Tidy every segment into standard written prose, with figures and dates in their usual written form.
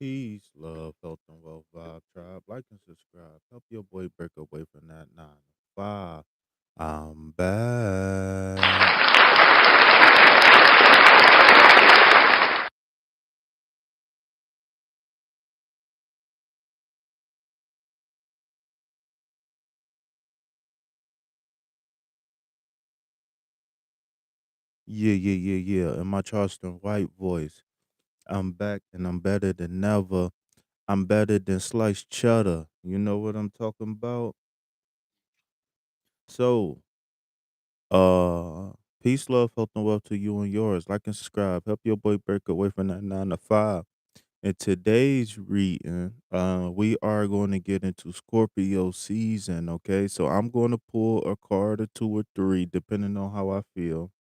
Peace, love, health, and wealth vibe tribe. Like and subscribe. Help your boy break away from that 9 to 5. I'm back. Yeah. In my Charleston White voice, I'm back and I'm better than ever. I'm better than sliced cheddar. You know what I'm talking about? So, uh, peace, love, health, and wealth to you and yours. Like and subscribe. Help your boy break away from that 9 to 5. In today's reading, we are going to get into Scorpio season. Okay, so I'm going to pull a card or two or three, depending on how I feel,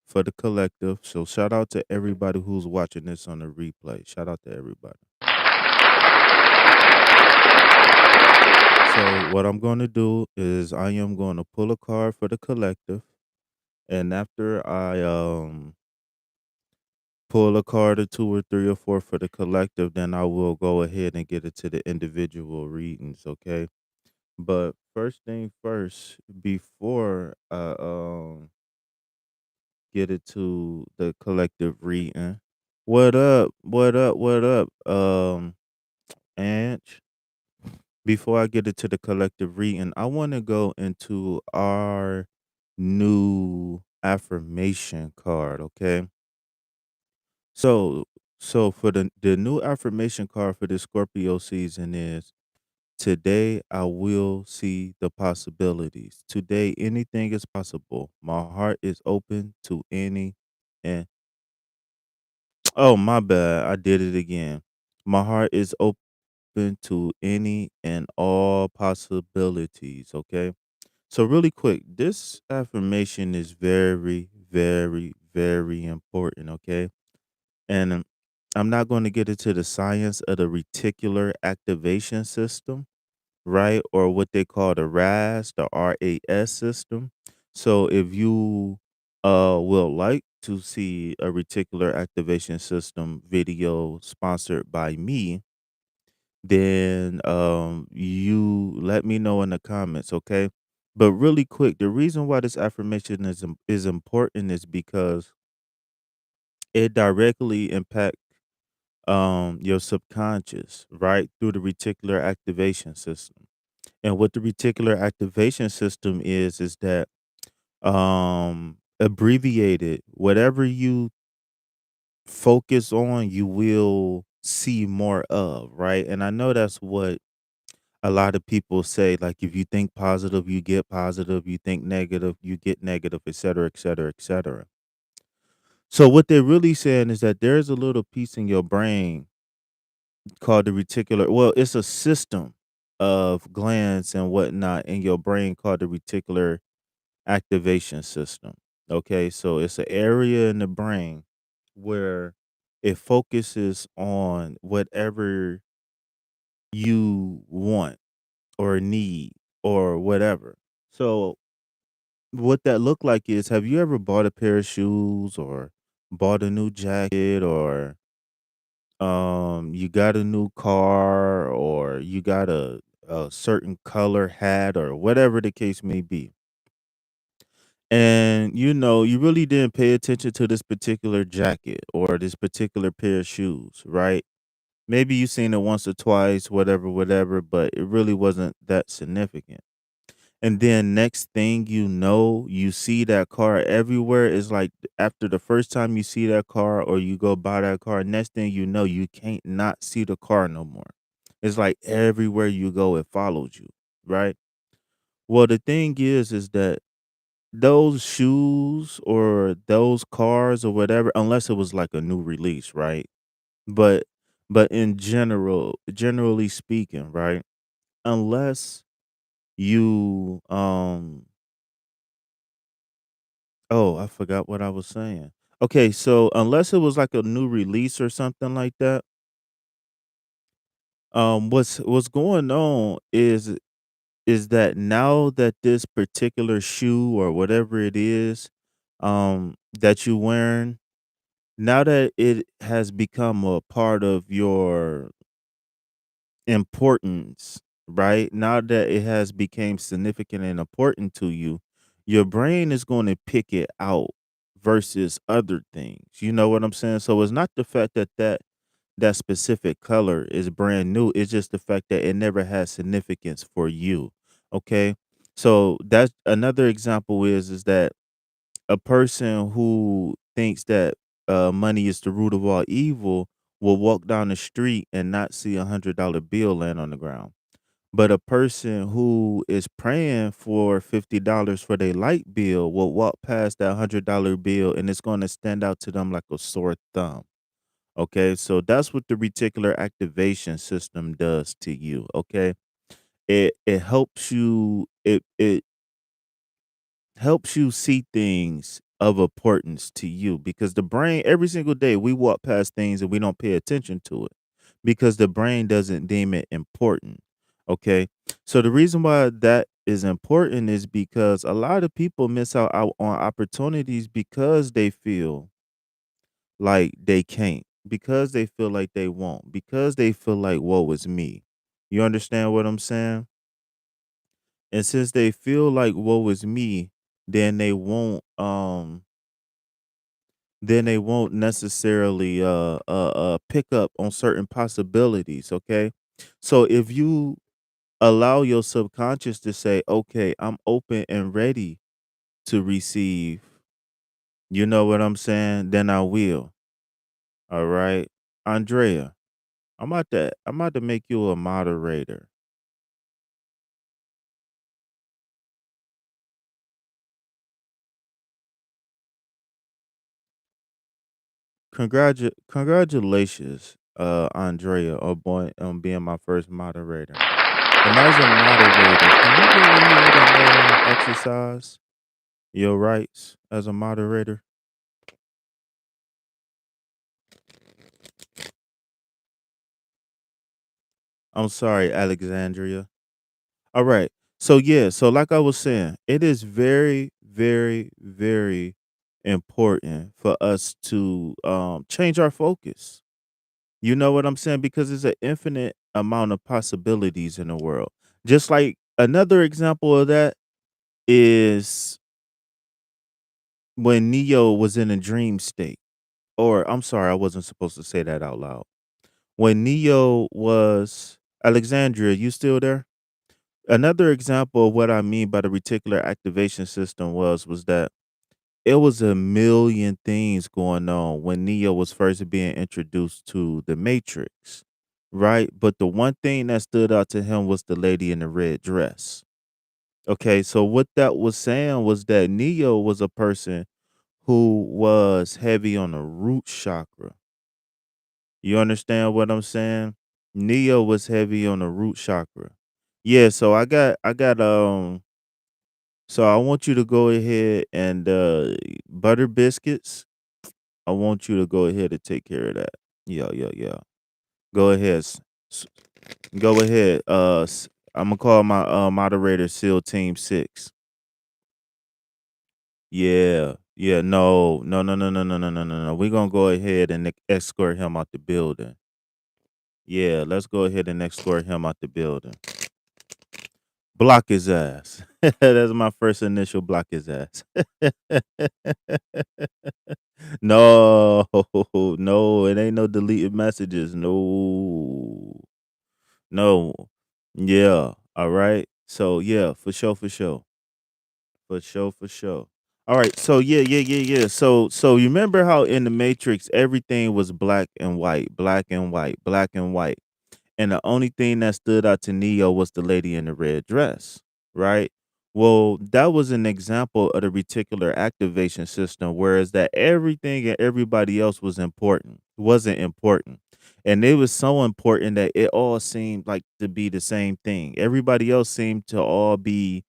for the collective. So shout out to everybody who's watching this on the replay. Shout out to everybody. So what I'm going to do is I am going to pull a card for the collective, and after I pull a card or two or three or four for the collective, then I will go ahead and get into the individual readings. Okay. But first thing first, before I get it to the collective reading, what up? What up? What up? Ange. Before I get it to the collective reading, I want to go into our new affirmation card. Okay, so for the new affirmation card for the Scorpio season is: today, I will see the possibilities. Today, anything is possible. My heart is open to any and oh, my bad. I did it again. My heart is open to any and all possibilities. Okay. So, really quick, this affirmation is very, very, very important. Okay. And I'm not going to get into the science of the reticular activation system, right? Or what they call the RAS, the RAS system. So if you will like to see a reticular activation system video sponsored by me, then you let me know in the comments, okay? But really quick, the reason why this affirmation is important is because it directly impacts your subconscious, right, through the reticular activation system. And what the reticular activation system is that abbreviated, whatever you focus on, you will see more of, right? And I know that's what a lot of people say. Like, if you think positive, you get positive, you think negative, you get negative, et cetera, et cetera, et cetera. So what they're really saying is that there's a little piece in your brain called the reticular, well, it's a system of glands and whatnot in your brain called the reticular activation system. Okay, so it's an area in the brain where it focuses on whatever you want or need or whatever. So what that look like is, have you ever bought a pair of shoes or bought a new jacket, or you got a new car, or you got a certain color hat, or whatever the case may be, and you really didn't pay attention to this particular jacket or this particular pair of shoes, right? Maybe you seen it once or twice, whatever, whatever, but it really wasn't that significant. And then next thing you know, you see that car everywhere. It's like after the first time you see that car or you go buy that car, next thing you know, you can't not see the car no more. It's like everywhere you go, it follows you, right? Well, the thing is that those shoes or those cars or whatever, unless it was like a new release, right? But in generally speaking, right? Unless you oh, I forgot what I was saying. Okay, so unless it was like a new release or something like that, what's going on is that now that this particular shoe or whatever it is that you wearing, Now that it has become a part of your importance, right? Now that it has became significant and important to you, your brain is going to pick it out versus other things. You know what I'm saying? So it's not the fact that that specific color is brand new. It's just the fact that it never had significance for you. Okay. So that's another example is that a person who thinks that money is the root of all evil will walk down the street and not see $100 bill land on the ground. But a person who is praying for $50 for their light bill will walk past that $100 bill and it's going to stand out to them like a sore thumb. Okay, so that's what the reticular activation system does to you. Okay, it helps you. It helps you see things of importance to you because the brain every single day we walk past things and we don't pay attention to it because the brain doesn't deem it important. Okay, so the reason why that is important is because a lot of people miss out on opportunities because they feel like they can't, because they feel like they won't, because they feel like woe is me. You understand what I'm saying? And since they feel like woe is me, then they won't necessarily pick up on certain possibilities, okay? So if you allow your subconscious to say, "Okay, I'm open and ready to receive." You know what I'm saying? Then I will. All right. Andrea, I'm about to make you a moderator. Congratulations, Andrea, on being my first moderator. And as a moderator, can you go ahead and exercise your rights as a moderator? I'm sorry, Alexandria. All right. So yeah, so like I was saying, it is very, very, very important for us to change our focus. You know what I'm saying? Because there's an infinite amount of possibilities in the world. Just like another example of that is when Neo was in a dream state. Or I'm sorry, I wasn't supposed to say that out loud. When Neo was Alexandria, you still there? Another example of what I mean by the reticular activation system was that it was a million things going on when Neo was first being introduced to the Matrix, right? But the one thing that stood out to him was the lady in the red dress. Okay, so what that was saying was that Neo was a person who was heavy on the root chakra. You understand what I'm saying? Neo was heavy on the root chakra. Yeah, so so I want you to go ahead and butter biscuits. I want you to go ahead and take care of that. Yeah, yeah, yeah. Go ahead. S- Go ahead. I'm gonna call my moderator SEAL Team 6. Yeah. Yeah, no. No, no, no, no, no, no, no, no, no. We're gonna go ahead and escort him out the building. Yeah, let's go ahead and escort him out the building. Block his ass. That's my first initial, block his ass. No, no, it ain't no deleted messages. No, no. Yeah. All right. So yeah, for sure, for sure. For sure, for sure. All right. So yeah, yeah, yeah, yeah. So you remember how in the Matrix everything was black and white, black and white, black and white. And the only thing that stood out to Neo was the lady in the red dress, right? Well, that was an example of the reticular activation system, whereas that everything and everybody else wasn't important. And it was so important that it all seemed like to be the same thing. Everybody else seemed to all be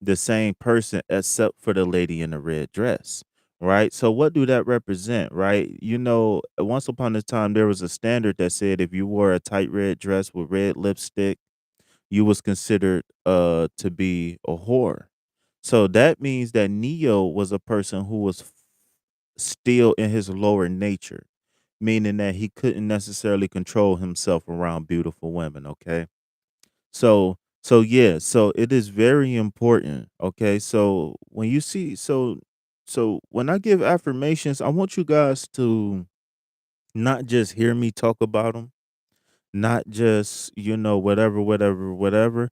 the same person except for the lady in the red dress, right? So what do that represent, right? You know, once upon a time there was a standard that said if you wore a tight red dress with red lipstick, you was considered to be a whore. So that means that Neo was a person who was still in his lower nature, meaning that he couldn't necessarily control himself around beautiful women, okay? So yeah, so it is very important, okay? So when you see so when I give affirmations, I want you guys to not just hear me talk about them, not just, whatever,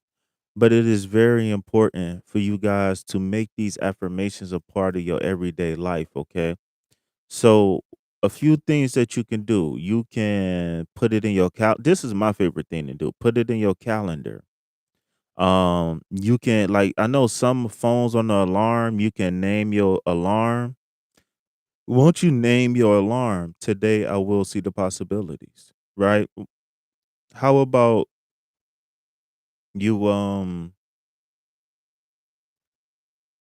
but it is very important for you guys to make these affirmations a part of your everyday life, okay? So a few things that you can do. You can put it in your this is my favorite thing to do. Put it in your calendar. You can, like, I know some phones on the alarm, you can name your alarm. Won't you name your alarm? Today I will see the possibilities, right? How about you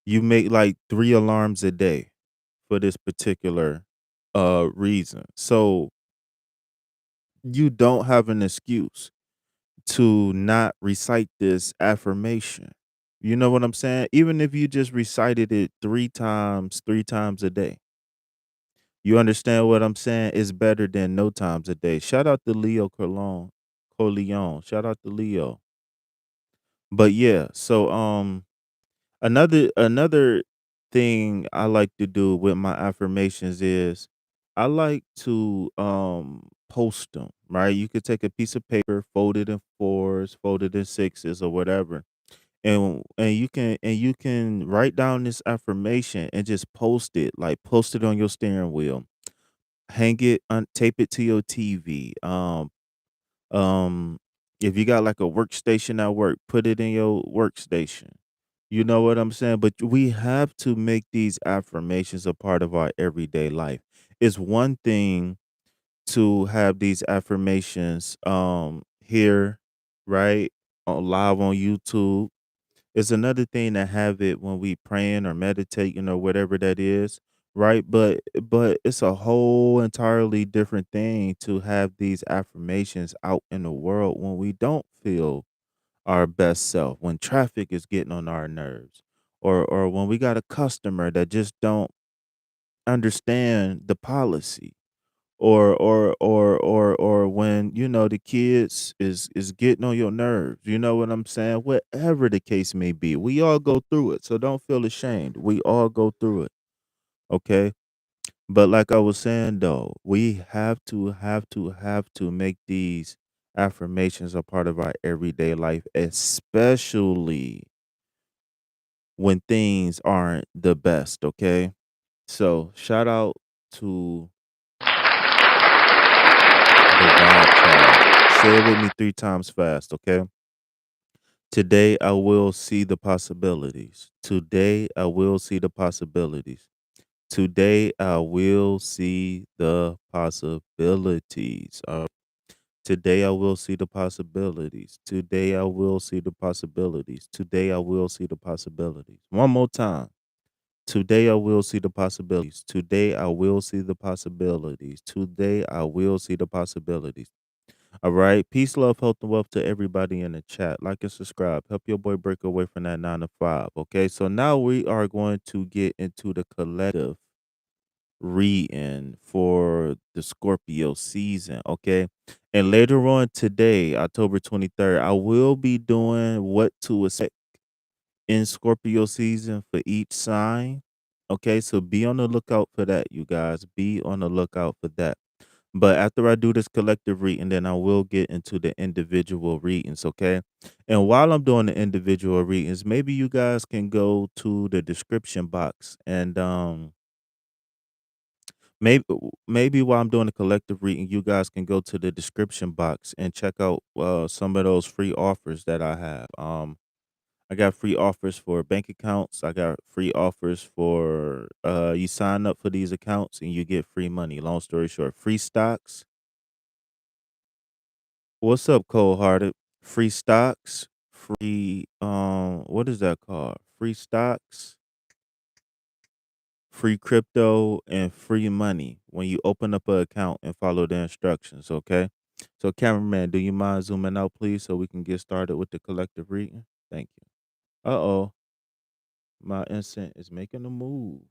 you make like 3 alarms a day for this particular reason. So you don't have an excuse to not recite this affirmation. You know what I'm saying? Even if you just recited it 3 times a day. You understand what I'm saying? It's better than no times a day. Shout out to Leo Colon, Coleon. Shout out to Leo. But yeah, so another thing I like to do with my affirmations is I like to post them, right? You could take a piece of paper, fold it in fours, fold it in sixes or whatever. And you can write down this affirmation and just post it, like post it on your steering wheel. Hang it on, tape it to your TV. Um, if you got like a workstation at work, put it in your workstation. You know what I'm saying? But we have to make these affirmations a part of our everyday life. It's one thing to have these affirmations here, right? Live on YouTube. It's another thing to have it when we praying or meditating or whatever that is, right? But it's a whole entirely different thing to have these affirmations out in the world when we don't feel our best self, when traffic is getting on our nerves, or when we got a customer that just don't understand the policy, or when the kids is getting on your nerves. You know what I'm saying? Whatever the case may be, we all go through it, so don't feel ashamed. We all go through it, okay? But like I was saying though, we have to make these affirmations a part of our everyday life, especially when things aren't the best, okay? So shout out to the vibe tribe. Say it with me 3 times fast, okay? Today I will see the possibilities. Today I will see the possibilities. Today I will see the possibilities. Today I will see the possibilities. Today I will see the possibilities. Today I will see the possibilities. One more time. Today I will see the possibilities. Today I will see the possibilities. Today I will see the possibilities. All right. Peace, love, health, and wealth to everybody in the chat. Like and subscribe. Help your boy break away from that 9 to 5. Okay. So now we are going to get into the collective reading for the Scorpio season. Okay. And later on today, October 23rd, I will be doing what to expect in Scorpio season for each sign. Okay. So be on the lookout for that, you guys. Be on the lookout for that. But after I do this collective reading, then I will get into the individual readings, okay? And while I'm doing the individual readings, maybe you guys can go to the description box and maybe while I'm doing the collective reading, you guys can go to the description box and check out some of those free offers that I have. I got free offers for bank accounts. I got free offers for you sign up for these accounts and you get free money. Long story short, free stocks. What's up, cold hearted? Free stocks, free what is that called? Free stocks, free crypto, and free money when you open up an account and follow the instructions, okay? So cameraman, do you mind zooming out please so we can get started with the collective reading? Thank you. Uh-oh, my instant is making a move.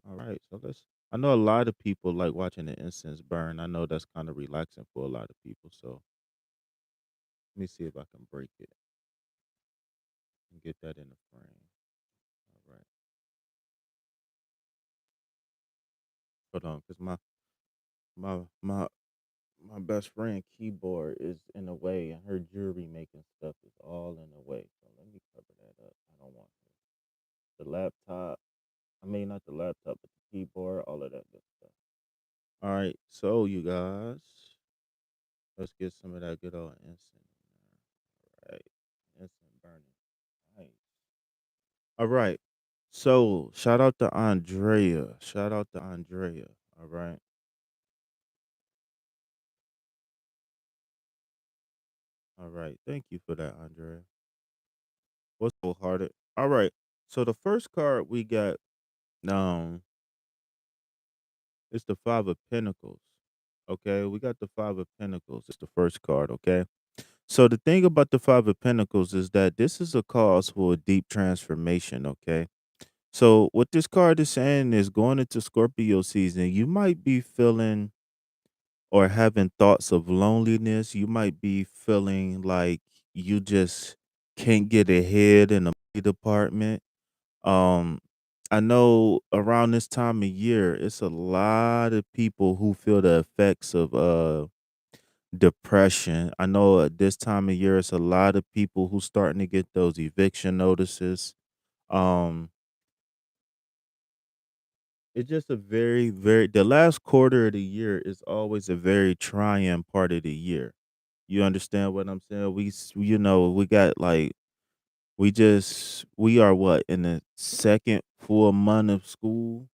All right, so let's I know a lot of people like watching the incense burn. I know that's kind of relaxing for a lot of people. So let me see if I can break it and get that in the frame. All right. Hold on, because my my my best friend keyboard is in the way and her jewelry making stuff is all in the way. So let me cover that up. I don't want the laptop. I mean not the laptop, but the keyboard, all of that good stuff. All right, so you guys, let's get some of that good old incense. All right, incense burning. Nice. All right. So shout out to Andrea. Shout out to Andrea. All right. All right. Thank you for that, Andrea. What's so hearted? All right. So the first card we got is the Five of Pentacles. Okay. We got the Five of Pentacles. It's the first card. Okay. So the thing about the Five of Pentacles is that this is a cause for a deep transformation. Okay. So what this card is saying is going into Scorpio season, you might be feeling or having thoughts of loneliness. You might be feeling like you just can't get ahead in the money department. Um, I know around this time of year, it's a lot of people who feel the effects of depression. I know at this time of year, it's a lot of people who starting to get those eviction notices. Um, it's just a very the last quarter of the year is always a very trying part of the year. You understand what I'm saying? We got like we are what in the second full month of school.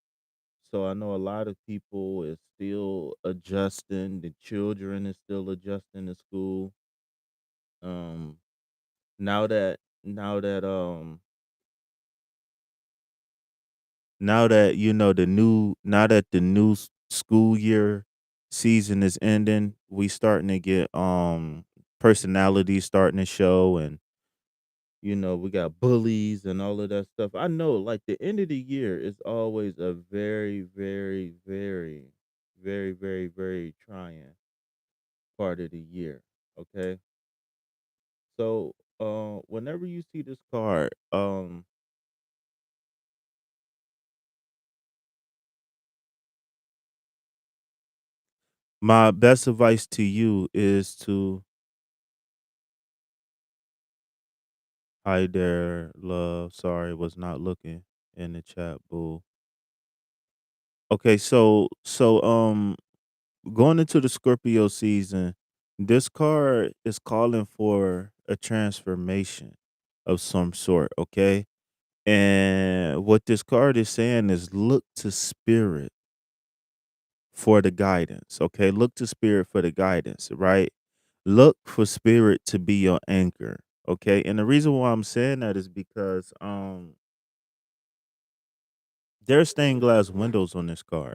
So I know a lot of people is still adjusting. The children is still adjusting to school. Um, now that now that the new school year season is ending, we starting to get personalities starting to show, and we got bullies and all of that stuff. I know, like, the end of the year is always a very, very, very, very, very, very trying part of the year. Okay. So whenever you see this card, my best advice to you is to hi there, love. Sorry, was not looking in the chat, boo. Okay, so going into the Scorpio season, this card is calling for a transformation of some sort, okay? And what this card is saying is look to spirit for the guidance, okay? Look to spirit for the guidance, right? Look for spirit to be your anchor, okay? And the reason why I'm saying that is because there's stained glass windows on this card.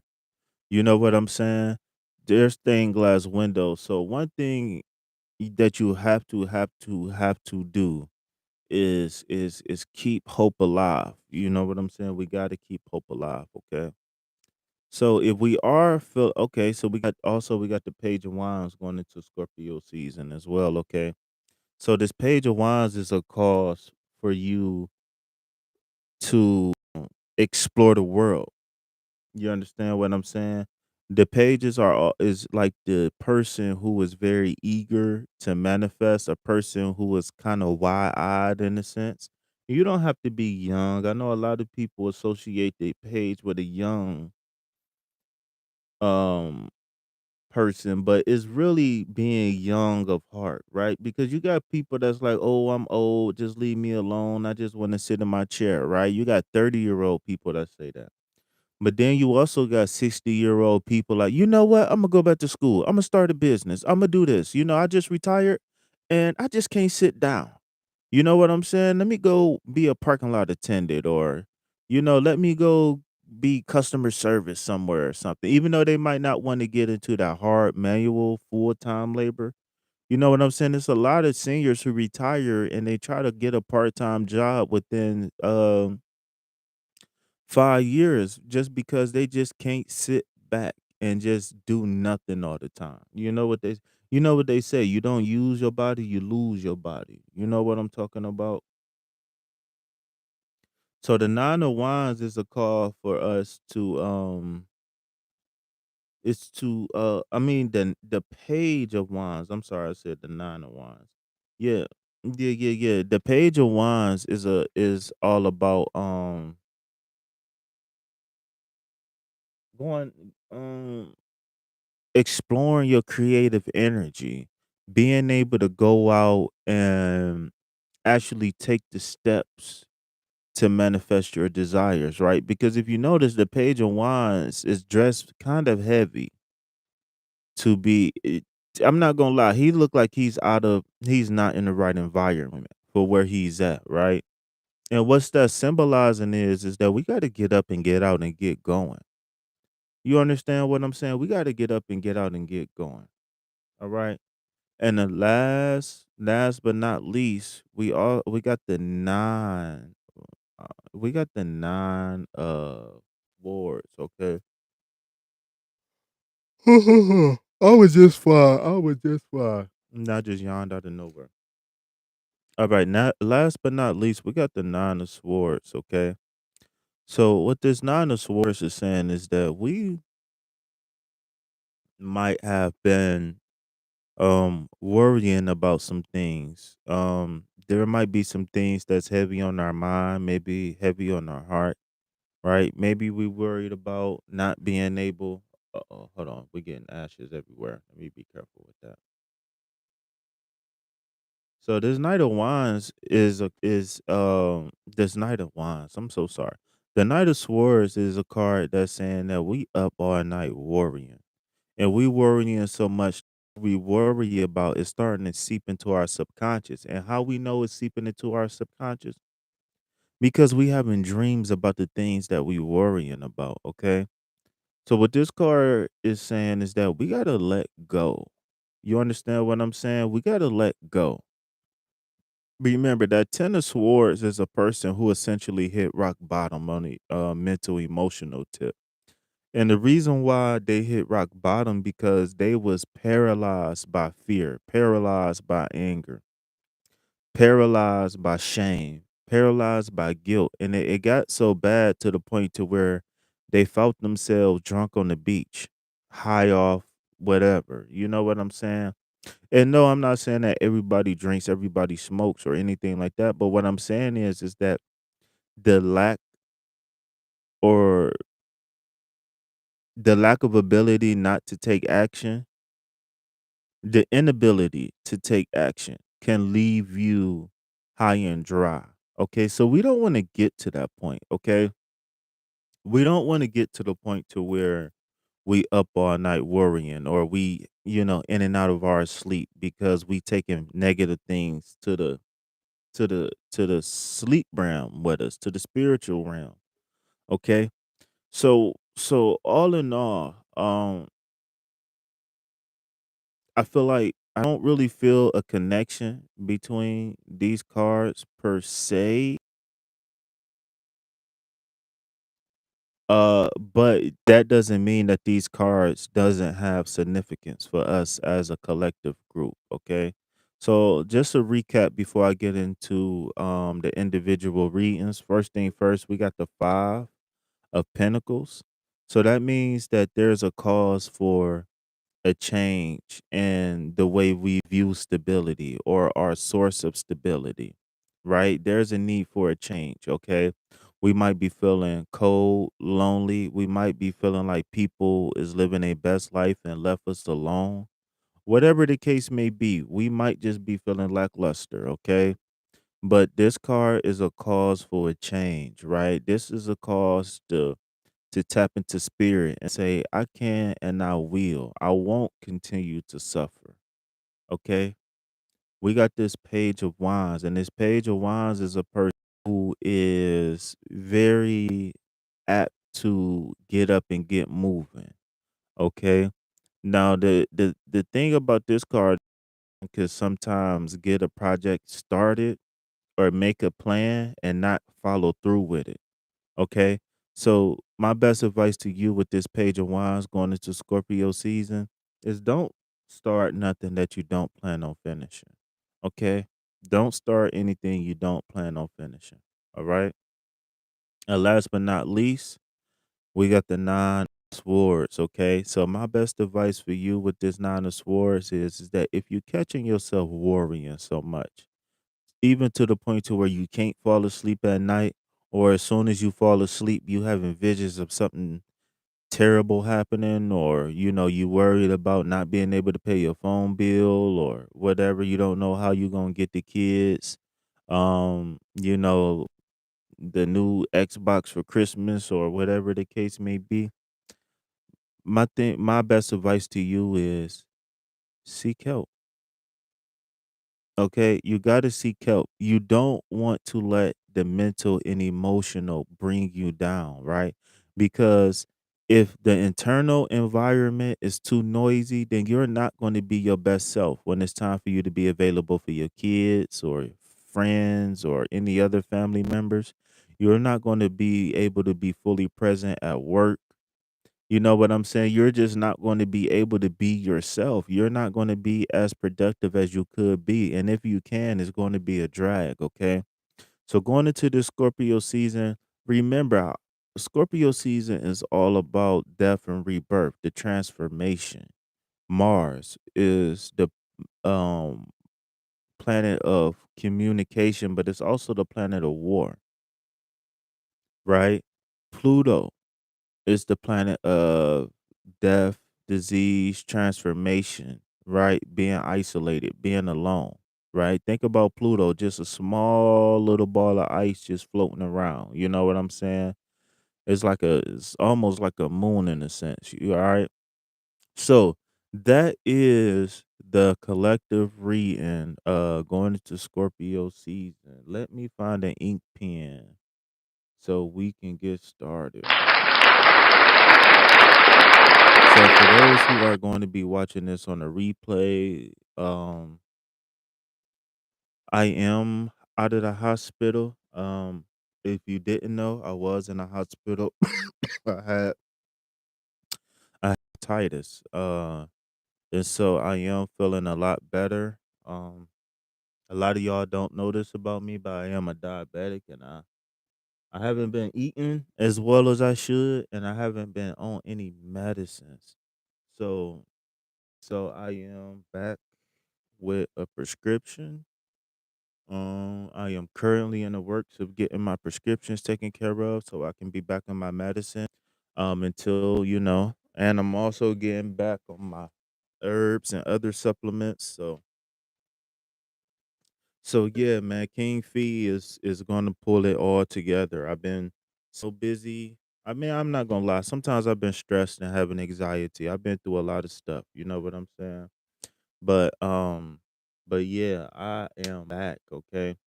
You know what I'm saying? There's stained glass windows. So one thing that you have to do is keep hope alive. You know what I'm saying? We got to keep hope alive, okay? So if we are feel okay, so we got the page of wands going into Scorpio season as well, okay? So this page of wands is a cause for you to explore the world. You understand what I'm saying? The pages is like the person who is very eager to manifest, a person who is kind of wide-eyed in a sense. You don't have to be young. I know a lot of people associate the page with a young um person, but it's really being young of heart, right? Because you got people that's like, "Oh, I'm old, just leave me alone. I just want to sit in my chair," right? You got 30-year-old people that say that. But then you also got 60-year-old people like, you know what? I'm gonna go back to school. I'm gonna start a business. I'm gonna do this. I just retired and I just can't sit down. You know what I'm saying? Let me go be a parking lot attendant or, let me go be customer service somewhere or something. Even though they might not want to get into that hard manual full-time labor. You know what I'm saying? It's a lot of seniors who retire and they try to get a part-time job within 5 years just because they just can't sit back and just do nothing all the time. You know what they say, you don't use your body, you lose your body. You know what I'm talking about? So the 9 of wands is a call for us to it's to I mean the page of wands. I'm sorry, I said the 9 of wands. Yeah. Yeah. The page of wands is all about going exploring your creative energy, being able to go out and actually take the steps to manifest your desires, right? Because if you notice, the Page of Wands is dressed kind of heavy to be. I'm not gonna lie, he looked like he's not in the right environment for where he's at, right? And what's that symbolizing is that we got to get up and get out and get going. You understand what I'm saying? We got to get up and get out and get going. All right. And the last but not least, we got the 9. We got the 9 of swords, okay? I was just fine. I was just fine. Not just yawned out of nowhere. All right, now last but not least, we got the 9 of swords, okay? So what this 9 of swords is saying is that we might have been worrying about some things. There might be some things that's heavy on our mind, maybe heavy on our heart, right? Maybe we worried about not being able. Uh-oh, hold on, we're getting ashes everywhere. Let me be careful with that. So this Knight of Wands is this Knight of Wands. I'm so sorry. The Knight of Swords is a card that's saying that we up all night worrying. And we worrying so much we worry about is starting to seep into our subconscious. And how we know it's seeping into our subconscious? Because we having dreams about the things that we worrying about, okay? So what this card is saying is that we gotta let go. You understand what I'm saying? We gotta let go. Remember that Ten of Swords is a person who essentially hit rock bottom on the mental emotional tip. And the reason why they hit rock bottom because they was paralyzed by fear, paralyzed by anger, paralyzed by shame, paralyzed by guilt. And it got so bad to the point to where they felt themselves drunk on the beach, high off whatever. You know what I'm saying? And no, I'm not saying that everybody drinks, everybody smokes or anything like that. But what I'm saying is that the lack or the lack of ability not to take action, the inability to take action can leave you high and dry. Okay. So we don't want to get to that point. Okay. We don't want to get to the point to where we up all night worrying or we, in and out of our sleep because we taking negative things to the sleep realm with us, to the spiritual realm. Okay. So all in all, I feel like I don't really feel a connection between these cards per se. But that doesn't mean that these cards doesn't have significance for us as a collective group, okay? So just a recap before I get into the individual readings. First thing first, we got the 5 of Pentacles. So that means that there's a cause for a change in the way we view stability or our source of stability, right? There's a need for a change, okay? We might be feeling cold, lonely. We might be feeling like people is living their best life and left us alone. Whatever the case may be, we might just be feeling lackluster, okay? But this card is a cause for a change, right? This is a cause to tap into spirit and say, I can and I will. I won't continue to suffer. Okay. We got this Page of Wands, and this Page of Wands is a person who is very apt to get up and get moving. Okay. Now the thing about this card can sometimes get a project started or make a plan and not follow through with it. Okay. So my best advice to you with this page of wands going into Scorpio season is don't start nothing that you don't plan on finishing. Okay? Don't start anything you don't plan on finishing. All right? And last but not least, we got the nine of swords. Okay. So my best advice for you with this nine of swords is that if you're catching yourself worrying so much, even to the point to where you can't fall asleep at night, or as soon as you fall asleep, you having visions of something terrible happening, or you worried about not being able to pay your phone bill or whatever, you don't know how you gonna get the kids, you know, the new Xbox for Christmas or whatever the case may be. My best advice to you is seek help. Okay, you got to seek help. You don't want to let the mental and emotional bring you down, right? Because if the internal environment is too noisy, then you're not going to be your best self when it's time for you to be available for your kids or friends or any other family members. You're not going to be able to be fully present at work. You know what I'm saying? You're just not going to be able to be yourself. You're not going to be as productive as you could be. And if you can, it's going to be a drag. Okay. So going into this Scorpio season, remember Scorpio season is all about death and rebirth, the transformation. Mars is the um planet of communication, but it's also the planet of war, right? Pluto is the planet of death, disease, transformation, right? Being isolated, being alone, right? Think about Pluto, just a small little ball of ice just floating around. You know what I'm saying? It's almost like a moon in a sense. You all right? So that is the collective reading going into Scorpio season. Let me find an ink pen so we can get started. So for those who are going to be watching this on a replay, I am out of the hospital. If you didn't know, I was in a hospital. I had I had titus. And so I am feeling a lot better. A lot of y'all don't know this about me, but I am a diabetic, and I haven't been eating as well as I should, and I haven't been on any medicines. So I am back with a prescription. I am currently in the works of getting my prescriptions taken care of so I can be back on my medicine until, and I'm also getting back on my herbs and other supplements. So yeah, man, King Fee is gonna pull it all together. I've been so busy. I mean, I'm not gonna lie. Sometimes I've been stressed and having anxiety. I've been through a lot of stuff. You know what I'm saying? But yeah, I am back. Okay.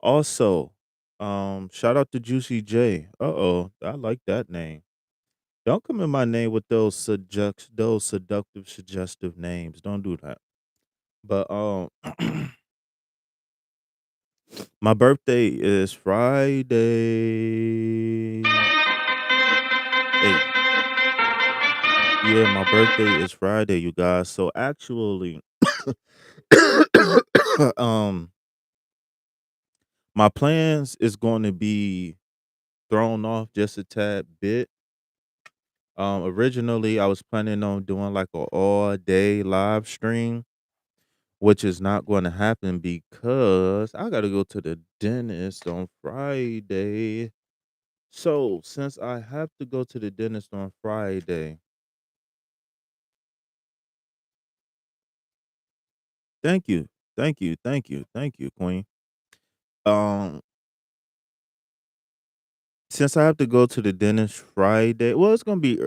Also, shout out to Juicy J. Uh-oh, I like that name. Don't come in my name with those seductive, suggestive names. Don't do that. But my birthday is Friday. Hey, yeah, my birthday is Friday, you guys. So actually, um, my plans is going to be thrown off just a tad bit. Originally, I was planning on doing like a all day live stream, which is not going to happen because I got to go to the dentist on Friday. So, since I have to go to the dentist on Friday, thank you, thank you, Queen. Um, since I have to go to the dentist Friday, well, it's gonna be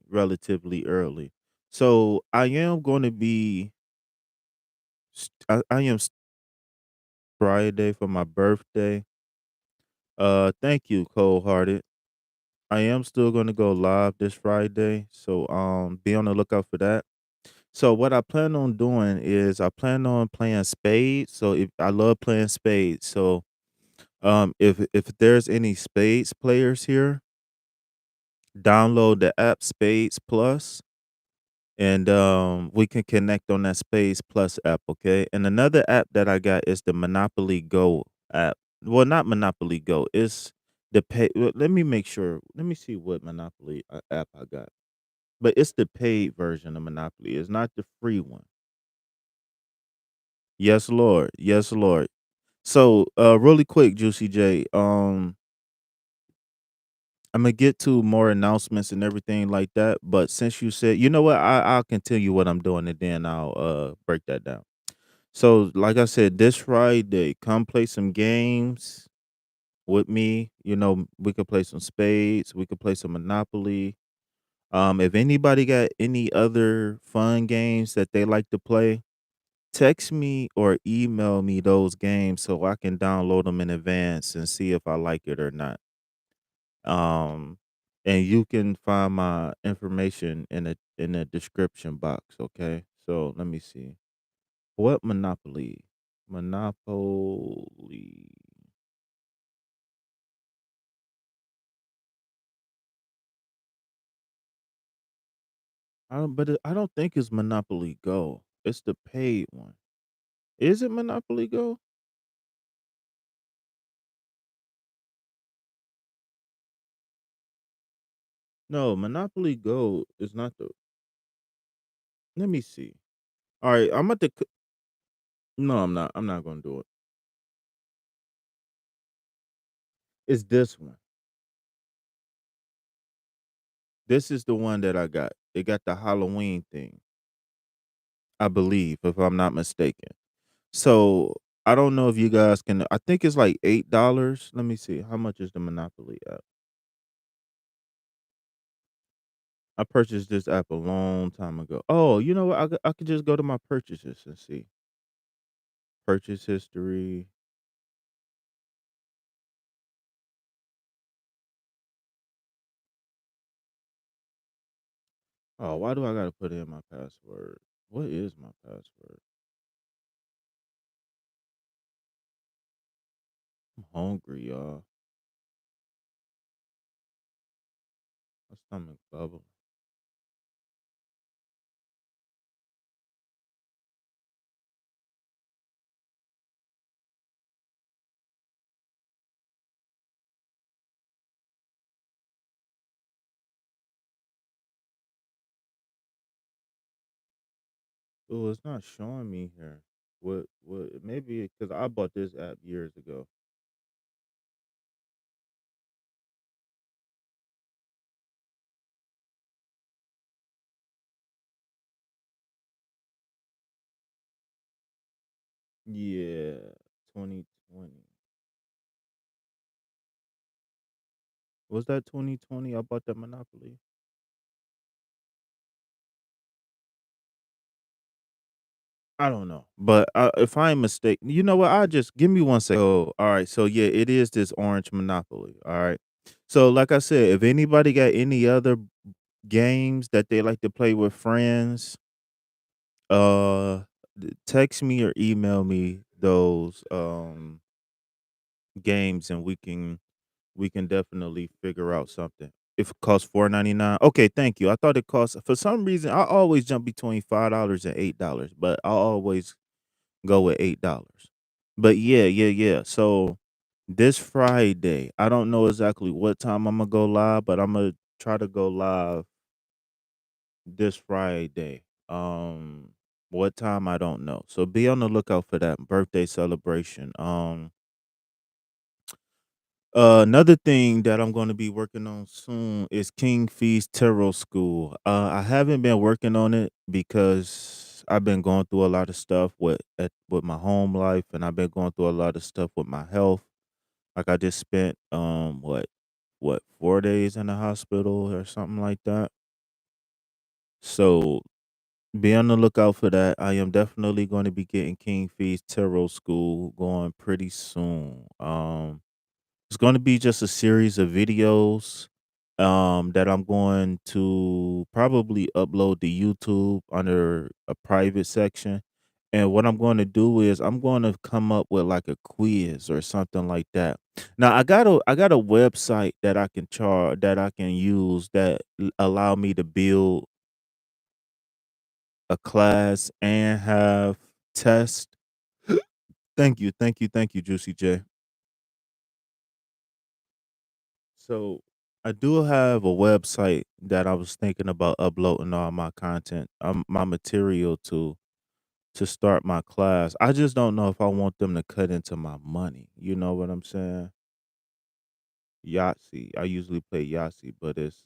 relatively early. So I am going to be, I am Friday for my birthday. Thank you, Cold Hearted. I am still gonna go live this Friday, so be on the lookout for that. So what I plan on doing is I plan on playing spades. So if I love playing spades, so if there's any spades players here, download the app Spades Plus, and we can connect on that Spades Plus app, okay? And another app that I got is the Monopoly Go app. Well, not Monopoly Go. It's the pay. Let me make sure. Let me see what Monopoly app I got. But it's the paid version of Monopoly. It's not the free one. Yes, Lord. Yes, Lord. So, really quick, Juicy J. I'm gonna get to more announcements and everything like that. But since you said, you know what, I'll continue what I'm doing and then I'll break that down. So, like I said, this Friday, come play some games with me. You know, we could play some spades. We could play some Monopoly. If anybody got any other fun games that they like to play, text me or email me those games so I can download them in advance and see if I like it or not. Um, and you can find my information in the description box. Okay, so let me see. What Monopoly? Monopoly. I don't think it's Monopoly Go. It's the paid one. Is it Monopoly Go? No, Monopoly Go is not the. Let me see. All right, I'm at the. No, I'm not. I'm not gonna do it. It's this one. This is the one that I got. It got the Halloween thing, I believe, if I'm not mistaken. So I don't know if you guys can. I think it's like $8. Let me see. How much is the Monopoly app? I purchased this app a long time ago. Oh, you know what? I could just go to my purchases and see purchase history. Oh, why do I gotta put in my password? What is my password? I'm hungry, y'all. My stomach bubble. Oh, it's not showing me here. What? Maybe because I bought this app years ago. Yeah, 2020. Was that 2020? I bought that Monopoly. I don't know, but if I'm mistaken, you know what? I just give me 1 second. Oh, all right. So yeah, it is this orange Monopoly. All right. So like I said, if anybody got any other games that they like to play with friends, uh, text me or email me those games, and we can definitely figure out something. If it costs $4.99, okay, thank you. I thought it cost for some reason. I always jump between $5 and $8, but I always go with $8. But yeah, yeah, yeah. So this Friday, I don't know exactly what time I'm gonna go live, but I'm gonna try to go live this Friday. What time I don't know. So be on the lookout for that birthday celebration. Another thing that I'm going to be working on soon is King Feast Tarot School. I haven't been working on it because I've been going through a lot of stuff with my home life, and I've been going through a lot of stuff with my health. Like I just spent what 4 days in the hospital or something like that. So be on the lookout for that. I am definitely going to be getting King Feast Tarot School going pretty soon. It's going to be just a series of videos that I'm going to probably upload to YouTube under a private section. And what I'm going to do is I'm going to come up with like a quiz or something like that. Now I got a website that I can charge that I can use that allow me to build a class and have test. Thank you, thank you, thank you, Juicy J. So I do have a website that I was thinking about uploading all my content, my material to start my class. I just don't know if I want them to cut into my money. You know what I'm saying? Yahtzee. I usually play Yahtzee, but it's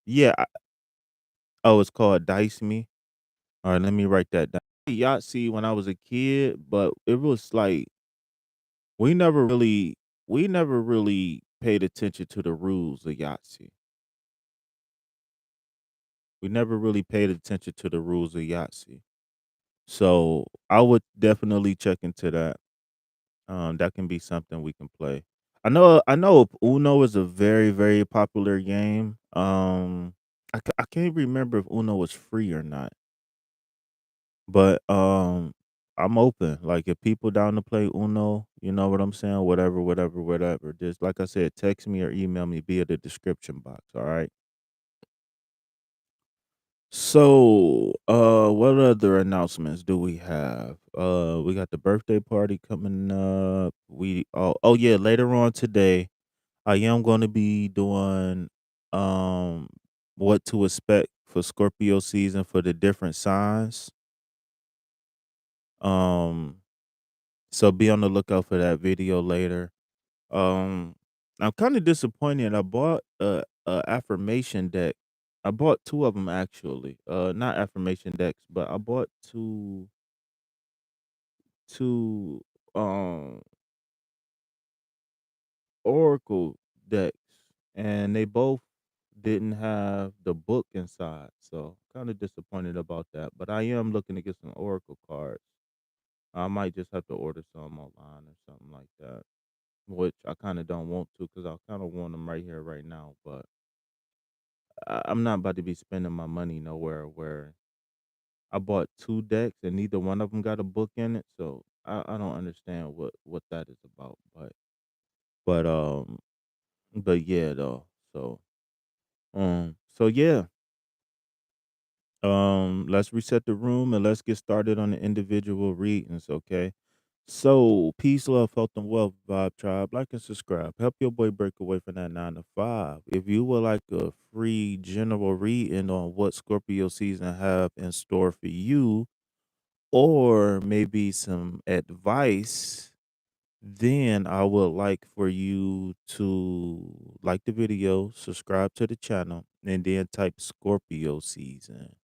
yeah. Oh, it's called Dice Me. All right, let me write that down. Yahtzee when I was a kid, but it was like we never really we never really paid attention to the rules of Yahtzee. We never really paid attention to the rules of Yahtzee. So I would definitely check into that. That can be something we can play. I know Uno is a very, very popular game. I can't remember if Uno was free or not, but I'm open. Like if people down to play Uno, you know what I'm saying? Whatever, whatever, whatever. Just like I said, text me or email me via the description box. All right. So, what other announcements do we have? We got the birthday party coming up. Oh yeah, later on today, I am going to be doing um what to expect for Scorpio season for the different signs. Um, so be on the lookout for that video later. Um, I'm kind of disappointed. I bought a affirmation deck. I bought two of them actually. Not affirmation decks, but I bought two oracle decks, and they both didn't have the book inside. So kind of disappointed about that. But I am looking to get some oracle cards. I might just have to order some online or something like that. Which I kind of don't want to because I kind of want them right here, right now. But I'm not about to be spending my money nowhere where I bought two decks and neither one of them got a book in it. So I don't understand what that is about. But but yeah though. So yeah. Let's reset the room and let's get started on the individual readings, okay? So, peace, love, health, and wealth, Vibe Tribe. Like and subscribe. Help your boy break away from that 9 to 5. If you would like a free general reading on what Scorpio season have in store for you, or maybe some advice, then I would like for you to like the video, subscribe to the channel, and then type Scorpio season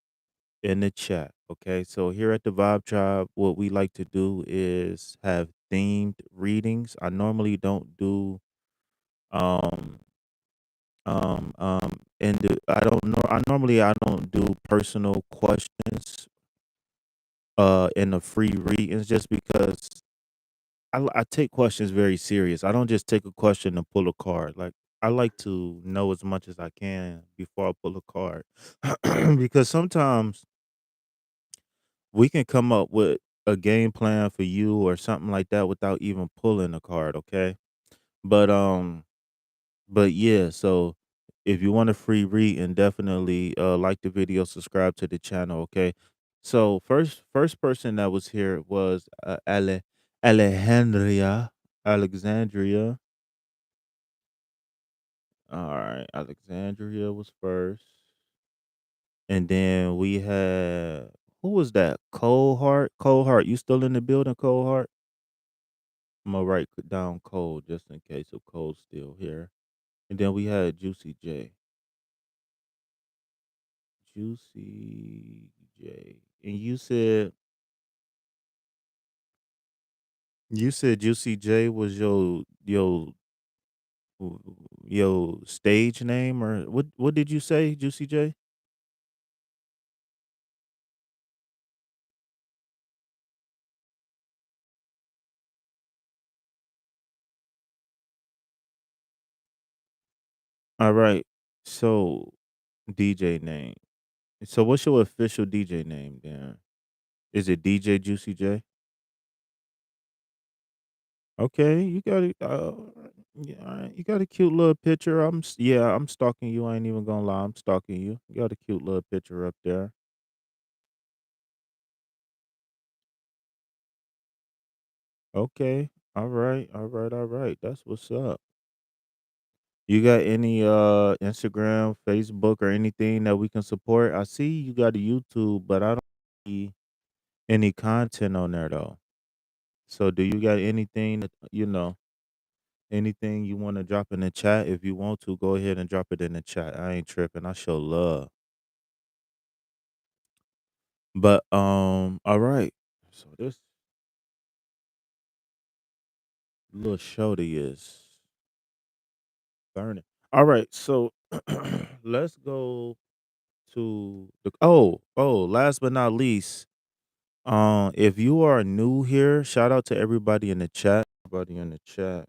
in the chat. Okay. So here at the Vibe Tribe, what we like to do is have themed readings. I normally don't do um and I don't know I don't do personal questions in the free readings just because I take questions very serious. I don't just take a question and pull a card. Like I like to know as much as I can before I pull a card. Because sometimes we can come up with a game plan for you or something like that without even pulling a card, okay? But but yeah, so if you want a free read and definitely like the video, subscribe to the channel, okay? So first person that was here was Alejandria, Alexandria. All right, Alexandria was first. And then we had who was that? Cold Heart. Cold Heart, you still in the building, Cold Heart? I'm gonna write down Cold just in case if Cold's still here. And then we had Juicy J. Juicy J. And you said Juicy J was your stage name or what did you say, Juicy J? All right. So DJ name. So what's your official DJ name then? Is it DJ Juicy J? Okay, you got it. Yeah, you got a cute little picture. Yeah, I'm stalking you. I ain't even gonna lie. I'm stalking you. You got a cute little picture up there. Okay. All right. All right. All right. That's what's up. You got any Instagram, Facebook, or anything that we can support? I see you got a YouTube, but I don't see any content on there though. So do you got anything that anything you want to drop in the chat? If you want to, go ahead and drop it in the chat. I ain't tripping. I show love. But all right. So this little shorty is burning. All right, so let's go to the last but not least, if you are new here, shout out to everybody in the chat. Everybody in the chat.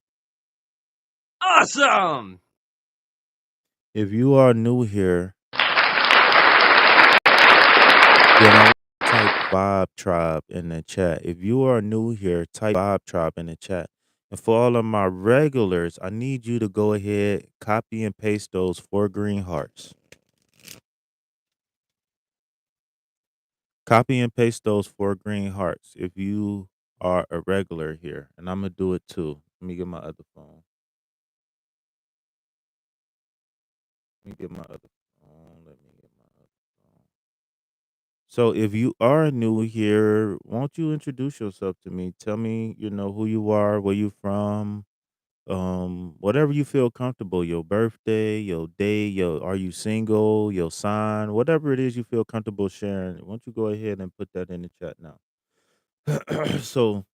Awesome! If you are new here, then I want you to type Vibe Tribe in the chat. If you are new here, type Vibe Tribe in the chat. And for all of my regulars, I need you to go ahead, copy and paste those 4 green hearts. Copy and paste those 4 green hearts if you are a regular here. And I'm gonna do it too. Let me get my other phone. Let me get my other phone. Let me get my other phone. So if you are new here, won't you introduce yourself to me? Tell me, who you are, where you from, whatever you feel comfortable, your birthday, your day, your are you single, your sign, whatever it is you feel comfortable sharing. Won't you go ahead and put that in the chat now? So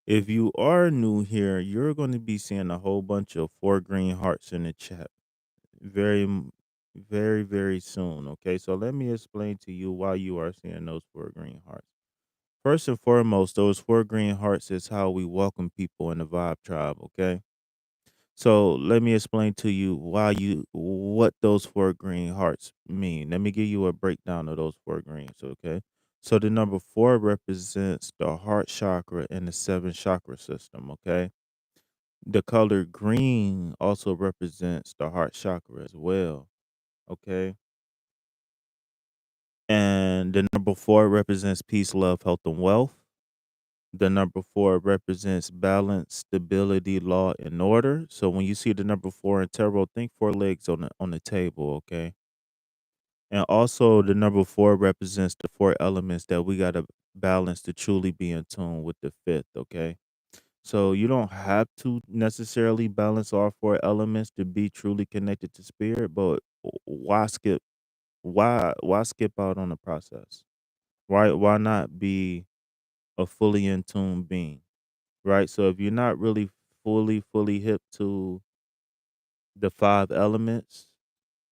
if you are new here, you're going to be seeing a whole bunch of 4 green hearts in the chat very, very soon. Okay, so let me explain to you why you are seeing those 4 green hearts. First and foremost, those 4 green hearts is how we welcome people in the Vibe Tribe. Okay, so let me explain to you what those 4 green hearts mean. Let me give you a breakdown of those 4 greens. Okay, so the number 4 represents the heart chakra and the 7 chakra system. Okay, the color green also represents the heart chakra as well. Okay, and the number 4 represents peace, love, health, and wealth. The number 4 represents balance, stability, law, and order. So when you see the number 4 in tarot, think 4 legs on the table, okay? And also the number 4 represents the 4 elements that we gotta balance to truly be in tune with the fifth, okay? So you don't have to necessarily balance all 4 elements to be truly connected to spirit, but why skip out on the process? Why not be a fully in tune being? Right? So if you're not really fully hip to the 5 elements,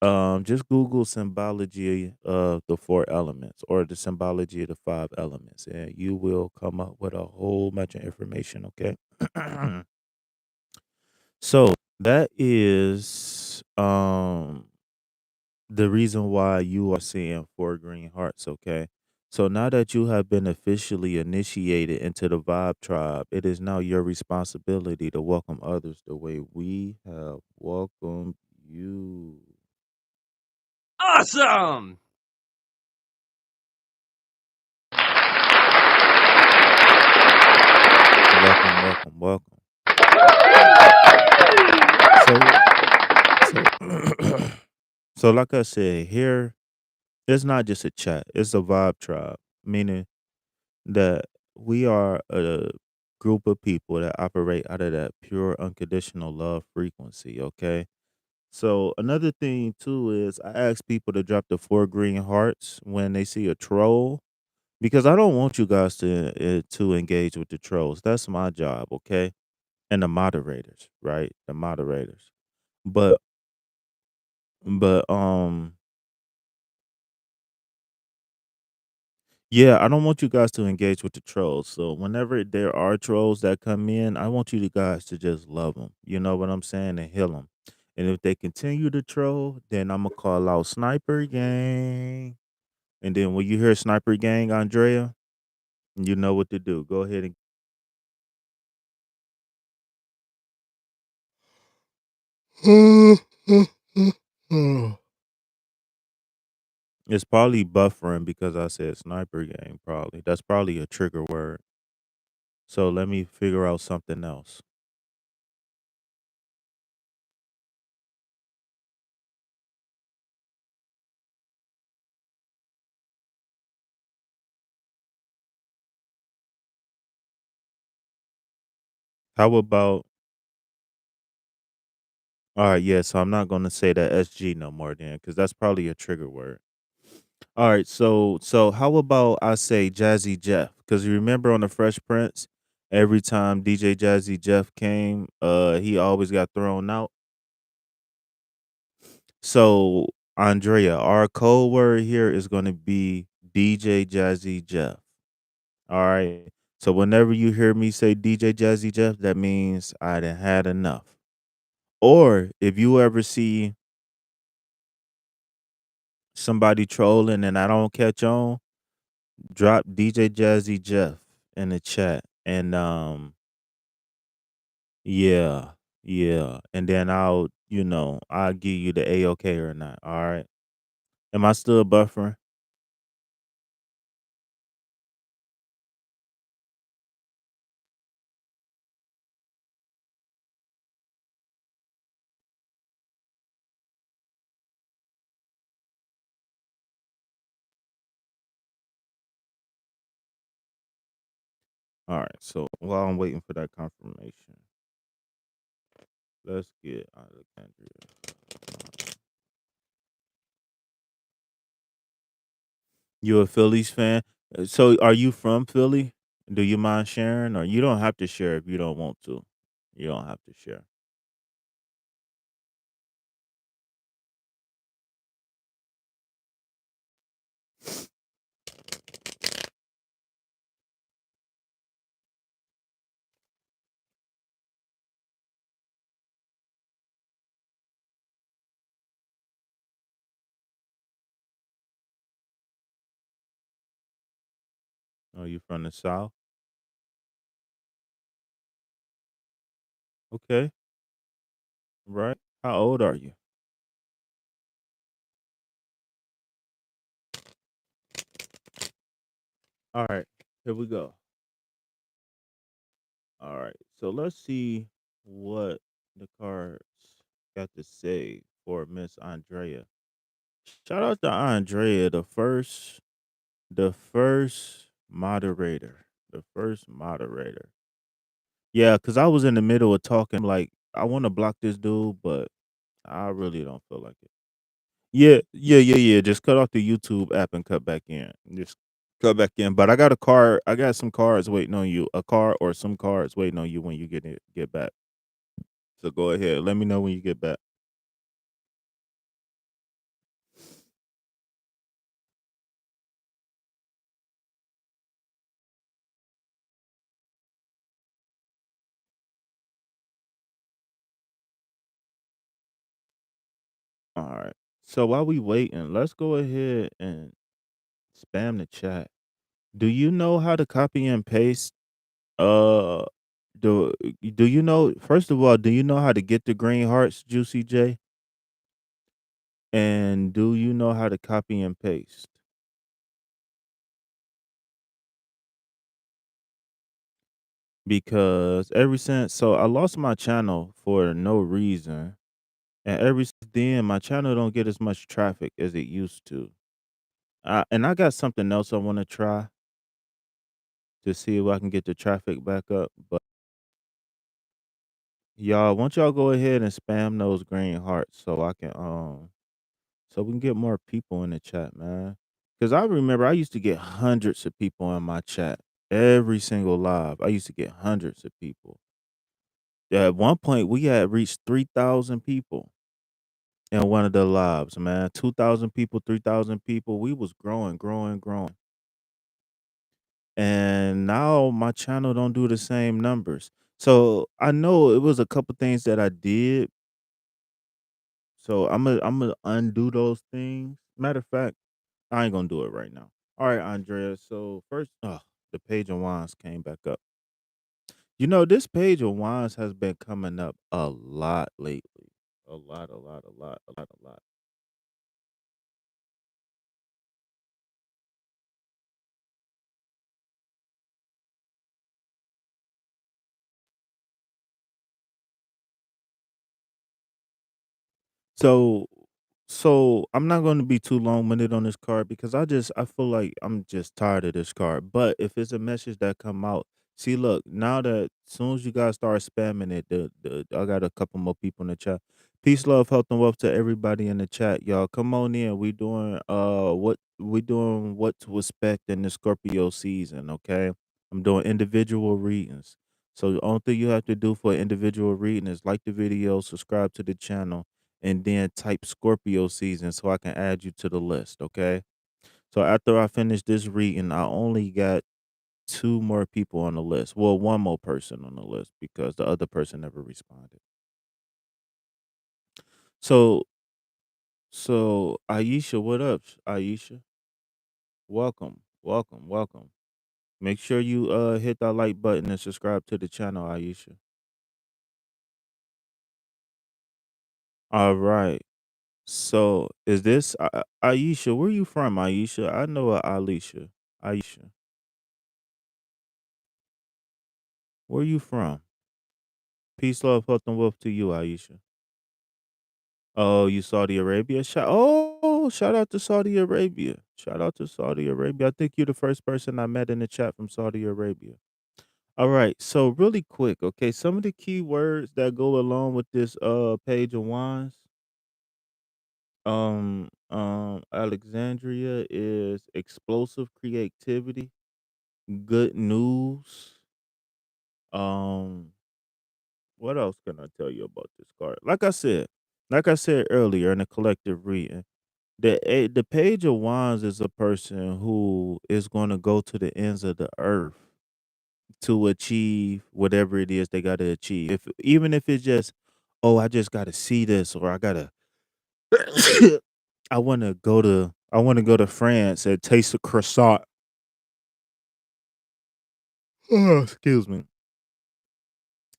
just Google symbology of the 4 elements or the symbology of the 5 elements, and you will come up with a whole bunch of information. Okay. So that is the reason why you are seeing 4 green hearts. Okay. So now that you have been officially initiated into the Vibe Tribe, it is now your responsibility to welcome others the way we have welcomed you. Awesome! Welcome, welcome, welcome. So, so like I said, here it's not just a chat; it's a Vibe Tribe, meaning that we are a group of people that operate out of that pure, unconditional love frequency. Okay. So another thing too is I ask people to drop the 4 green hearts when they see a troll because I don't want you guys to engage with the trolls. That's my job, okay? And the moderators, right? The moderators. But but yeah, I don't want you guys to engage with the trolls. So whenever there are trolls that come in, I want you guys to just love them. You know what I'm saying? And heal them. And if they continue to troll, then Imma call out Sniper Gang. And then when you hear Sniper Gang, Andrea, you know what to do. Go ahead and it's probably buffering because I said Sniper Gang, probably. That's probably a trigger word. So let me figure out something else. How about alright, yeah, so I'm not gonna say that SG no more then, because that's probably a trigger word. Alright, so how about I say Jazzy Jeff? Because you remember on the Fresh Prince, every time DJ Jazzy Jeff came, he always got thrown out. So, Andrea, our code word here is gonna be DJ Jazzy Jeff. Alright? So whenever you hear me say DJ Jazzy Jeff, that means I done had enough. Or if you ever see somebody trolling and I don't catch on, drop DJ Jazzy Jeff in the chat. And yeah, yeah. And then I'll give you the A-OK or not. All right. Am I still buffering? All right. So while I'm waiting for that confirmation, let's get Alexandria. You a Phillies fan? So are you from Philly? Do you mind sharing? Or you don't have to share if you don't want to. You don't have to share. Oh, you from the South? Okay. Right. How old are you? All right. Here we go. All right. So let's see what the cards got to say for Miss Andrea. Shout out to Andrea, the first moderator. The first moderator. Yeah, because I was in the middle of talking, like, I want to block this dude, but I really don't feel like it. Yeah, yeah, yeah, yeah. Just cut off the YouTube app and cut back in. Just cut back in. But I got a card. I got some cards waiting on you. A card or some cards waiting on you when you get back. So go ahead. Let me know when you get back. All right. So while we waiting, let's go ahead and spam the chat. Do you know how to copy and paste? Uh, do you know? First of all, do you know how to get the green hearts, Juicy J? And do you know how to copy and paste? Because ever since I lost my channel for no reason, and ever since then, my channel don't get as much traffic as it used to. And I got something else I wanna try to see if I can get the traffic back up, but y'all, won't y'all go ahead and spam those green hearts so we can get more people in the chat, man. Because I remember I used to get hundreds of people in my chat every single live. I used to get hundreds of people. At one point, we had reached 3,000 people in one of the lives, man. 2,000 people, 3,000 people. We was growing, growing, growing. And now my channel don't do the same numbers. So I know it was a couple things that I did. So I'm gonna undo those things. Matter of fact, I ain't gonna do it right now. All right, Andrea. So first, the page of wands came back up. This page of wands has been coming up a lot lately. A lot, a lot, a lot, a lot, a lot. So so I'm not going to be too long-winded on this card because I feel like I'm just tired of this card. But if it's a message that come out, see, look, now that soon as you guys start spamming it, the I got a couple more people in the chat. Peace, love, health, and wealth to everybody in the chat, y'all. Come on in. We doing what to expect in the Scorpio season, okay? I'm doing individual readings. So the only thing you have to do for an individual reading is like the video, subscribe to the channel, and then type Scorpio season so I can add you to the list, okay? So after I finish this reading, I only got two more people on the list. Well, one more person on the list because the other person never responded. So so Aisha, what up, Aisha? Welcome, welcome, welcome. Make sure you hit that like button and subscribe to the channel, Aisha. All right. So is this Aisha? Where you from, Aisha? I know a Alicia. Aisha, where you from? Peace, love, health, and wealth to you, Aisha. Oh, you Saudi Arabia? Shout out to Saudi Arabia. Shout out to Saudi Arabia. I think you're the first person I met in the chat from Saudi Arabia. All right. So really quick, okay. Some of the key words that go along with this page of wands. Alexandria is explosive creativity, good news. Um, what else can I tell you about this card? Like I said earlier in the collective reading, the page of wands is a person who is going to go to the ends of the earth to achieve whatever it is they got to achieve. If even if it's just, oh, I just got to see this, or I gotta, I want to go to France and taste a croissant. Excuse me.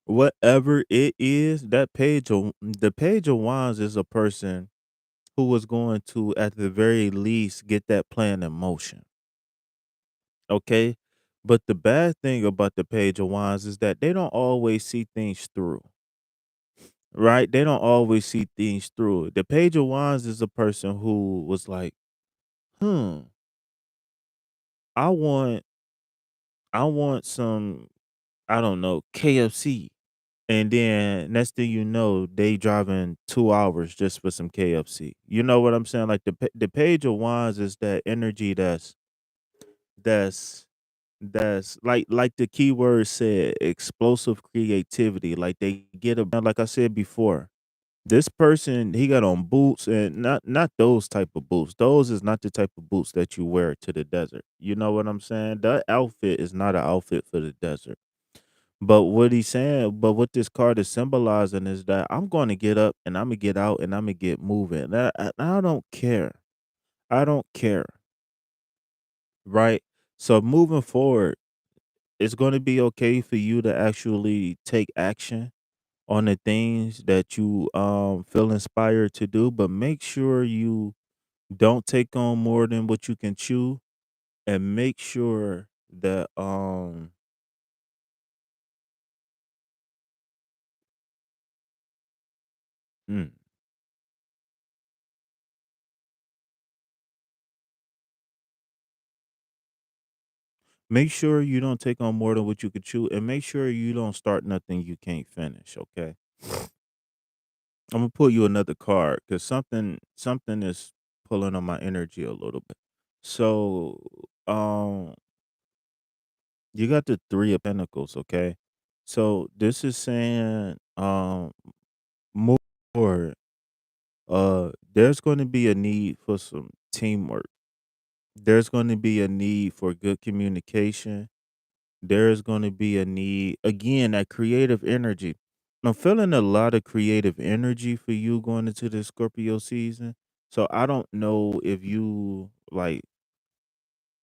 Whatever it is, the page of wands is a person who was going to, at the very least, get that plan in motion. Okay. But the bad thing about the page of wands is that they don't always see things through, right? They don't always see things through. The page of wands is a person who was like, hmm, I want, I want some, I don't know, KFC. And then next thing you know, they driving 2 hours just for some KFC. You know what I'm saying? Like the page of wands is that energy that's like the keyword said, explosive creativity. Like they get a like I said before, this person he got on boots and not those type of boots. Those is not the type of boots that you wear to the desert. You know what I'm saying? That outfit is not an outfit for the desert. But what this card is symbolizing is that I'm going to get up and I'm gonna get out and I'm gonna get moving. I don't care. I don't care. Right. So moving forward, it's going to be okay for you to actually take action on the things that you feel inspired to do, but make sure you don't take on more than what you can chew, and make sure that mm, make sure you don't take on more than what you could chew, and make sure you don't start nothing you can't finish. Okay, I'm gonna pull you another card because something is pulling on my energy a little bit. So you got the 3 of Pentacles, okay? So this is saying, move forward. There's going to be a need for some teamwork. There's going to be a need for good communication. There's going to be a need, again, that creative energy. I'm feeling a lot of creative energy for you going into the Scorpio season. So I don't know if you like,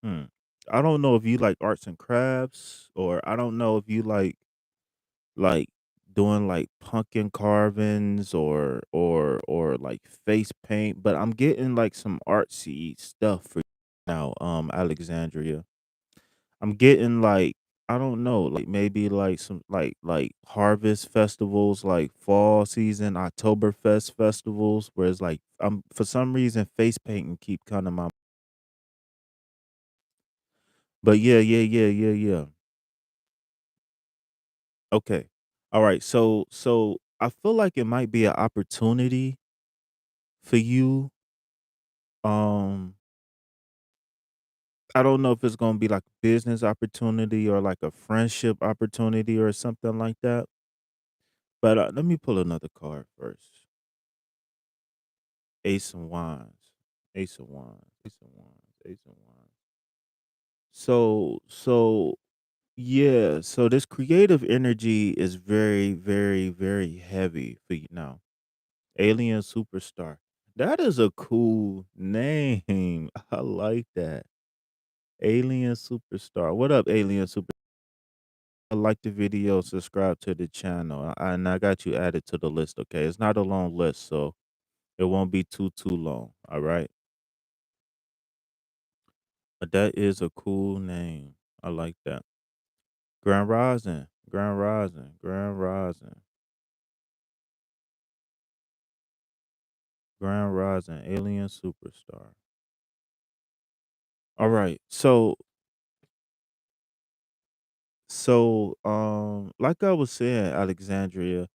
hmm, I don't know if you like arts and crafts, or I don't know if you like doing like pumpkin carvings or like face paint, but I'm getting like some artsy stuff for you now, Alexandria. I'm getting like, I don't know, like maybe like some like harvest festivals, like fall season, Oktoberfest festivals, where it's like for some reason face painting keep coming to my, but yeah. Okay. All right. So I feel like it might be an opportunity for you. Um I don't know if it's gonna be like a business opportunity or like a friendship opportunity or something like that. But let me pull another card first. Ace of Wands. Ace of Wands. Ace of Wands. Ace of Wands. So yeah, so this creative energy is very, very, very heavy for you now. Alien Superstar. That is a cool name. I like that. Alien Superstar. What up, Alien Super? Like the video, subscribe to the channel. And I got you added to the list, okay? It's not a long list, so it won't be too long. All right. But that is a cool name. I like that. Grand Rising. Grand Rising. Grand Rising. Grand Rising. Alien Superstar. All right. Like I was saying, Alexandria,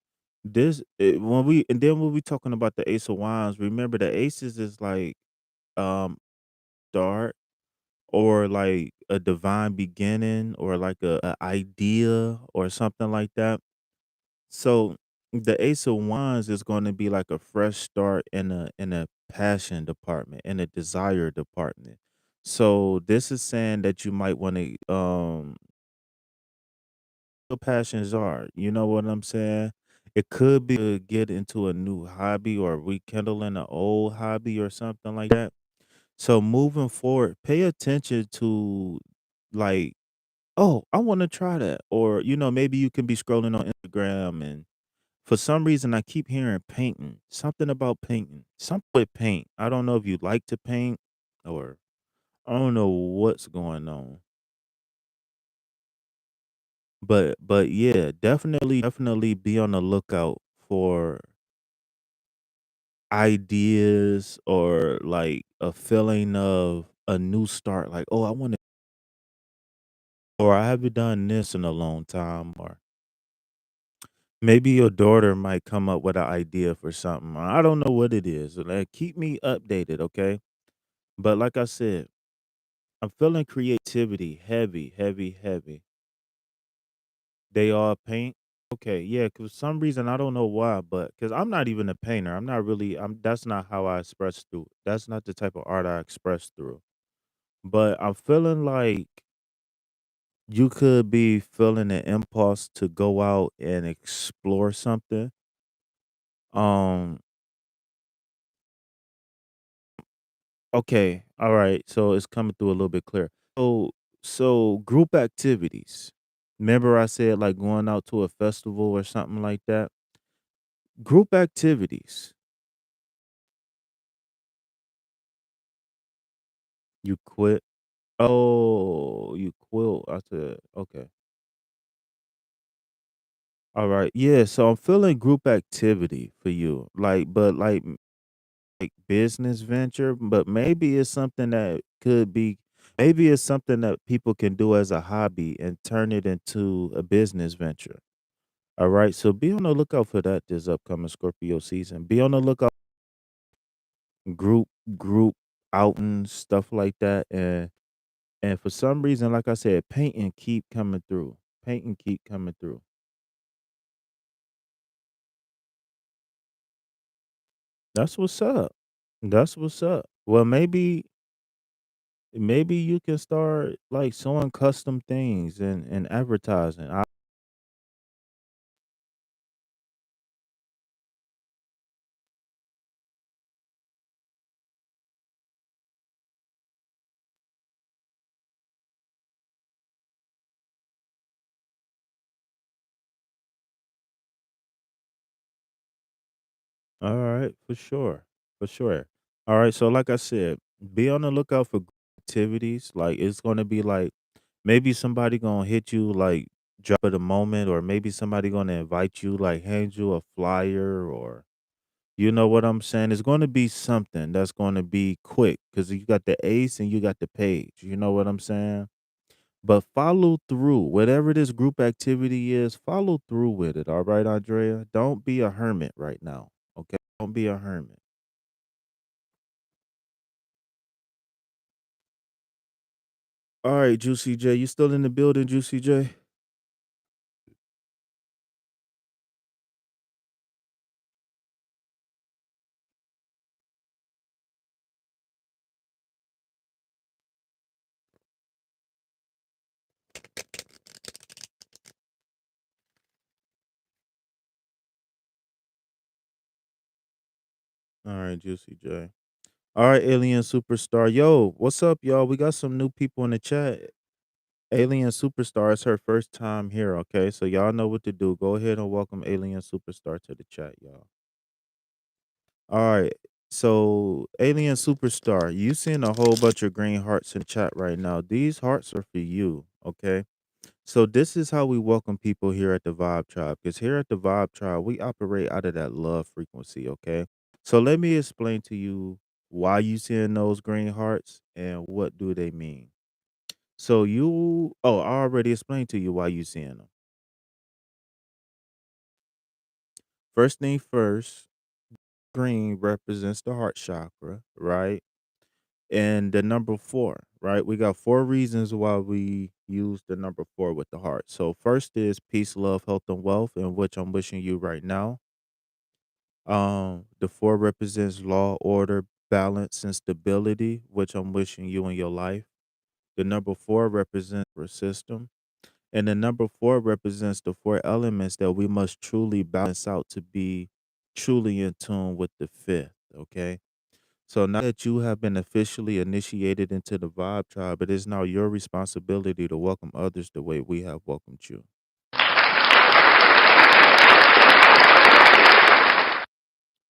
when we talking about the Ace of Wands, remember the aces is like um start, or like a divine beginning, or like a idea or something like that. So the Ace of Wands is going to be like a fresh start in a passion department, in a desire department. So this is saying that you might want to your passions are. You know what I'm saying? It could be to get into a new hobby or rekindling an old hobby or something like that. So moving forward, pay attention to like, oh, I want to try that. Or, maybe you can be scrolling on Instagram, and for some reason I keep hearing painting. Something about painting. Something with paint. I don't know if you like to paint, or I don't know what's going on. But yeah, definitely be on the lookout for ideas, or like a feeling of a new start, like, oh, I want to, or I haven't done this in a long time, or maybe your daughter might come up with an idea for something. I don't know what it is. Like, keep me updated, okay? But like I said, I'm feeling creativity heavy, heavy, heavy. They all paint. Okay, yeah, 'cause for some reason, I don't know why, but because I'm not even a painter. I'm not really, that's not how I express through. That's not the type of art I express through. But I'm feeling like you could be feeling an impulse to go out and explore something. Um, okay, all right. So it's coming through a little bit clear. So group activities. Remember I said like going out to a festival or something like that? Group activities. You quit. Oh, you quilt. I said, okay. All right. Yeah. So I'm feeling group activity for you. Like business venture, but maybe it's something that could be, maybe it's something that people can do as a hobby and turn it into a business venture. All right. So be on the lookout for that this upcoming Scorpio season. Be on the lookout group group outings, stuff like that. And for some reason, like I said, painting keep coming through. Painting keep coming through. That's what's up. That's what's up. Well, maybe you can start like sewing custom things and advertising. All right, for sure. For sure. All right, so like I said, be on the lookout for activities. Like it's gonna be like maybe somebody gonna hit you like drop at a moment, or maybe somebody gonna invite you, like hand you a flyer, or you know what I'm saying? It's gonna be something that's gonna be quick because you got the ace and you got the page. You know what I'm saying? But follow through. Whatever this group activity is, follow through with it. All right, Andrea? Don't be a hermit right now. Okay? Don't be a hermit. All right, Juicy J. You still in the building, Juicy J? All right, Juicy J. All right, Alien Superstar. Yo, what's up, y'all? We got some new people in the chat. Alien Superstar is her first time here, okay? So y'all know what to do. Go ahead and welcome Alien Superstar to the chat, y'all. All right. So, Alien Superstar, you seeing a whole bunch of green hearts in chat right now. These hearts are for you, okay? So this is how we welcome people here at the Vibe Tribe. Because here at the Vibe Tribe, we operate out of that love frequency, okay? So let me explain to you why you seeing those green hearts and what do they mean. So I already explained to you why you seeing them. First thing first, green represents the heart chakra, right? And the number 4, right? We got 4 reasons why we use the number 4 with the heart. So first is peace, love, health, and wealth, and which I'm wishing you right now. The 4 represents law, order, balance, and stability, which I'm wishing you in your life. The number 4 represents our system. And the number 4 represents the 4 elements that we must truly balance out to be truly in tune with the 5th. Okay. So now that you have been officially initiated into the Vibe Tribe, it is now your responsibility to welcome others the way we have welcomed you.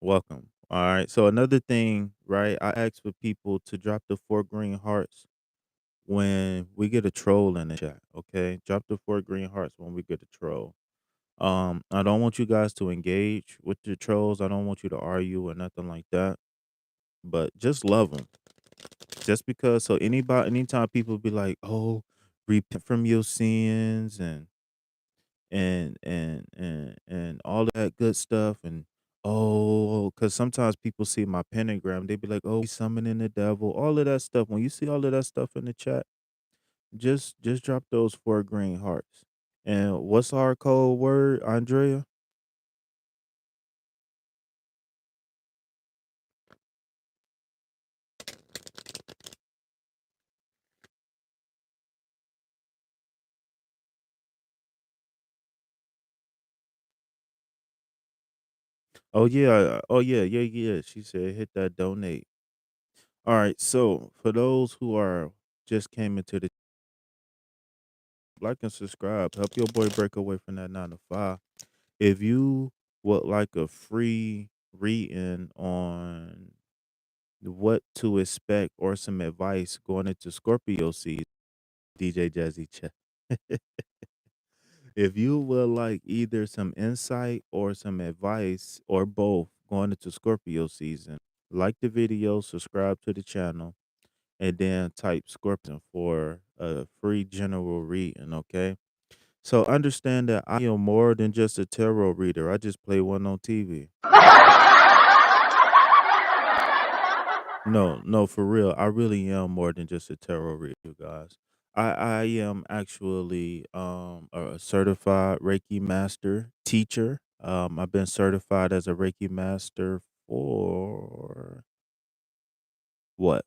Welcome. All right. So another thing, right? I ask for people to drop the 4 green hearts when we get a troll in the chat. Okay. Drop the 4 green hearts when we get a troll. I don't want you guys to engage with the trolls. I don't want you to argue or nothing like that. But just love them. Just because, so anytime people be like, "Oh, repent from your sins," and all of that good stuff, and because sometimes people see my pentagram, they be like, "Oh, we summoning the devil," all of that stuff. When you see all of that stuff in the chat, just drop those 4 green hearts. And what's our code word, Andrea? Oh yeah, yeah. She said hit that donate. All right, so for those who are just came into the, like and subscribe. Help your boy break away from that 9 to 5. If you would like a free reading on what to expect or some advice going into Scorpio season, DJ Jazzy Chat. If you would like either some insight or some advice or both going into Scorpio season, like the video, subscribe to the channel, and then type Scorpion for a free general reading, okay? So understand that I am more than just a tarot reader. I just play one on TV. No, no, for real. I really am more than just a tarot reader, you guys. I am actually a certified Reiki master teacher. I've been certified as a Reiki master for what,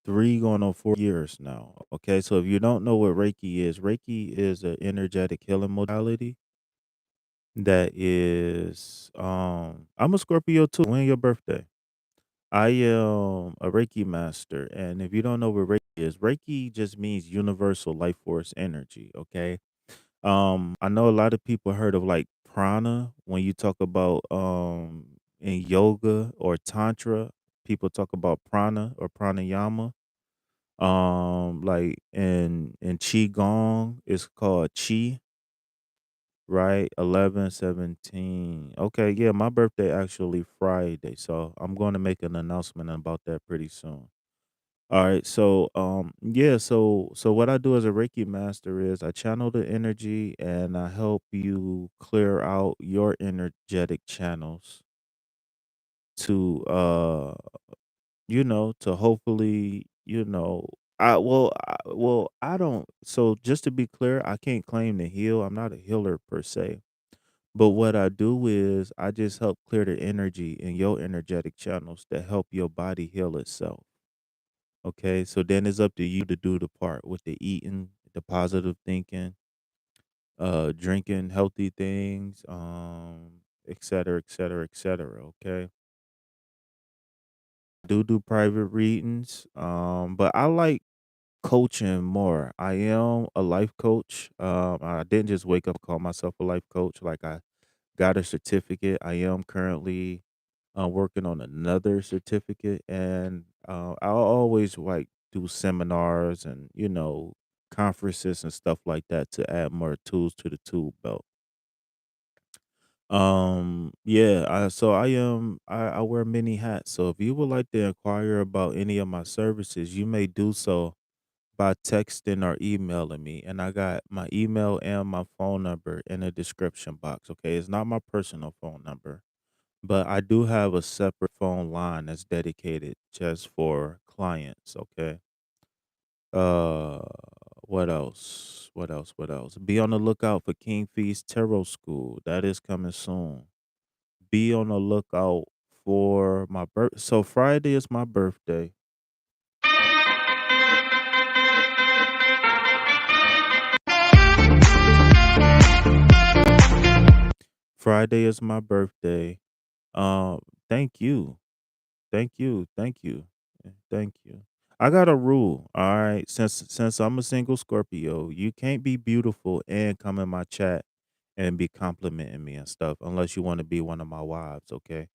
3 going on 4 years now. Okay, so if you don't know what Reiki is an energetic healing modality that is I'm a Scorpio too. When your birthday? I am a Reiki master, and if you don't know what Reiki is, Reiki just means universal life force energy, okay? I know a lot of people heard of like prana when you talk about in yoga or tantra, people talk about prana or pranayama. Like in qigong, it's called chi, right? 11/17. Okay, yeah, my birthday actually Friday, so I'm going to make an announcement about that pretty soon. All right, so yeah, so what I do as a Reiki master is I channel the energy and I help you clear out your energetic channels to to hopefully, I don't, so just to be clear, I can't claim to heal. I'm not a healer per se. But what I do is I just help clear the energy in your energetic channels to help your body heal itself. Okay, so then it's up to you to do the part with the eating, the positive thinking, drinking healthy things, et cetera, et cetera, et cetera. Okay. Do private readings. But I like coaching more. I am a life coach. I didn't just wake up and call myself a life coach. Like I got a certificate. I am currently working on another certificate, and I'll always like do seminars and conferences and stuff like that to add more tools to the tool belt. Yeah, I wear many hats. So if you would like to inquire about any of my services, you may do so by texting or emailing me. And I got my email and my phone number in the description box. Okay. It's not my personal phone number, but I do have a separate phone line that's dedicated just for clients. Okay. Uh, what else? What else? What else? Be on the lookout for King Feast Tarot School. That is coming soon. Be on the lookout for my birth. So Friday is my birthday. Friday is my birthday. Thank you. Thank you. Thank you. Thank you. I got a rule, all right? Since I'm a single Scorpio, you can't be beautiful and come in my chat and be complimenting me and stuff unless you want to be one of my wives, okay?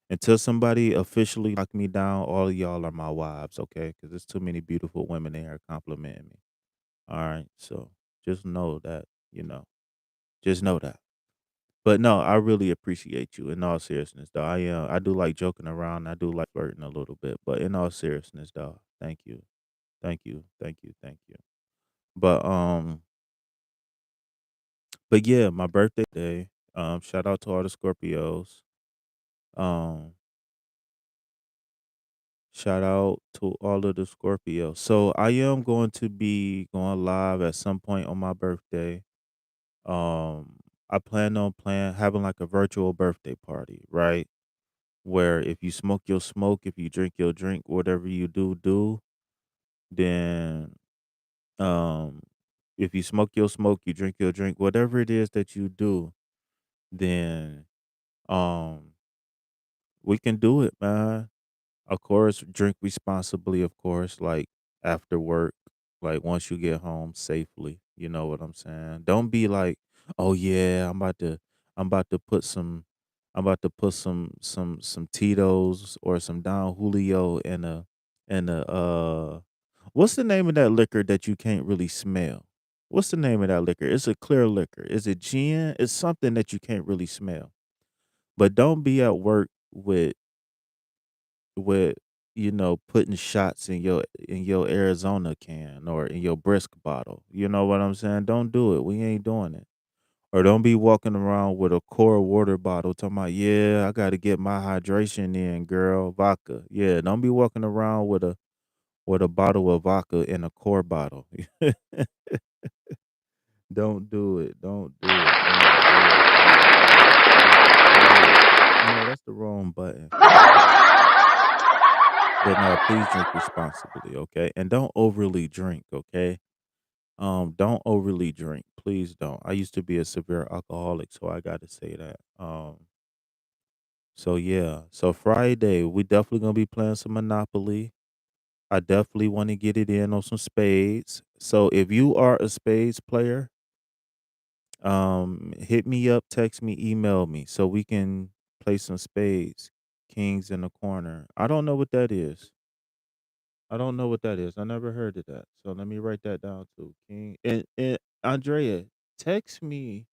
Until somebody officially lock me down, all of y'all are my wives, okay? Because there's too many beautiful women in here complimenting me. All right. So just know that, you know, just know that. But no, I really appreciate you in all seriousness, though. I do like joking around. I do like flirting a little bit, but in all seriousness, though, thank you, thank you, thank you, thank you. But but yeah, my birthday day. Shout out to all the Scorpios. Um, Shout out to all of the Scorpios. So I am going to be going live at some point on my birthday. Um, I plan on playing having like a virtual birthday party, right? Where if you smoke, you'll smoke. If you drink, you'll drink. Whatever you do. Then, um, if you smoke, you'll smoke. You drink, you'll drink. Whatever it is that you do, then um, we can do it, man. Of course, drink responsibly. Of course, like after work, like once you get home safely. You know what I'm saying? Don't be like, oh yeah, I'm about to put some, I'm about to put some Tito's or some Don Julio in a what's the name of that liquor that you can't really smell? What's the name of that liquor? It's a clear liquor. Is it gin? It's something that you can't really smell. But don't be at work with putting shots in your Arizona can or in your brisk bottle. You know what I'm saying? Don't do it. We ain't doing it. Or don't be walking around with a core water bottle talking about, yeah, I gotta get my hydration in, girl. Vodka. Yeah, don't be walking around with a bottle of vodka in a core bottle. Don't do it. Don't do it. Don't do it. Don't do it. Don't do it. No, that's the wrong button. But no, please drink responsibly, okay? And don't overly drink, okay? Don't overly drink. Please don't. I used to be a severe alcoholic, so I gotta say that. So yeah. So Friday, we definitely gonna be playing some Monopoly. I definitely want to get it in on some spades. So if you are a spades player, hit me up, text me, email me so we can play some spades. Kings in the corner. I don't know what that is. I don't know what that is. I never heard of that. So let me write that down too. King and Andrea, text me,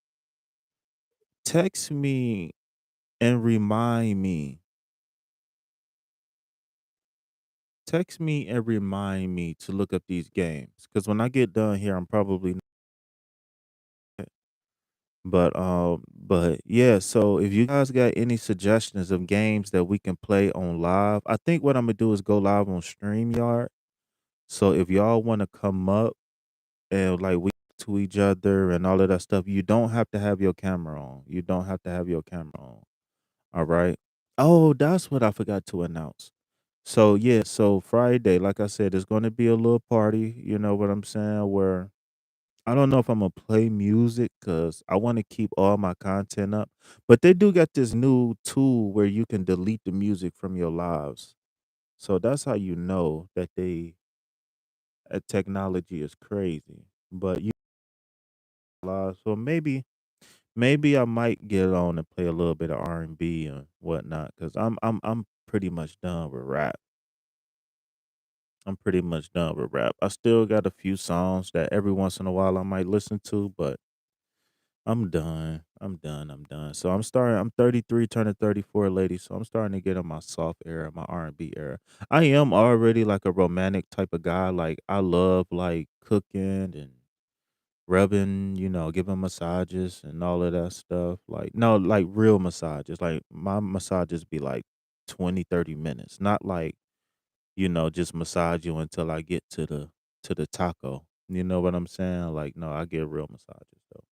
text me and remind me. Text me and remind me to look up these games. Cause when I get done here, I'm probably not. But yeah, so if you guys got any suggestions of games that we can play on live, I think what I'm gonna do is go live on StreamYard. So if y'all want to come up and like we to each other and all of that stuff, you don't have to have your camera on. You don't have to have your camera on. All right. Oh, that's what I forgot to announce. So yeah, so Friday, like I said, it's gonna be a little party. You know what I'm saying? Where I don't know if I'm gonna play music because I want to keep all my content up. But they do got this new tool where you can delete the music from your lives. So that's how you know that technology is crazy. But you live, so maybe I might get on and play a little bit of R&B and whatnot because I'm pretty much done with rap. I'm pretty much done with rap. I still got a few songs that every once in a while I might listen to, but I'm done. I'm done. I'm done. So I'm starting. I'm 33, turning 34, lady. So I'm starting to get in my soft era, my R&B era. I am already like a romantic type of guy. Like I love like cooking and rubbing, giving massages and all of that stuff. Like no, like real massages. Like my massages be like 20, 30 minutes. Not like, just massage you until I get to the taco. You know what I'm saying? Like no, I get real massages though.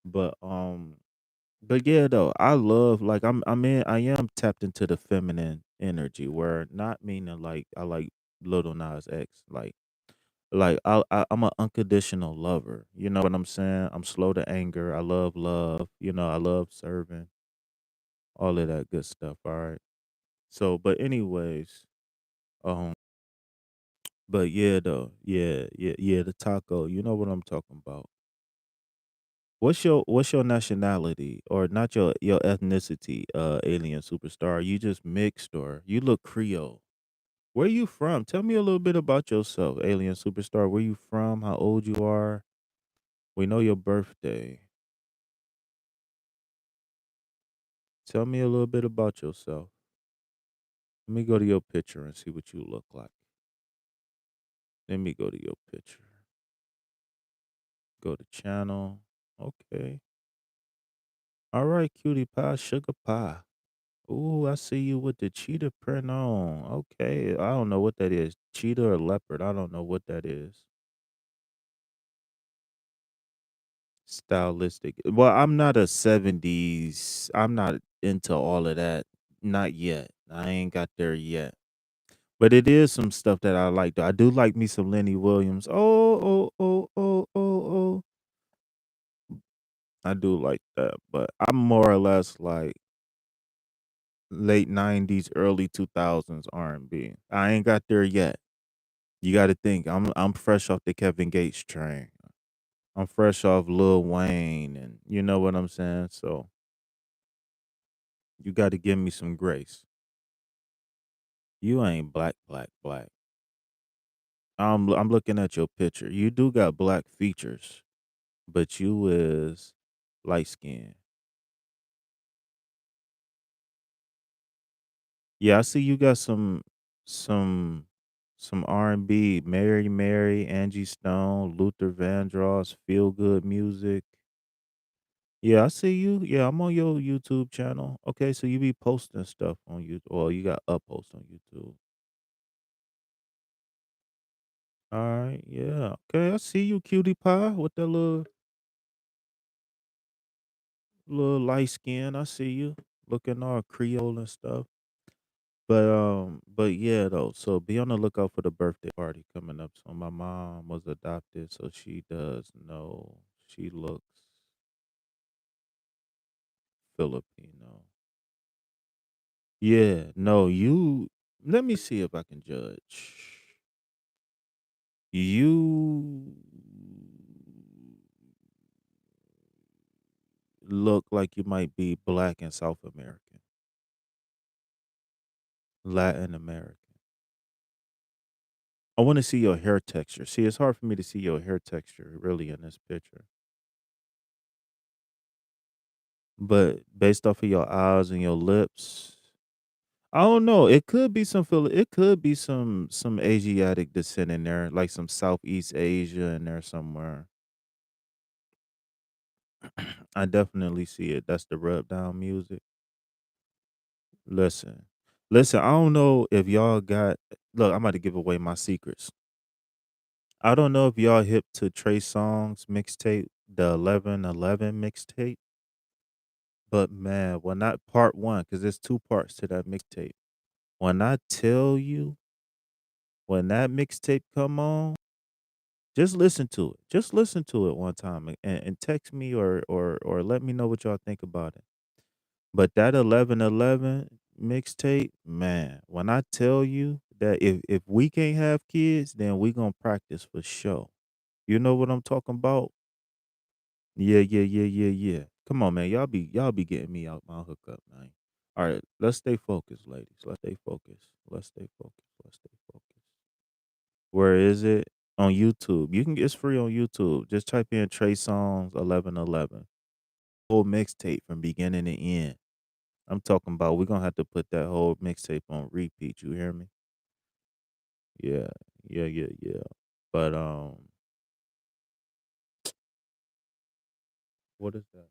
But yeah though, I love like I am tapped into the feminine energy where not meaning like I like Little Nas X. I'm an unconditional lover. You know what I'm saying? I'm slow to anger. I love love. I love serving, all of that good stuff. All right. So, but anyways, um, but yeah, though, yeah, the taco. You know what I'm talking about. What's your nationality or not your ethnicity? Alien superstar. You just mixed or you look Creole. Where you from? Tell me a little bit about yourself, alien superstar. Where you from? How old you are? We know your birthday. Tell me a little bit about yourself. Let me go to your picture and see what you look like. Let me go to your picture. Go to channel. Okay. All right, cutie pie, sugar pie. Ooh, I see you with the cheetah print on. Okay. I don't know what that is. Cheetah or leopard. I don't know what that is. Stylistic. Well, I'm not a 70s. I'm not into all of that. Not yet. I ain't got there yet. But it is some stuff that I like, though. I do like me some Lenny Williams. Oh, oh, oh, oh, oh, oh. I do like that, but I'm more or less like late 90s, early 2000s R&B. I ain't got there yet. You got to think. I'm fresh off the Kevin Gates train. I'm fresh off Lil Wayne and you know what I'm saying? So, you got to give me some grace. You ain't black, black, black. I'm looking at your picture. You do got black features, but you is light skin. Yeah, I see you got some some R&B, Mary Mary, Angie Stone, Luther Vandross, feel good music. Yeah, I see you. Yeah, I'm on your YouTube channel. Okay, so you be posting stuff on YouTube, or you got up posts on YouTube. All right, yeah. Okay, I see you, cutie pie, with that little light skin. I see you looking all Creole and stuff. But yeah though, so be on the lookout for the birthday party coming up. So my mom was adopted, so she does know she looks Filipino. Yeah, no, you let me see if I can judge. You look like you might be black and South American. Latin American. I want to see your hair texture. See, it's hard for me to see your hair texture really in this picture. But based off of your eyes and your lips, I don't know. It could be some it could be some Asiatic descent in there, like some Southeast Asia in there somewhere. I definitely see it. That's the rub down music. Listen. Listen, I don't know if y'all got look, I'm about to give away my secrets. I don't know if y'all hip to Trey Songz mixtape, the 1111 mixtape, but man, when not part one, because there's two parts to that mixtape. When I tell you, when that mixtape come on, just listen to it. Just listen to it one time and text me or let me know what y'all think about it. But that 1111 mixtape, man, when I tell you that if we can't have kids, then we gonna practice for sure. You know what I'm talking about? Yeah, yeah, yeah, yeah, yeah. Come on, man. Y'all be getting me out my hookup, man. All right, let's stay focused, ladies. Let's stay focused. Let's stay focused. Let's stay focused. Where is it? On YouTube. You can it's free on YouTube. Just type in Trey Songz 1111. Whole mixtape from beginning to end. I'm talking about we're gonna have to put that whole mixtape on repeat. You hear me? Yeah, yeah, yeah, yeah. But what is that?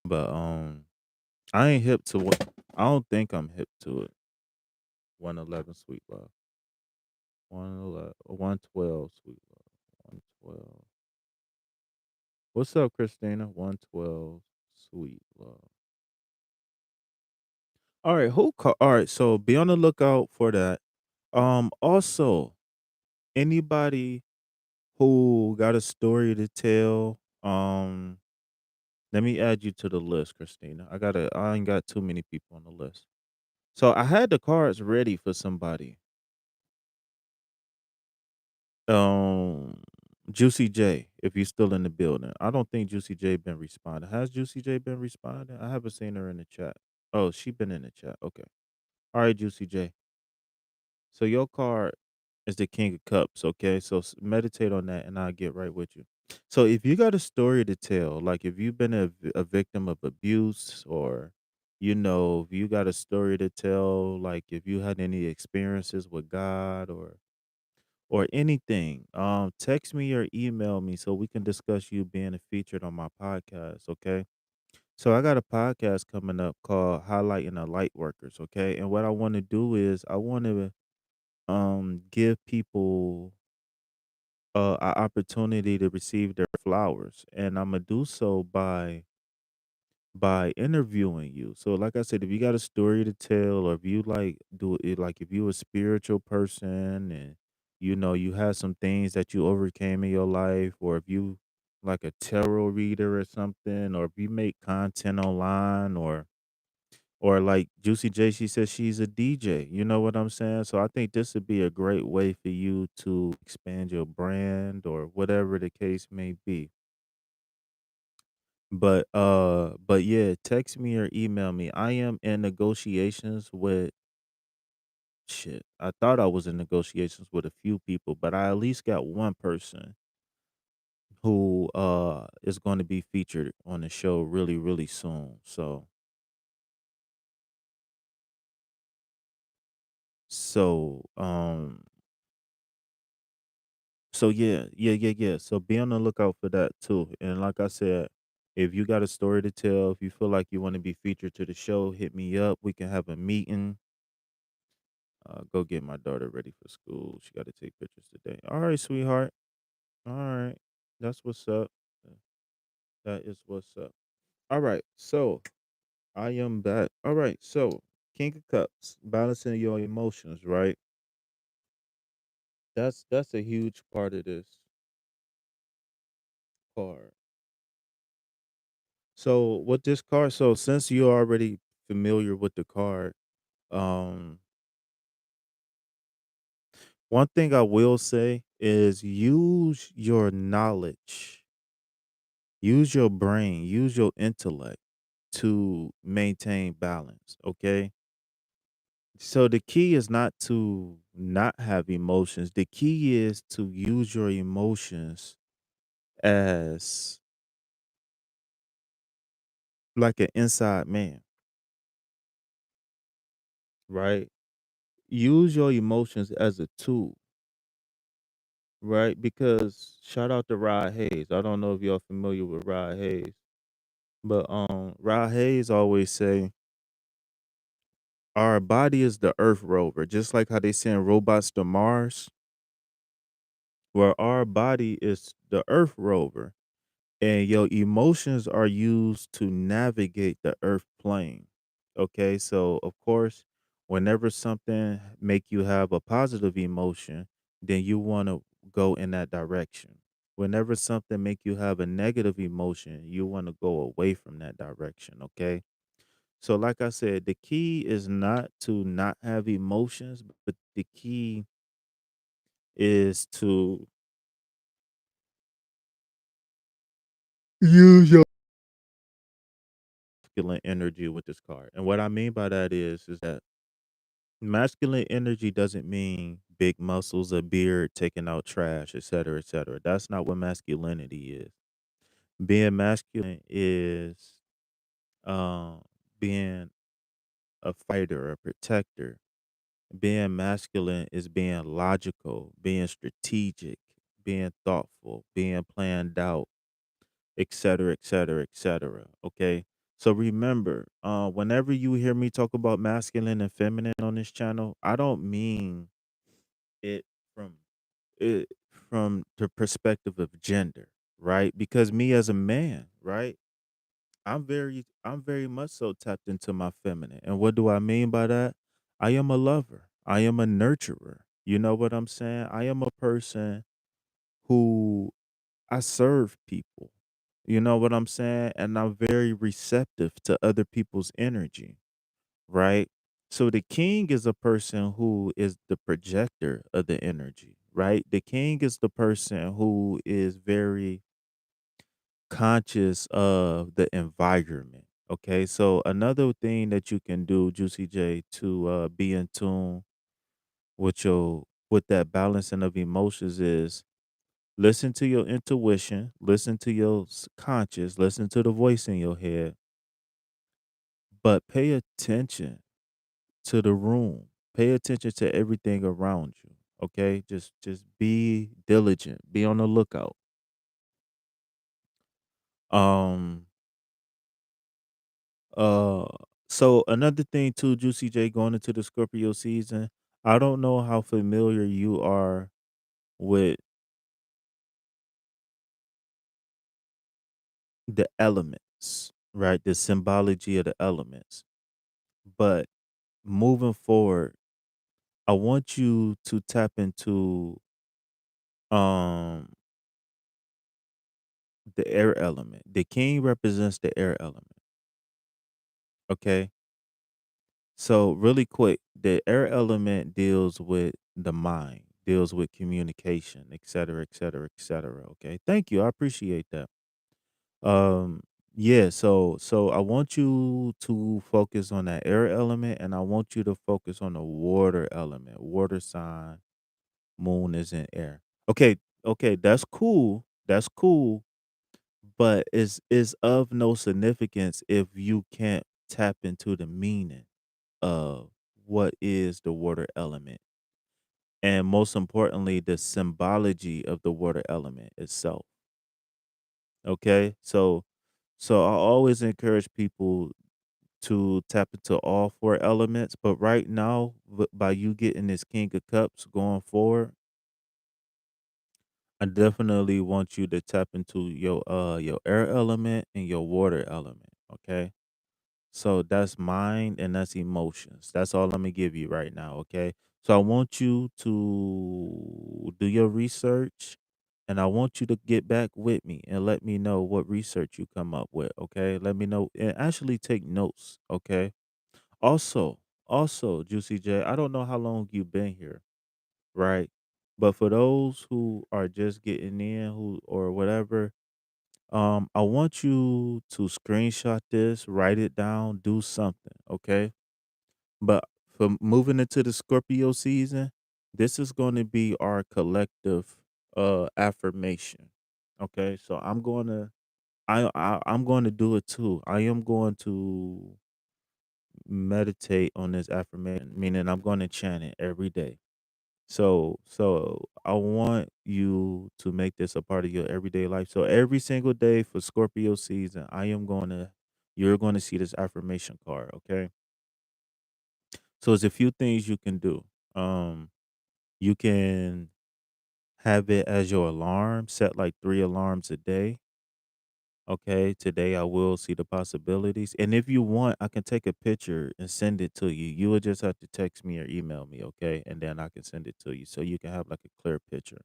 But I ain't hip to what I don't think I'm hip to it. 111 Sweet Love. 111 112 Sweet Love. 112. What's up, Christina? 112 Sweet Love. All right, all right, so be on the lookout for that. Also, anybody who got a story to tell, let me add you to the list, Christina. I ain't got too many people on the list. So I had the cards ready for somebody. Um, Juicy J, if you're still in the building. I don't think Juicy J been responding. Has Juicy J been responding? I haven't seen her in the chat. Oh, she been in the chat. Okay. All right, Juicy J. So your card is the King of Cups, okay? So meditate on that and I'll get right with you. So if you got a story to tell, like if you've been a victim of abuse or if you got a story to tell, like if you had any experiences with God or anything, text me or email me so we can discuss you being featured on my podcast, okay? So I got a podcast coming up called Highlighting the Light Workers, okay? And what I want to do is I want to give people an opportunity to receive their flowers, and I'm gonna do so by interviewing you. So like I said, if you got a story to tell, or if you like do it, like if you a spiritual person and you had some things that you overcame in your life, or if you like a tarot reader or something, or if you make content online, or like Juicy J, she says she's a DJ. You know what I'm saying? So I think this would be a great way for you to expand your brand or whatever the case may be. But yeah, text me or email me. I am in negotiations with shit. I thought I was in negotiations with a few people, but I at least got one person who is going to be featured on the show really, really soon. So so yeah, yeah, yeah, yeah. So be on the lookout for that too. And like I said, if you got a story to tell, if you feel like you want to be featured to the show, hit me up. We can have a meeting. Go get my daughter ready for school. She got to take pictures today. All right, sweetheart. All right, that's what's up. Uh, That is what's up. All right, so I am back. All right, so King of Cups, balancing your emotions, right? That's a huge part of this card. So with this card, so since you're already familiar with the card, um, one thing I will say is use your knowledge, use your brain, use your intellect. to maintain balance, okay? So the key is not to not have emotions. The key is to use your emotions as like an inside man, right? Use your emotions as a tool, right? Because shout out to Rod Hayes. I don't know if y'all familiar with Rod Hayes, but Rod Hayes always say our body is the Earth rover, just like how they send robots to Mars, where our body is the Earth rover, and your emotions are used to navigate the Earth plane. Okay, so of course, whenever something make you have a positive emotion, then you want to go in that direction. Whenever something make you have a negative emotion, you want to go away from that direction. Okay, so, like I said, the key is not to not have emotions, but the key is to use your masculine energy with this card. And what I mean by that is that masculine energy doesn't mean big muscles, a beard, taking out trash, etc., etc. That's not what masculinity is. Being masculine is um, being a fighter, a protector. Being masculine is being logical, being strategic, being thoughtful, being planned out, et cetera, et cetera, et cetera. Okay. So remember, whenever you hear me talk about masculine and feminine on this channel, I don't mean it from it from the perspective of gender, right? Because me as a man, right? I'm very much so tapped into my feminine. And what do I mean by that? I am a lover. I am a nurturer. You know what I'm saying? I am a person who I serve people. You know what I'm saying? And I'm very receptive to other people's energy, right? So the king is a person who is the projector of the energy, right? The king is the person who is very conscious of the environment. Okay, so another thing that you can do, Juicy J, to be in tune with that balancing of emotions is listen to your intuition, listen to your conscious, listen to the voice in your head, but pay attention to the room. Pay attention to everything around you. Okay, just be diligent, be on the lookout. Um, Uh, so another thing too, Juicy J, going into the Scorpio season, I don't know how familiar you are with the elements, right? The symbology of the elements. But moving forward, I want you to tap into um the air element. The king represents the air element. Okay. So really quick, the air element deals with the mind, deals with communication, et cetera, et cetera, et cetera. Okay. Thank you. I appreciate that. Um, yeah, so I want you to focus on that air element and I want you to focus on the water element. Water sign, moon is in air. Okay, okay, that's cool. That's cool, but is of no significance if you can't tap into the meaning of what is the water element, and most importantly the symbology of the water element itself. Okay, so I always encourage people to tap into all four elements, but right now by you getting this king of cups going forward, I definitely want you to tap into your air element and your water element. Okay, so that's mind and that's emotions. That's all I'm gonna give you right now. Okay. So I want you to do your research and I want you to get back with me and let me know what research you come up with. Okay. Let me know and actually take notes. Okay. Also, also, Juicy J, I don't know how long you've been here, right? But for those who are just getting in, who or whatever, I want you to screenshot this, write it down, do something, okay? But for moving into the Scorpio season, this is going to be our collective affirmation. Okay? So I'm going to do it too. I am going to meditate on this affirmation, meaning I'm going to chant it every day. So I want you to make this a part of your everyday life. So every single day for Scorpio season, you're going to see this affirmation card, okay? So there's a few things you can do. Um you can have it as your alarm, set like 3 alarms a day. Okay, today I will see the possibilities. And if you want, I can take a picture and send it to you. You would just have to text me or email me, okay? And then I can send it to you so you can have like a clear picture.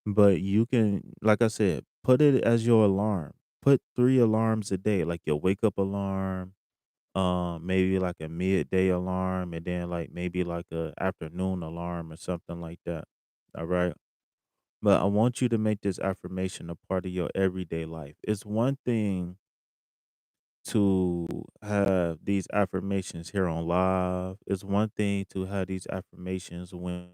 But you can, like I said, put it as your alarm. Put 3 alarms a day, like your wake up alarm, maybe like a midday alarm, and then like maybe like a afternoon alarm or something like that. All right. But I want you to make this affirmation a part of your everyday life. It's one thing to have these affirmations here on live. It's one thing to have these affirmations when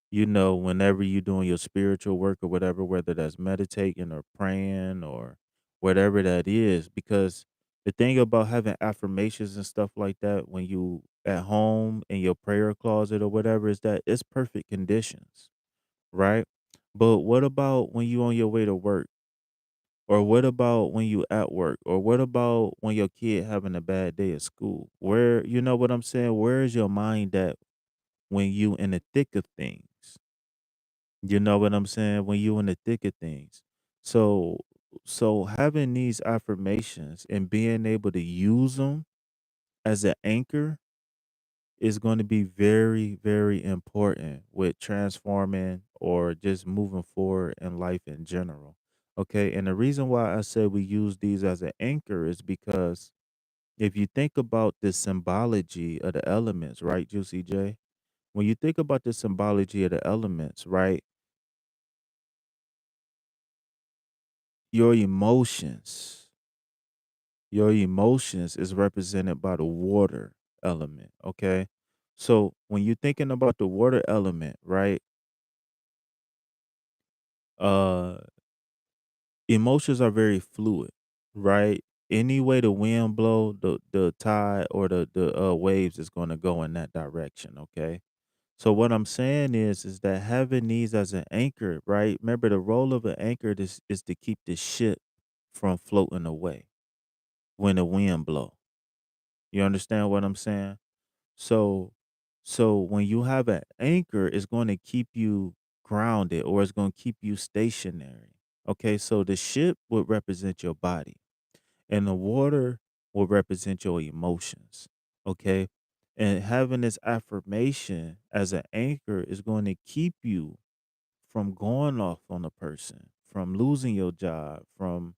whenever you're doing your spiritual work or whatever, whether that's meditating or praying or whatever that is, because the thing about having affirmations and stuff like that when you at home in your prayer closet or whatever is that it's perfect conditions, right? But what about when you on your way to work? Or what about when you at work? Or what about when your kid having a bad day at school? Where you know what I'm saying? Where is your mind at when you in the thick of things? You know what I'm saying? When you in the thick of things. So so having these affirmations and being able to use them as an anchor is going to be very, very important with transforming or just moving forward in life in general. Okay. And the reason why I say we use these as an anchor is because if you think about the symbology of the elements, right, Juicy J? When you think about the symbology of the elements, right, your emotions, your emotions is represented by the water element. Okay. So when you're thinking about the water element, right, uh emotions are very fluid, right? Any way the wind blow, the tide or the waves is going to go in that direction, okay? So what I'm saying is that having these as an anchor, right? Remember the role of an anchor is to keep the ship from floating away when the wind blow. You understand what I'm saying? So so when you have an anchor, it's going to keep you grounded or it's going to keep you stationary. Okay, so the ship would represent your body and the water will represent your emotions. Okay. And having this affirmation as an anchor is going to keep you from going off on a person, from losing your job, from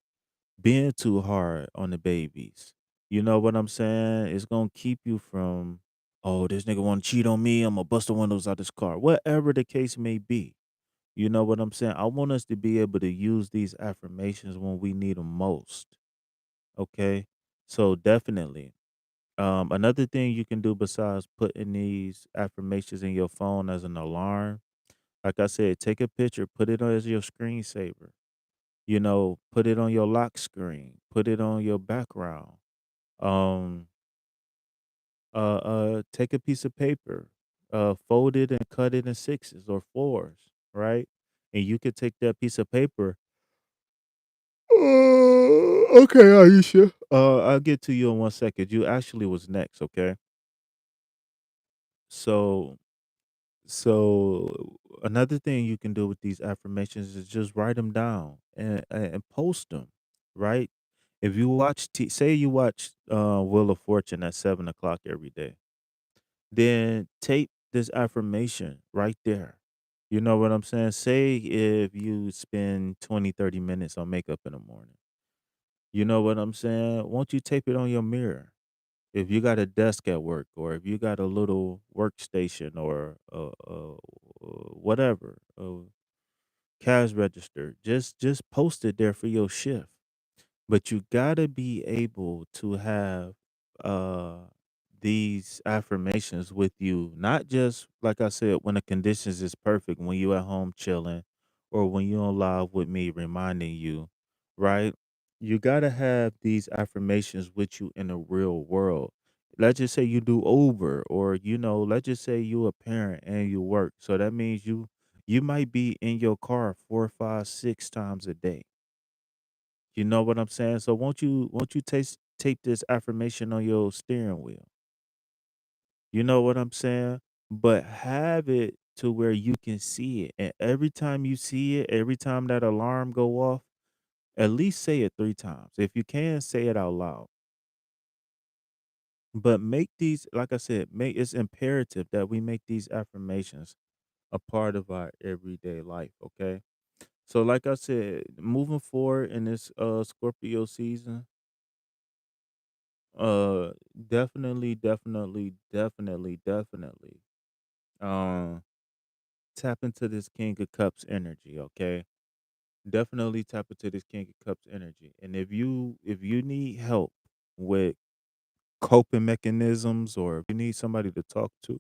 being too hard on the babies. You know what I'm saying? It's gonna keep you from, oh, this nigga wanna cheat on me. I'm gonna bust the windows out this car. Whatever the case may be. You know what I'm saying? I want us to be able to use these affirmations when we need them most. Okay. So definitely. Another thing you can do besides putting these affirmations in your phone as an alarm, like I said, take a picture, put it as your screensaver. Put it on your lock screen, put it on your background. Um, take a piece of paper, fold it and cut it in sixes or fours, right? And you could take that piece of paper. Okay, Aisha. I'll get to you in 1 second. You actually was next, okay? So, so another thing you can do with these affirmations is just write them down and post them, right? If you say you watch Wheel of Fortune at 7 o'clock every day, then tape this affirmation right there. You know what I'm saying? Say if you spend 20, 30 minutes on makeup in the morning. You know what I'm saying? Won't you tape it on your mirror? If you got a desk at work, or if you got a little workstation, or whatever, cash register. Just post it there for your shift. But you gotta be able to have uh these affirmations with you, not just like I said, when the conditions is perfect, when you at home chilling, or when you on live with me reminding you, right? You gotta have these affirmations with you in the real world. Let's just say you do Uber, or let's just say you a parent and you work. So that means you might be in your car 4, 5, 6 times a day. You know what I'm saying? So won't you tape this affirmation on your steering wheel? You know what I'm saying? But have it to where you can see it. And every time you see it, every time that alarm go off, at least say it 3 times. If you can, say it out loud. But make these, like I said, make it's imperative that we make these affirmations a part of our everyday life, okay? So like I said, moving forward in this Scorpio season, Uh, definitely. Um, Tap into this King of Cups energy, okay? Definitely tap into this King of Cups energy. And if you need help with coping mechanisms, or if you need somebody to talk to,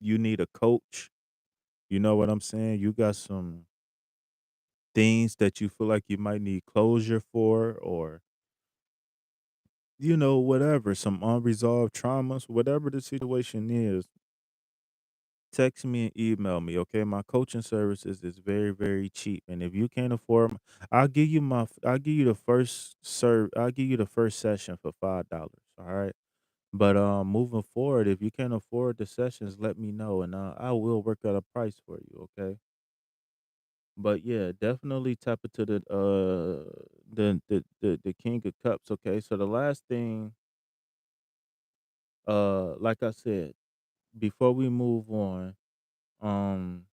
you need a coach, you know what I'm saying? You got some things that you feel like you might need closure for, or whatever, some unresolved traumas, whatever the situation is. Text me and email me, okay? My coaching services is very, very cheap, and if you can't afford, I'll give you the I'll give you the first session for $5. All right, but moving forward, if you can't afford the sessions, let me know, and I will work out a price for you, okay? But yeah, definitely tap into the King of Cups, okay? So the last thing, like I said, before we move on, um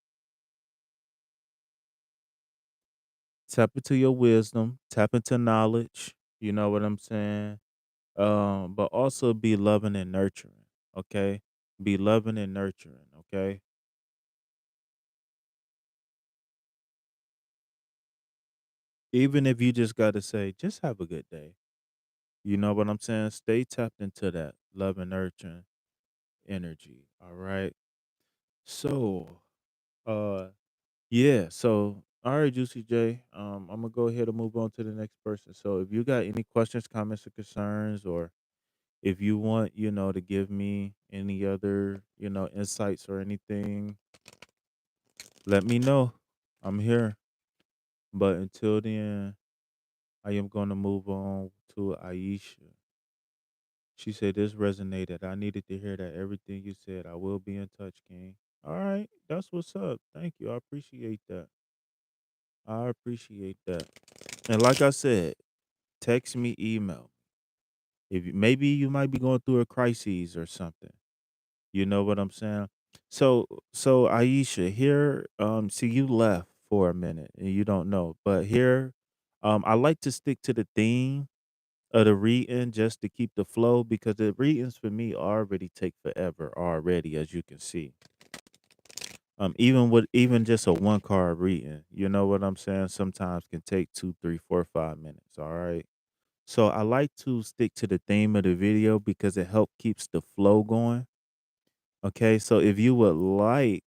tap into your wisdom, tap into knowledge, you know what I'm saying? But also be loving and nurturing, okay? Be loving and nurturing, okay? Even if you just got to say, just have a good day. You know what I'm saying? Stay tapped into that love and nurturing energy, all right? So, uh, yeah, so all right, Juicy J. I'm gonna go ahead and move on to the next person. So if you got any questions, comments, or concerns, or if you want, to give me any other, insights or anything, let me know. I'm here. But until then, I am going to move on to Aisha. She said this resonated. I needed to hear that everything you said. I will be in touch, King. All right. That's what's up. Thank you. I appreciate that. I appreciate that. And like I said, text me, email. Maybe you might be going through a crisis or something. You know what I'm saying? So Aisha, here, see you left for a minute and you don't know, but here, I like to stick to the theme of the reading just to keep the flow, because the readings for me already take forever already, as you can see. Even just a one card reading, you know what I'm saying? Sometimes can take 2, 3, 4, 5 minutes. All right. So I like to stick to the theme of the video because it helps keeps the flow going. Okay, so if you would like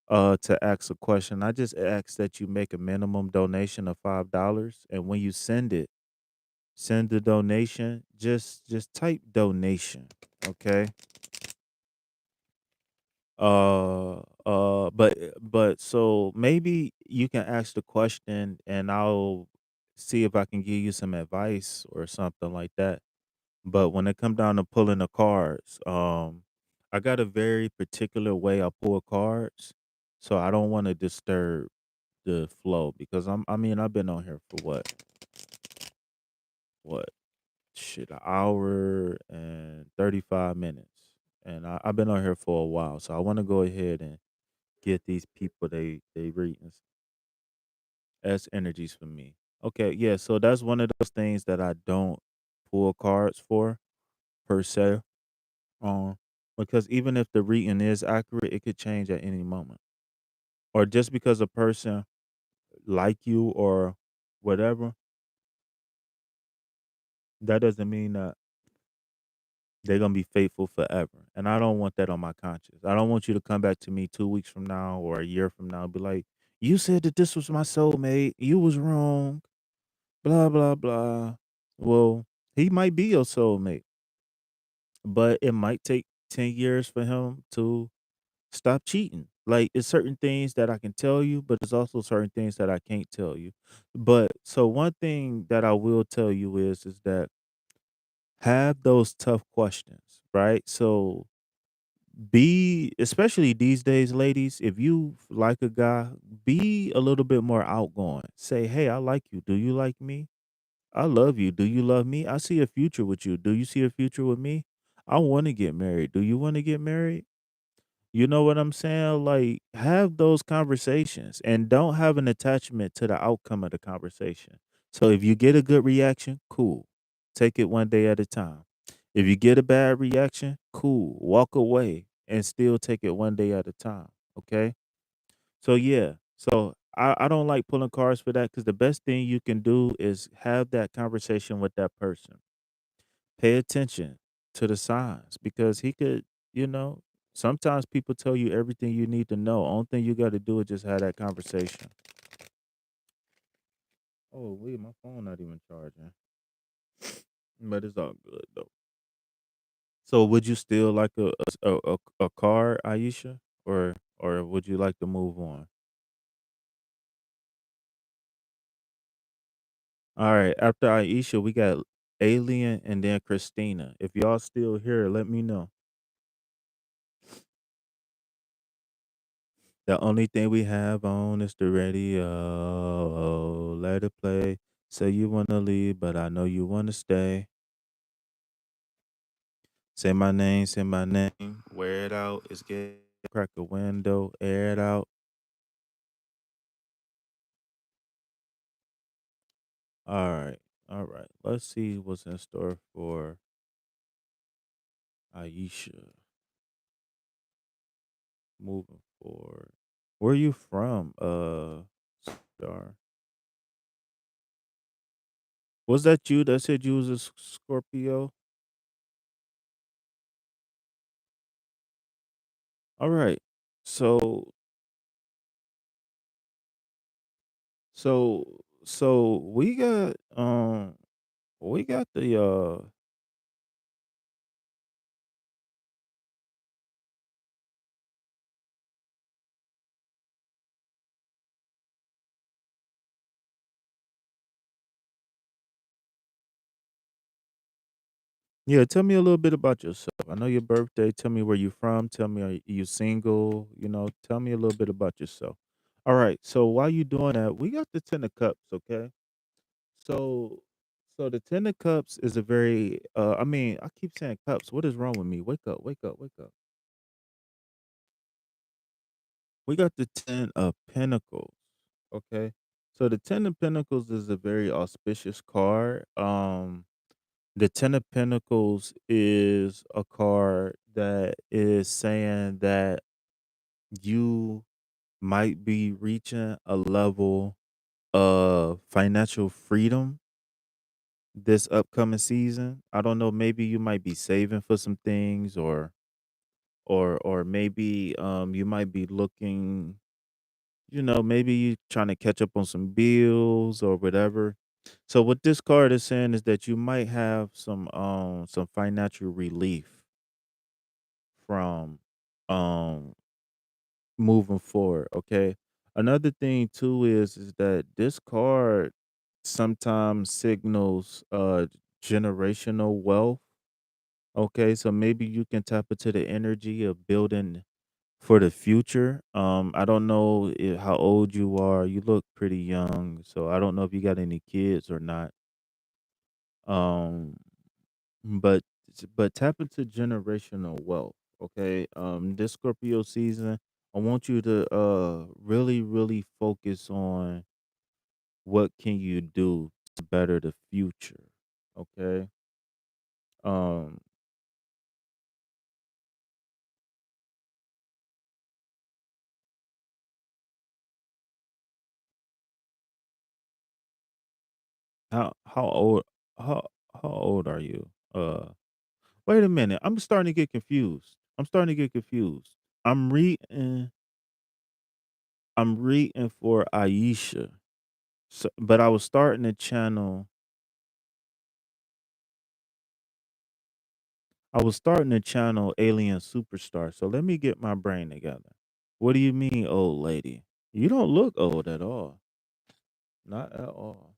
to ask a question, I just ask that you make a minimum donation of $5, and when you send the donation, just type donation, okay? But so maybe you can ask the question and I'll see if I can give you some advice or something like that. But when it come down to pulling the cards, I got a very particular way I pull cards, so I don't want to disturb the flow, because I've been on here for what shit, an hour and 35 minutes, and I've been on here for a while, so I want to go ahead and get these people they readings as energies for me. Okay, yeah, so that's one of those things that I don't pull cards for per se. Um, because even if the reading is accurate, it could change at any moment. Or just because a person like you or whatever, that doesn't mean that they're gonna be faithful forever. And I don't want that on my conscience. I don't want you to come back to me 2 weeks from now or a year from now and be like, you said that this was my soulmate. You was wrong. Blah blah blah. Well, he might be your soulmate, but it might take 10 years for him to stop cheating. Like it's certain things that I can tell you, but there's also certain things that I can't tell you. But so one thing that I will tell you is that have those tough questions, right? So be, especially these days, ladies, if you like a guy, be a little bit more outgoing. Say, "Hey, I like you. Do you like me? I love you. Do you love me? I see a future with you. Do you see a future with me? I want to get married. Do you want to get married?" You know what I'm saying? Like, have those conversations and don't have an attachment to the outcome of the conversation. So if you get a good reaction, cool. Take it one day at a time. If you get a bad reaction, cool. Walk away and still take it one day at a time. Okay. So yeah. So I don't like pulling cards for that because the best thing you can do is have that conversation with that person. Pay attention to the signs because he could, you know, sometimes people tell you everything you need to know. Only thing you got to do is just have that conversation. Oh, wait, my phone not even charging, but it's all good though. So, would you still like a card, Aisha, or would you like to move on? All right, after Aisha, we got Alien and then Christina. If y'all still here, let me know. The only thing we have on is the radio. Let it play. Say you wanna leave, but I know you wanna stay. Say my name. Wear it out. It's get crack a window, air it out. All right, all right. Let's see what's in store for Aisha moving forward. Where you from? Star. Was that you that said you was a Scorpio? All right. So so we got the yeah, tell me a little bit about yourself. I know your birthday. Tell me where you from. Tell me are you single? You know, tell me a little bit about yourself. All right. So while you doing that, we got the 10 of cups, okay? So so the 10 of cups is a very I mean, I keep saying cups. What is wrong with me? Wake up, wake up, wake up. We got the 10 of pentacles, okay? So the 10 of pentacles is a very auspicious card. The 10 of pentacles is a card that is saying that you might be reaching a level of financial freedom this upcoming season. I don't know, maybe you might be saving for some things or maybe you might be looking, you know, maybe you trying to catch up on some bills or whatever. So what this card is saying is that you might have some financial relief from um moving forward, okay? Another thing too is that this card sometimes signals generational wealth. Okay, so maybe you can tap into the energy of building for the future. I don't know how old you are. You look pretty young, so I don't know if you got any kids or not. Um, but but tap into generational wealth. Okay. This Scorpio season, I want you to really focus on what can you do to better the future. Okay. Um, How old how how old are you? Wait a minute. I'm starting to get confused. I'm starting to get confused. I'm reading I'm reading for Aisha. So, but I was starting to channel Alien Superstar. So let me get my brain together. What do you mean, old lady? You don't look old at all. Not at all.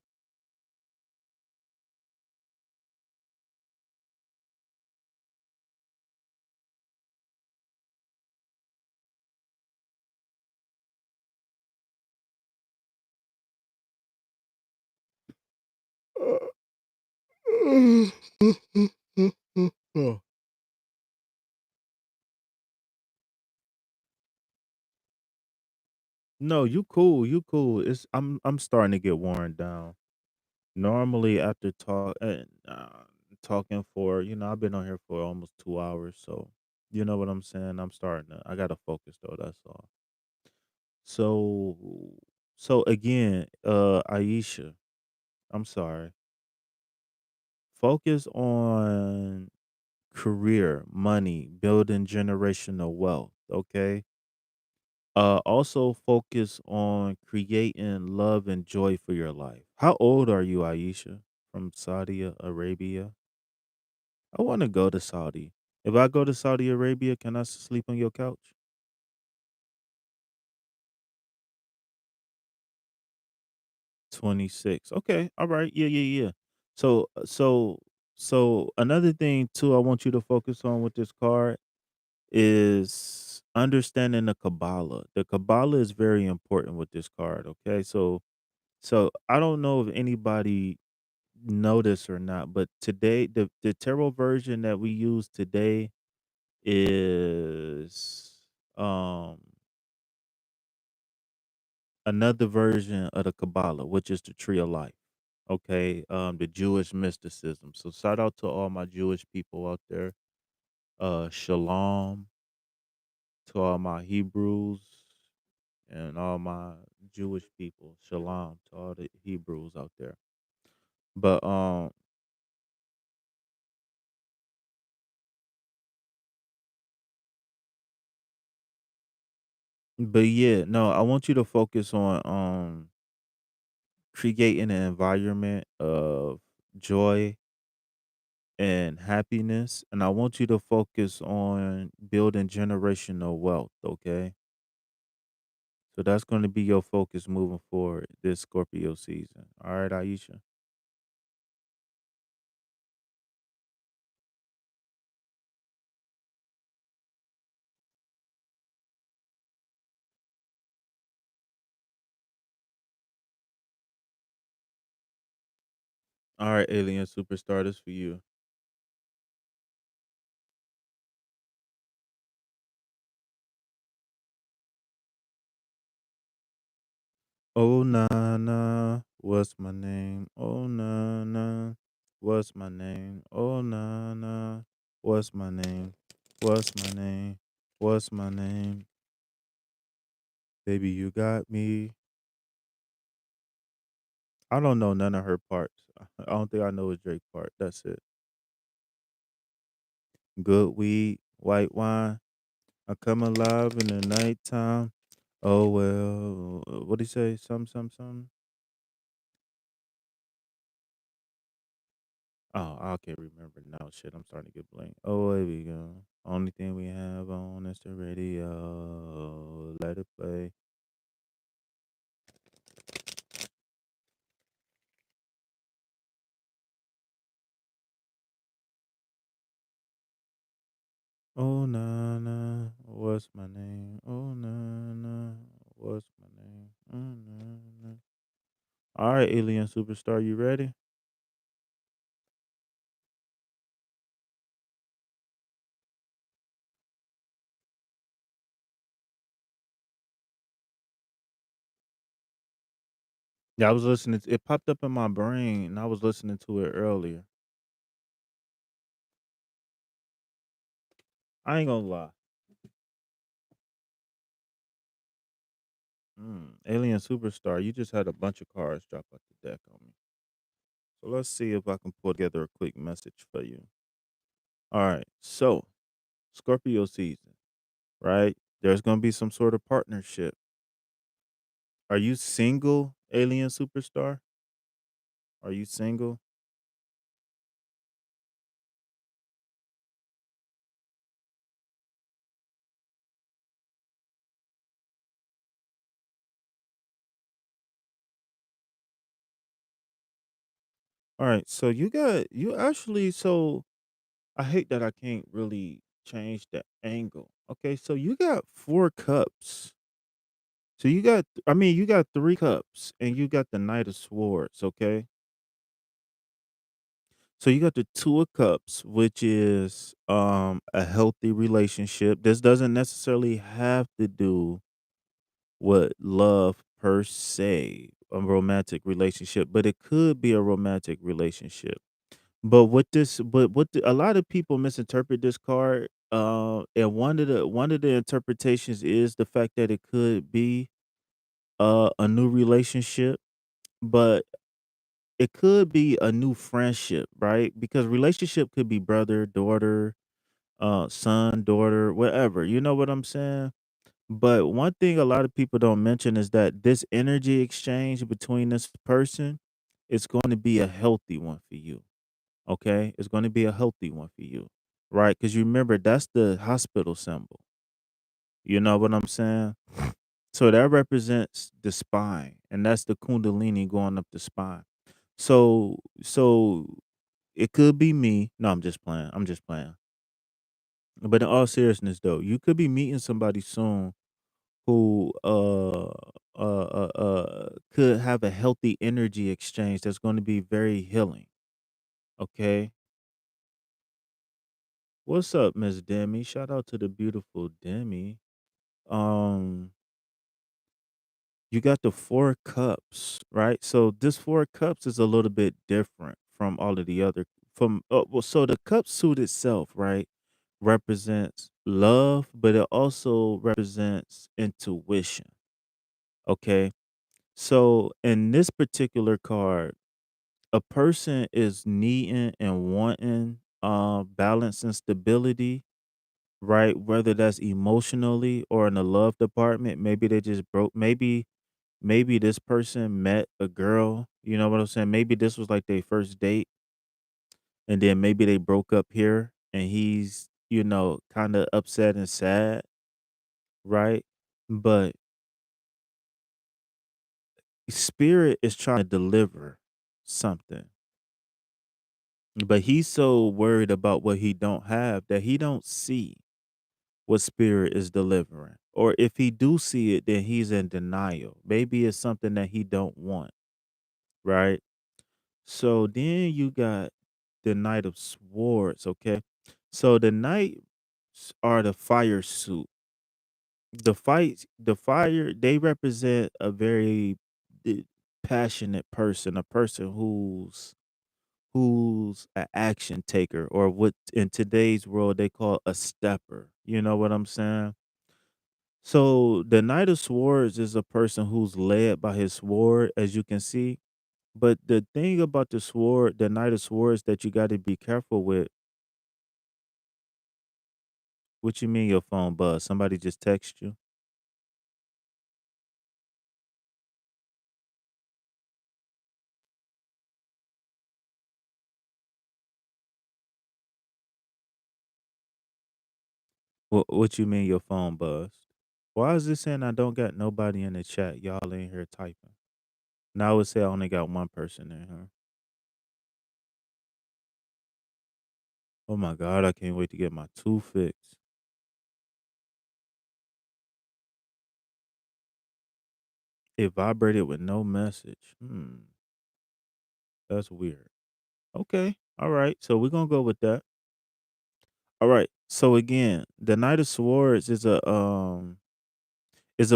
No, you cool. You cool. I'm starting to get worn down. Normally, after talking for I've been on here for almost 2 hours, so you know what I'm saying. I gotta focus though. That's all. So, so again, Aisha, I'm sorry. Focus on career, money, building generational wealth. Okay. Also focus on creating love and joy for your life. How old are you, Aisha? From Saudi Arabia? I want to go to Saudi. If I go to Saudi Arabia, can I sleep on your couch? 26. Okay. All right. Yeah, yeah, yeah. So, so another thing too I want you to focus on with this card is understanding the Kabbalah. The Kabbalah is very important with this card, okay? So I don't know if anybody noticed or not, but today the tarot version that we use today is um another version of the Kabbalah, which is the tree of life. Okay, the Jewish mysticism. So shout out to all my Jewish people out there. Shalom to all my Hebrews and all my Jewish people. Shalom to all the Hebrews out there. But yeah, no, I want you to focus on creating an environment of joy and happiness, and I want you to focus on building generational wealth, okay? So that's going to be your focus moving forward this Scorpio season. All right, Aisha. All right, Alien Superstar, this for you. Oh na na, what's my name? Oh na na, what's my name? Oh na na, what's my name? What's my name? What's my name? Baby, you got me. I don't know none of her parts. I don't think I know a Drake part. That's it. Good weed, white wine. I come alive in the nighttime. Oh well, what do you say? Some. Oh, I can't remember now. Shit, I'm starting to get blank. Oh, here we go. Only thing we have on is the radio. Let it play. Oh na na, what's my name? Oh na na, what's my name? Oh na na. All right, Alien Superstar, you ready? Yeah, I was listening. It popped up in my brain, and I was listening to it earlier. I ain't gonna lie. Alien Superstar, you just had a bunch of cards drop out the deck on me. So let's see if I can pull together a quick message for you. All right. So Scorpio season, right? There's going to be some sort of partnership. Are you single, alien superstar? Are you single? All right. So you actually, so I hate that I can't really change the angle. Okay. So you got four cups. So you got three cups and you got the Knight of Swords. Okay. So you got the Two of Cups, which is a healthy relationship. This doesn't necessarily have to do with love per se, a romantic relationship, but it could be a romantic relationship. But a lot of people misinterpret this card. And one of the interpretations is the fact that it could be a new relationship, but it could be a new friendship, right? Because relationship could be brother, daughter, son, daughter, whatever. You know what I'm saying? But one thing a lot of people don't mention is that this energy exchange between this person is going to be a healthy one for you. Okay? It's going to be a healthy one for you. Right? Because you remember that's the hospital symbol. You know what I'm saying? So that represents the spine, and that's the kundalini going up the spine. So it could be me. No, I'm just playing. I'm just playing. But in all seriousness, though, you could be meeting somebody soon who could have a healthy energy exchange that's going to be very healing. Okay. What's up, Miss Demi? Shout out to the beautiful Demi. Um, you got the four cups, right? So this four cups is a little bit different from all of the other so the cup suit itself, right, represents love, but it also represents intuition. Okay. So in this particular card, a person is needing and wanting balance and stability, right? Whether that's emotionally or in the love department. Maybe they just broke maybe this person met a girl, you know what I'm saying? Maybe this was like their first date and then maybe they broke up here and he's, kind of upset and sad, right? But spirit is trying to deliver something. But he's so worried about what he don't have that he don't see what spirit is delivering. Or if he do see it, then he's in denial. Maybe it's something that he don't want, right? So then you got the Knight of Swords, okay? So the knights are the fire suit. The fire, they represent a very eh, passionate person, a person who's an action taker or what in today's world they call a stepper. You know what I'm saying? So the Knight of Swords is a person who's led by his sword, as you can see. But the thing about the sword, the Knight of Swords that you got to be careful with, what you mean your phone buzz? Somebody just text you? What you mean your phone buzzed? Why is this saying I don't got nobody in the chat? Y'all in here typing. Now it say I only got one person in here. Oh my god, I can't wait to get my tooth fixed. It vibrated with no message. That's weird. Okay. All right. So we're gonna go with that. All right. So again, the Knight of Swords is a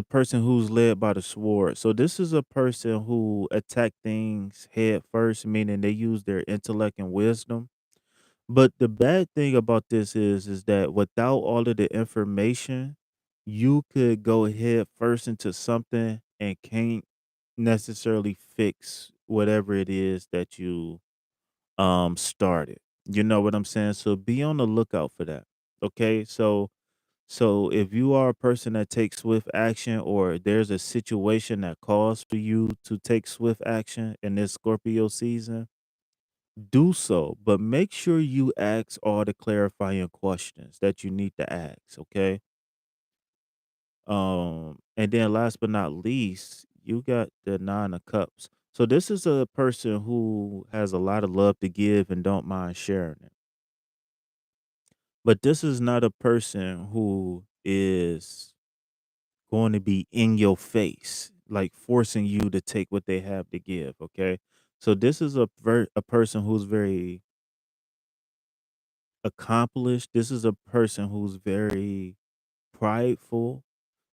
person who's led by the sword. So this is a person who attack things head first, meaning they use their intellect and wisdom. But the bad thing about this is that without all of the information, you could go head first into something and can't necessarily fix whatever it is that started. You know what I'm saying? So be on the lookout for that. Okay? So if you are a person that takes swift action or there's a situation that calls for you to take swift action in this Scorpio season, do so, but make sure you ask all the clarifying questions that you need to ask, okay? And then last but not least, you got the 9 of cups. So this is a person who has a lot of love to give and don't mind sharing it. But this is not a person who is going to be in your face, like forcing you to take what they have to give, okay? So this is a person who's very accomplished. This is a person who's very prideful.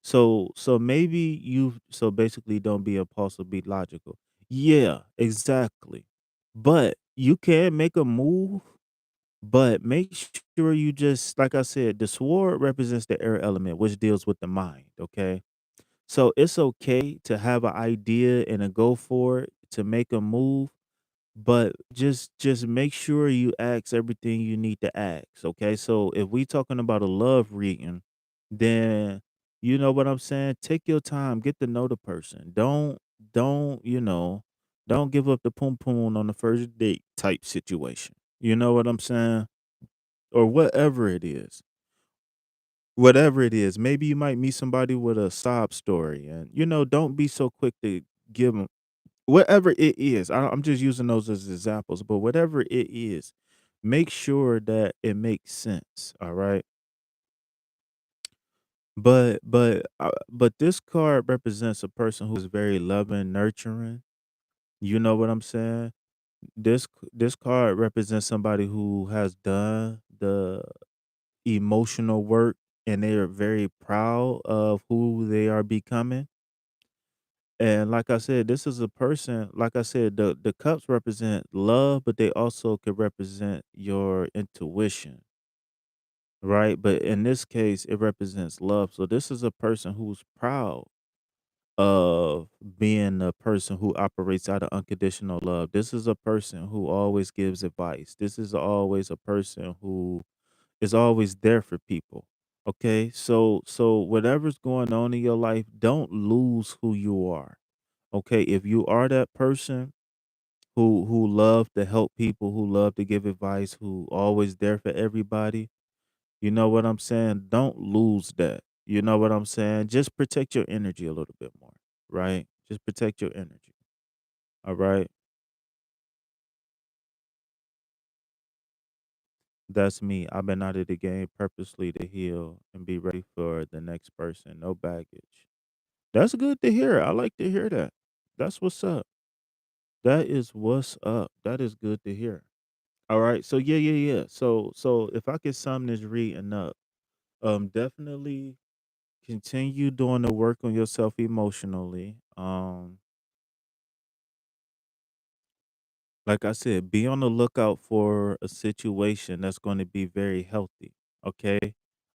So maybe you so basically don't be impulsive, be logical. Yeah, exactly. But you can make a move, but make sure you just like I said, the sword represents the air element, which deals with the mind. Okay. So it's okay to have an idea and to go for it, to make a move, but just make sure you ask everything you need to ask, okay? So if we talking about a love reading, then you know what I'm saying? Take your time, get to know the person. Don't give up the poom poom on the first date type situation. You know what I'm saying? Or whatever it is. Whatever it is. Maybe you might meet somebody with a sob story and don't be so quick to give them whatever it is. I'm just using those as examples, but whatever it is, make sure that it makes sense, all right? But this card represents a person who's very loving, nurturing. You know what I'm saying? This card represents somebody who has done the emotional work and they are very proud of who they are becoming. And like I said, this is a person, like I said, the cups represent love, but they also could represent your intuition, right? But in this case, it represents love. So this is a person who's proud of being a person who operates out of unconditional love. This is a person who always gives advice. This is always a person who is always there for people. Okay? So whatever's going on in your life, don't lose who you are. Okay, if you are that person who love to help people, who love to give advice, who always there for everybody, you know what I'm saying? Don't lose that. You know what I'm saying? Just protect your energy a little bit more, right? Just protect your energy. All right. That's me. I've been out of the game purposely to heal and be ready for the next person. No baggage. That's good to hear. I like to hear that. That's what's up. That is what's up. That is good to hear. All right. So yeah. So if I could sum this reading up, definitely continue doing the work on yourself emotionally. Like I said, be on the lookout for a situation that's going to be very healthy. Okay.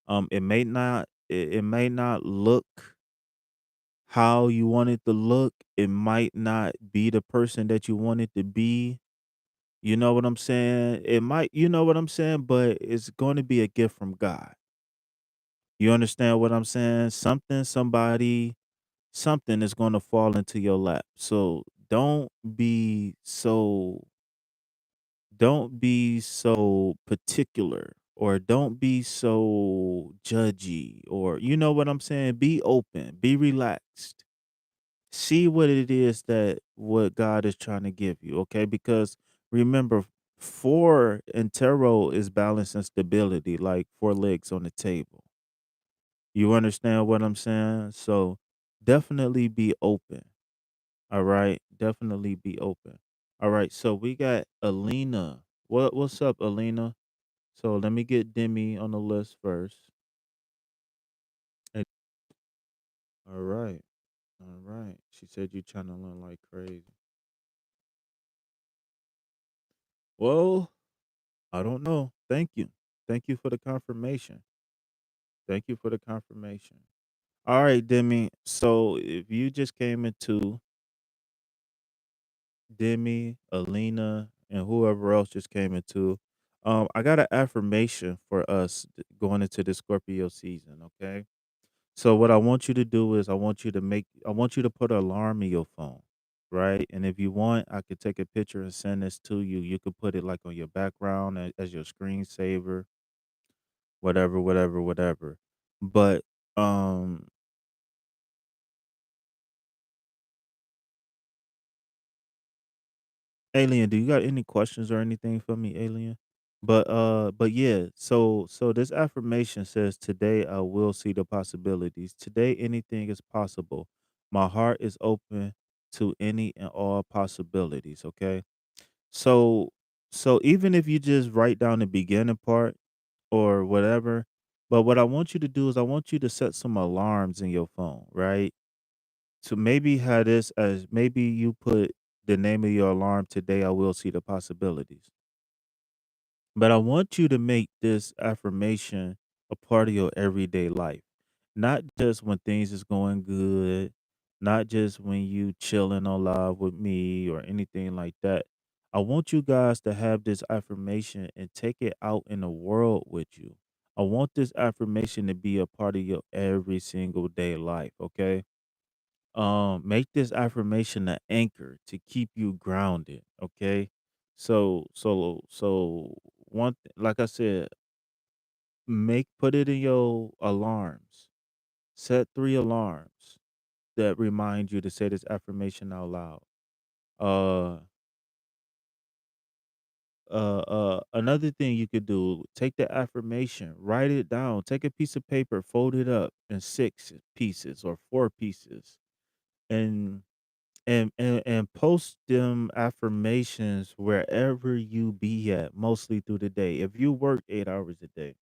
It may not look how you want it to look. It might not be the person that you want it to be. You know what I'm saying? It might, you know what I'm saying, but it's going to be a gift from God. You understand what I'm saying? Something is going to fall into your lap. So be so don't be so particular or don't be so judgy or you know what I'm saying? Be open, be relaxed. See what it is that what God is trying to give you, okay? Because remember, 4 in tarot is balance and stability, like 4 legs on the table. You understand what I'm saying? So definitely be open. All right. Definitely be open. All right. So we got Alina. What's up, Alina? So let me get Demi on the list first. And- All right. All right. She said you channeling like crazy. Well, I don't know. Thank you. Thank you for the confirmation. Thank you for the confirmation. All right, Demi. So if you just came into Demi, Alina, and whoever else just came into. I got an affirmation for us going into the Scorpio season. Okay, so what I want you to do is I want you to put an alarm in your phone, right? And if you want, I could take a picture and send this to you. You could put it like on your background as your screensaver, whatever, whatever, whatever. But um Alien, do you got any questions or anything for me, Alien? But yeah, so this affirmation says today I will see the possibilities. Today anything is possible. My heart is open to any and all possibilities, okay? So so even if you just write down the beginning part or whatever, but what I want you to do is I want you to set some alarms in your phone, right? So maybe have this as maybe you put the name of your alarm today I will see the possibilities. But I want you to make this affirmation a part of your everyday life. Not just when things is going good, not just when you chilling on live with me or anything like that. I want you guys to have this affirmation and take it out in the world with you. I want this affirmation to be a part of your every single day life, okay? Make this affirmation an anchor to keep you grounded, okay? So like I said, make put it in your alarms. Set 3 alarms that remind you to say this affirmation out loud. Uh Another thing you could do, take the affirmation, write it down, take a piece of paper, fold it up in 6 pieces or 4 pieces and and post them affirmations wherever you be at mostly through the day. If you work 8 hours a day,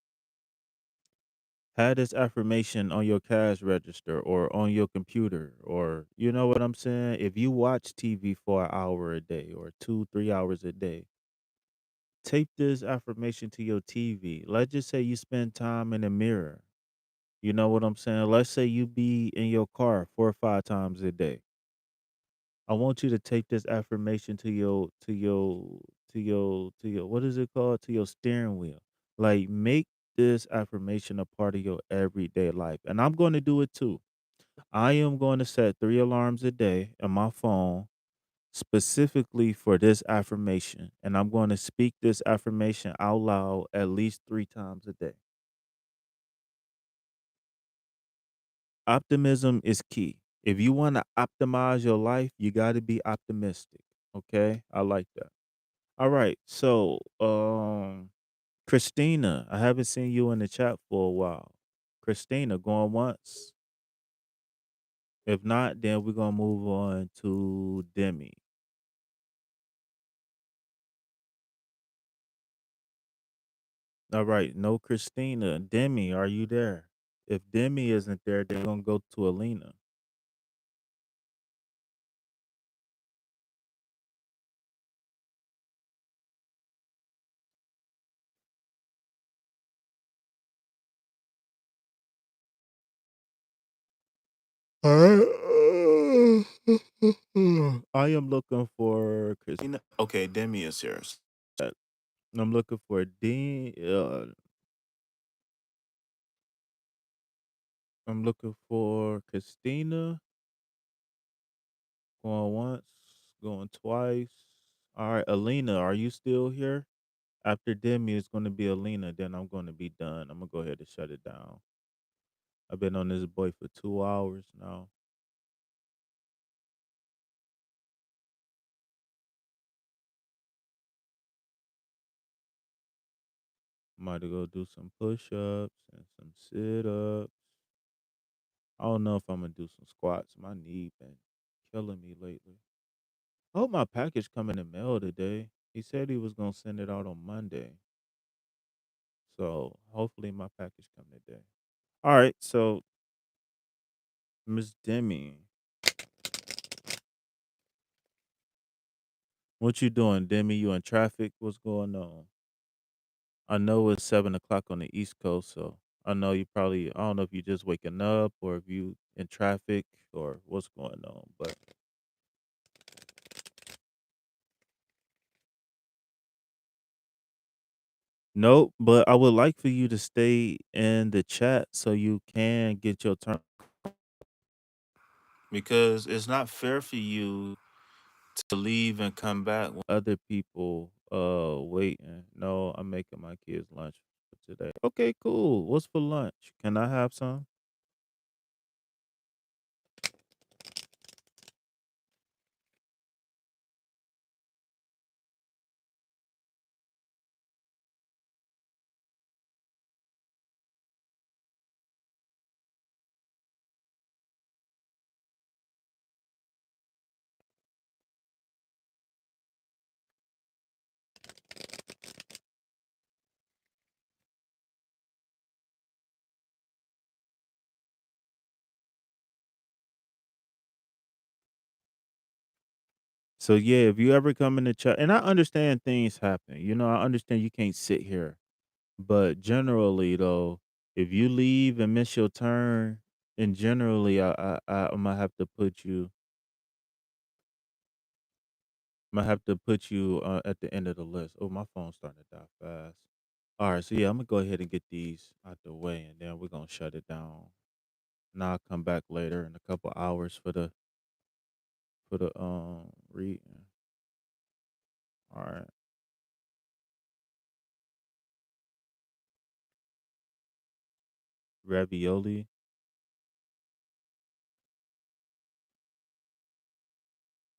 have this affirmation on your cash register or on your computer, or you know what I'm saying? If you watch TV for an hour a day or 2, 3 hours a day, tape this affirmation to your TV. Let's just say you spend time in the mirror. You know what I'm saying? Let's say you be in your car 4 or 5 times a day. I want you to take this affirmation to your what is it called? To your steering wheel. Like make this affirmation a part of your everyday life. And I'm going to do it too. I am going to set 3 alarms a day on my phone specifically for this affirmation. And I'm going to speak this affirmation out loud at least 3 times a day. Optimism is key. If you want to optimize your life, you got to be optimistic. Okay? I like that. All right. So, Christina, I haven't seen you in the chat for a while. Christina, going once. If not, then we're gonna move on to Demi. All right, no Christina. Demi, are you there? If Demi isn't there, then we're gonna go to Alina. I I am looking for Christina. Okay, Demi is here. I'm looking for D. I'm looking for Christina. Going once, going twice. All right, Alina, are you still here? After Demi, it's going to be Alina. Then I'm going to be done. I'm gonna go ahead and shut it down. I've been on this boy for 2 hours now. I'm about to go do some push-ups and some sit-ups. I don't know if I'm gonna do some squats. My knee been killing me lately. I hope my package come in the mail today. He said he was gonna send it out on Monday. So hopefully my package come today. All right, so Miss Demi, what you doing, Demi? You in traffic? What's going on? I know it's 7 o'clock on the East Coast, so I know you probably I don't know if you just waking up or if you in traffic or what's going on, but Nope, but I would like for you to stay in the chat so you can get your turn because it's not fair for you to leave and come back when other people waiting. No, I'm making my kids lunch for today. Okay, cool. What's for lunch? Can I have some? So yeah, if you ever come in the chat, and I understand things happen. I understand you can't sit here, but generally though, if you leave and miss your turn, and generally I'm gonna have to put you, at the end of the list. Oh, my phone's starting to die fast. All right, so yeah, I'm gonna go ahead and get these out the way, and then we're gonna shut it down. Now I'll come back later in a couple hours for the reading. All right, ravioli.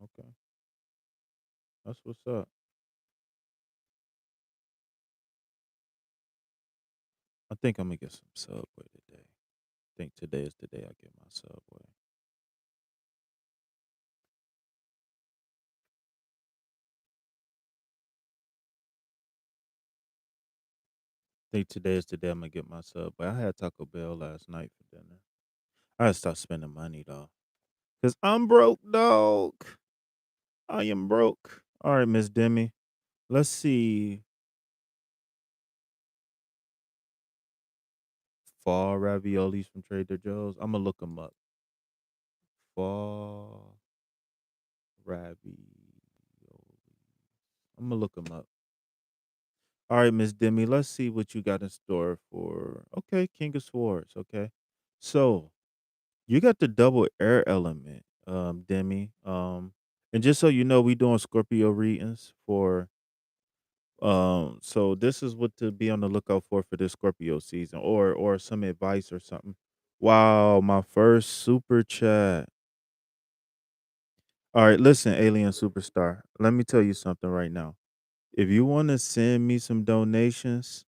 Okay, that's what's up. I think I'm gonna get some Subway today. I think today is the day I get my Subway. I think today is the day I'm gonna get my Subway. I had Taco Bell last night for dinner. I gotta stop spending money though, cause I'm broke, dog. I am broke. All right, Miss Demi. Let's see. Fall raviolis from Trader Joe's. I'm gonna look them up. Fall ravioli. I'm gonna look them up. All right, Miss Demi. Let's see what you got in store for. Okay, King of Swords. Okay, so you got the double air element, Demi. And just so you know, we doing Scorpio readings for. So this is what to be on the lookout for this Scorpio season, or some advice or something. Wow, my first super chat. All right, listen, alien superstar. Let me tell you something right now. If you want to send me some donations,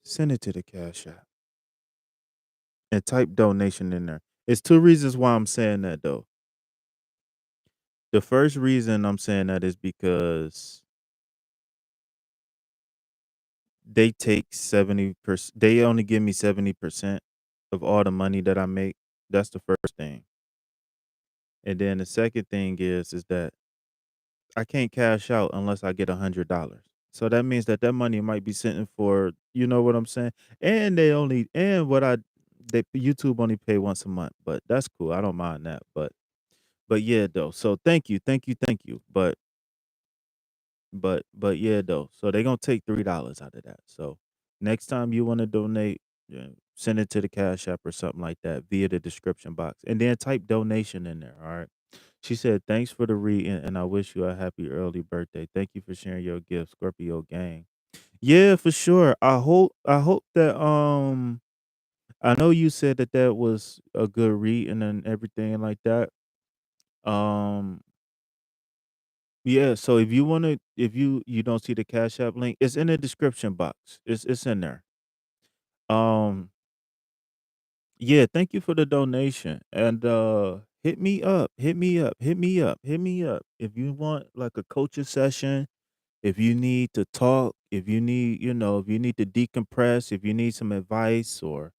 send it to the Cash App and type donation in there. It's two reasons why I'm saying that though. The first reason I'm saying that is because they take 70%. They only give me 70% of all the money that I make. That's the first thing. And then the second thing is that I can't cash out unless I get $100. So that means that money might be sitting for, you know what I'm saying? And they YouTube only pay once a month, but that's cool. I don't mind that. But yeah though. So thank you. But yeah though. So they're gonna take $3 out of that. So next time you want to donate, yeah, send it to the Cash App or something like that via the description box. And then type donation in there. All right. She said, "Thanks for the reading, and I wish you a happy early birthday. Thank you for sharing your gift, Scorpio gang." Yeah, for sure. I hope that I know you said that that was a good reading and everything like that. Um yeah, so if you don't see the Cash App link, it's in the description box. It's in there. Um yeah, thank you for the donation. And hit me up, hit me up, hit me up, hit me up. If you want like a coaching session, if you need to talk, if you need to decompress, if you need some advice, or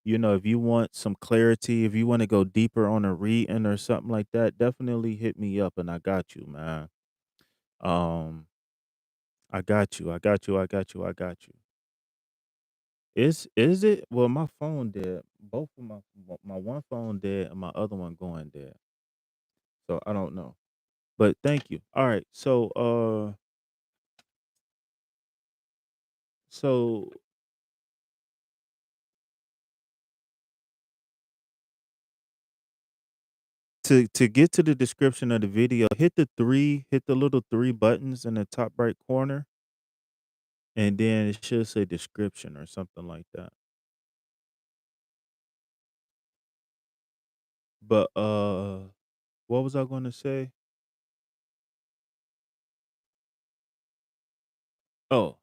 if you want some clarity, if you want to go deeper on a reading or something like that, definitely hit me up and I got you, man. Um, I got you. I got you. I got you. I got you. Is it? Well, my phone dead. Both of my one phone dead and my other one going dead. So I don't know. But thank you. All right. So So to get to the description of the video, hit the little three buttons in the top right corner, and then it should say description or something like that. But what was I going to say? Oh,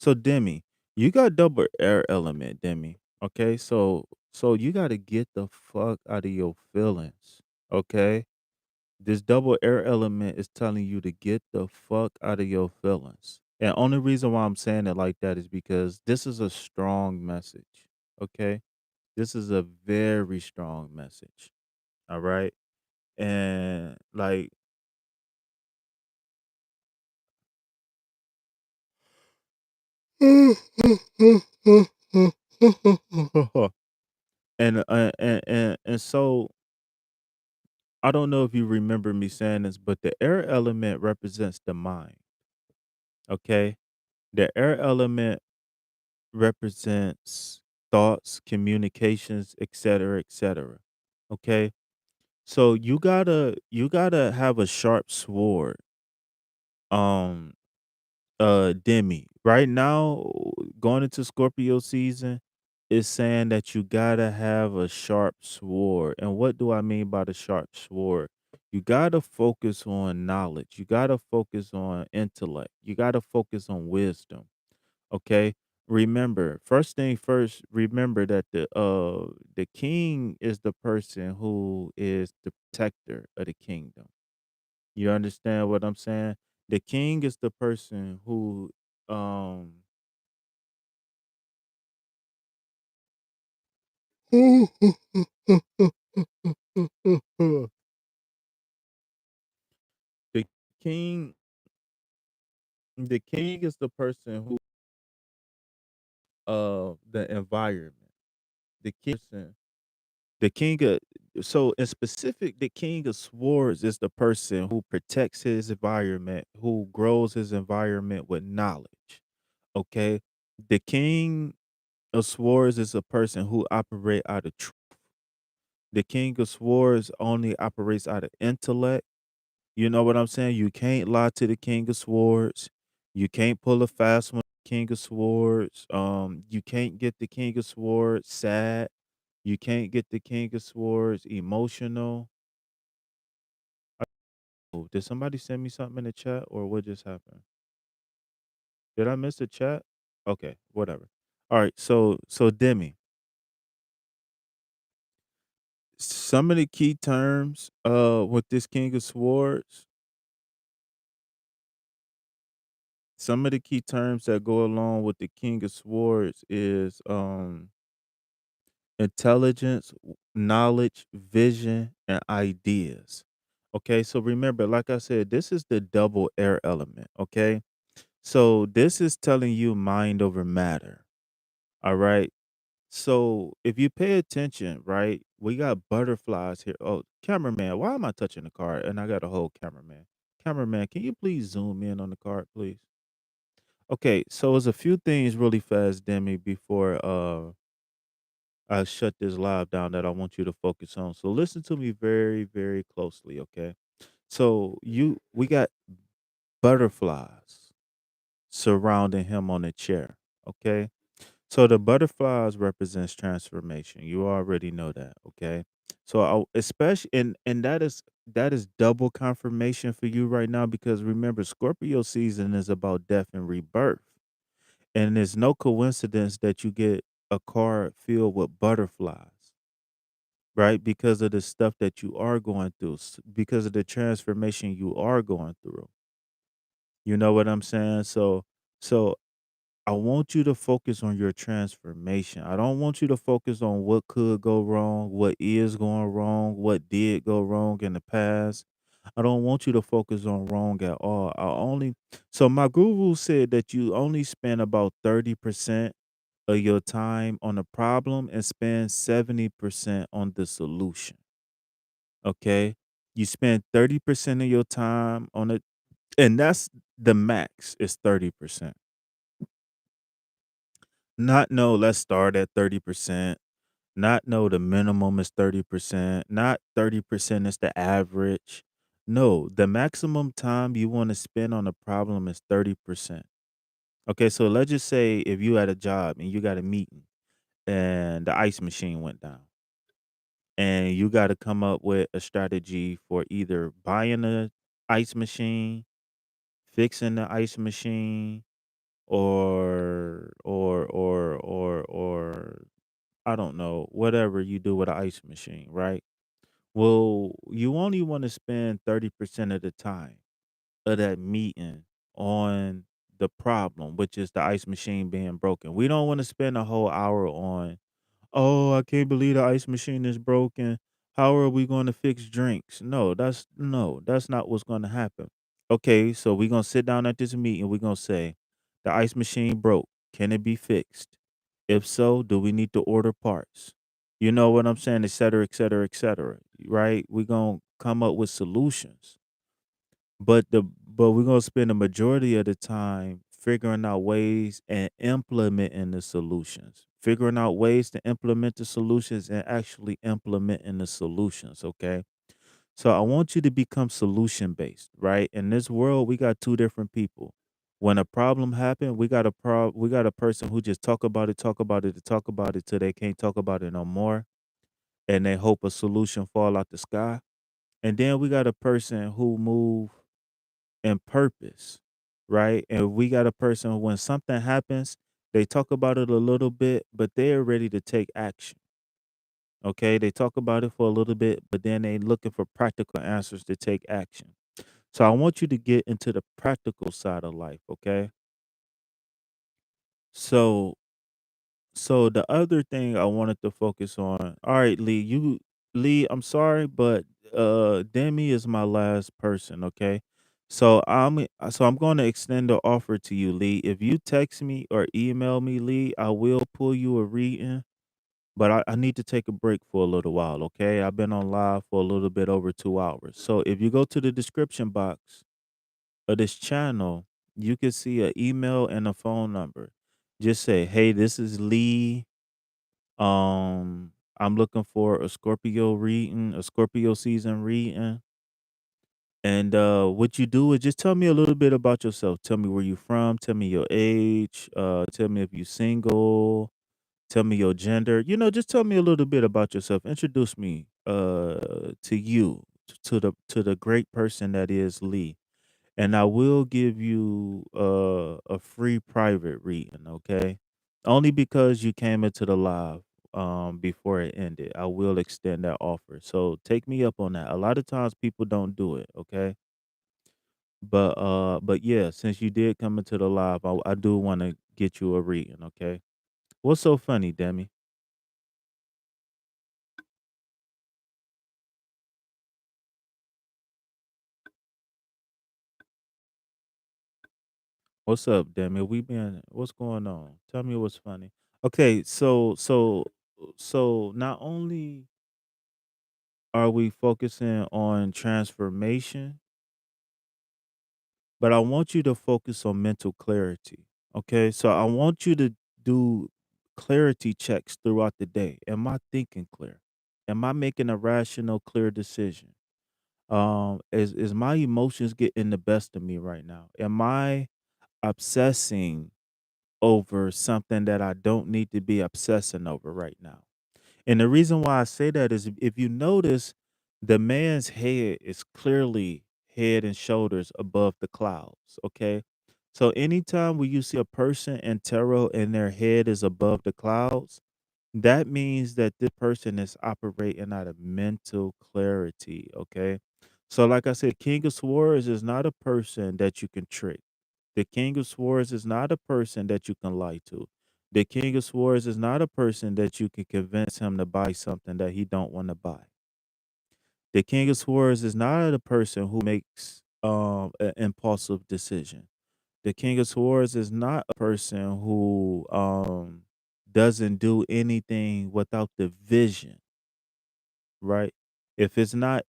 so Demi, you got double air element, Demi. Okay, so you got to get the fuck out of your feelings. Okay, this double air element is telling you to get the fuck out of your feelings. And only reason why I'm saying it like that is because this is a strong message. Okay, this is a very strong message. All right, and like and so I don't know if you remember me saying this, but the air element represents the mind. Okay. The air element represents thoughts, communications, etc., etc. Okay. So you gotta have a sharp sword. Um Demi. Right now, going into Scorpio season is saying that you gotta have a sharp sword. And what do I mean by the sharp sword? You gotta focus on knowledge. You gotta focus on intellect. You gotta focus on wisdom. Okay. Remember, first thing first, remember that the king is the person who is the protector of the kingdom. You understand what I'm saying? The king is the person who um the king the king is the person who the environment. The king of so in specific, the king of swords is the person who protects his environment, who grows his environment with knowledge. Okay. The king of swords is a person who operate out of truth. The king of swords only operates out of intellect. You know what I'm saying? You can't lie to the king of swords. You can't pull a fast one, with the king of swords. You can't get the king of swords sad. You can't get the king of swords emotional. Oh, did somebody send me something in the chat or what just happened? Did I miss a chat? Okay, whatever. All right, so Demi, some of the key terms with this king of swords, some of the key terms that go along with the king of swords is intelligence, knowledge, vision, and ideas. Okay, so remember, like I said, this is the double air element. Okay, so this is telling you mind over matter. All right. So if you pay attention, right, we got butterflies here. Oh, cameraman, why am I touching the card? And I got a whole cameraman. Cameraman, can you please zoom in on the card, please? Okay, so there's a few things really fast, Demi, before I shut this live down that I want you to focus on. So listen to me very, very closely, okay? So we got butterflies surrounding him on a chair, okay? So the butterflies represents transformation. You already know that, okay? So especially and that is double confirmation for you right now because remember Scorpio season is about death and rebirth. And it's no coincidence that you get a card filled with butterflies, right? Because of the stuff that you are going through, because of the transformation you are going through. You know what I'm saying? So I want you to focus on your transformation. I don't want you to focus on what could go wrong, what is going wrong, what did go wrong in the past. I don't want you to focus on wrong at all. I only so my guru said that you only spend about 30% of your time on the problem and spend 70% on the solution. Okay? You spend 30% of your time on it, and that's the max is 30%. Not no, let's start at 30%. Not no, the minimum is 30%. Not 30% is the average. No, the maximum time you want to spend on a problem is 30%. Okay, so let's just say if you had a job and you got a meeting and the ice machine went down and you got to come up with a strategy for either buying a ice machine, fixing the ice machine, or I don't know, whatever you do with an ice machine, right? Well, you only want to spend 30% of the time of that meeting on the problem, which is the ice machine being broken. We don't want to spend a whole hour on, oh, I can't believe the ice machine is broken. How are we going to fix drinks? No, that's not what's going to happen. Okay, so we're going to sit down at this meeting. We're going to say, the ice machine broke. Can it be fixed? If so, do we need to order parts? You know what I'm saying? Et cetera, et cetera, et cetera. Right? We're going to come up with solutions. But we're gonna spend the majority of the time figuring out ways and implementing the solutions. Figuring out ways to implement the solutions and actually implementing the solutions, okay? So I want you to become solution based, right? In this world, we got two different people. When a problem happened, we got a person who just talk about it, to talk about it till they can't talk about it no more, and they hope a solution fall out the sky. And then we got a person who move and purpose, right? And we got a person when something happens, they talk about it a little bit, but they're ready to take action. Okay. They talk about it for a little bit, but then they looking for practical answers to take action. So I want you to get into the practical side of life. Okay. So So the other thing I wanted to focus on. All right, Lee, I'm sorry, but Demi is my last person, okay? So I'm going to extend the offer to you, Lee. If you text me or email me, Lee, I will pull you a reading, but I need to take a break for a little while, okay? I've been on live for a little bit over 2 hours. So if you go to the description box of this channel, you can see an email and a phone number. Just say, "Hey, this is Lee. I'm looking for a Scorpio reading, a Scorpio season reading." And what you do is just tell me a little bit about yourself. Tell me where you're from, tell me your age, tell me if you're single, tell me your gender. Just tell me a little bit about yourself. Introduce me to you, to the great person that is Lee. And I will give you a free private reading, okay? Only because you came into the live before it ended. I will extend that offer. So take me up on that. A lot of times people don't do it, okay? But yeah, since you did come into the live, I do want to get you a reading, okay? What's so funny, Demi? What's up, Demi? What's going on? Tell me what's funny. Okay, so not only are we focusing on transformation, but I want you to focus on mental clarity. Okay. So I want you to do clarity checks throughout the day. Am I thinking clear? Am I making a rational, clear decision? Is my emotions getting the best of me right now? Am I obsessing over something that I don't need to be obsessing over right now? And the reason why I say that is if you notice, the man's head is clearly head and shoulders above the clouds. Okay. So anytime when you see a person in tarot and their head is above the clouds, that means that this person is operating out of mental clarity. Okay. So, like I said, King of Swords is not a person that you can trick. The King of Swords is not a person that you can lie to. The King of Swords is not a person that you can convince him to buy something that he don't want to buy. The King of Swords is not a person who makes an impulsive decision. The King of Swords is not a person who doesn't do anything without the vision, right? If it's not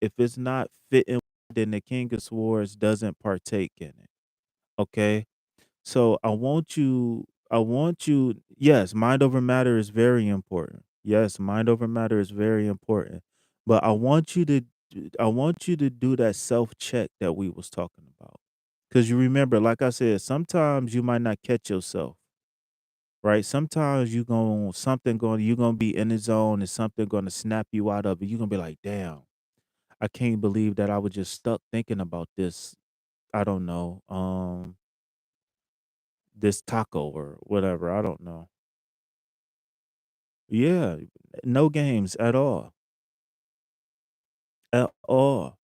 fitting, then the King of Swords doesn't partake in it. Okay. So I want you. I want you yes, mind over matter is very important. Yes, mind over matter is very important. But I want you to do that self-check that we was talking about. Cause you remember, like I said, sometimes you might not catch yourself, right? Sometimes you gonna be in the zone and something gonna snap you out of it. You're gonna be like, damn, I can't believe that I was just stuck thinking about this. I don't know. This taco or whatever. I don't know. Yeah, no games at all. At all.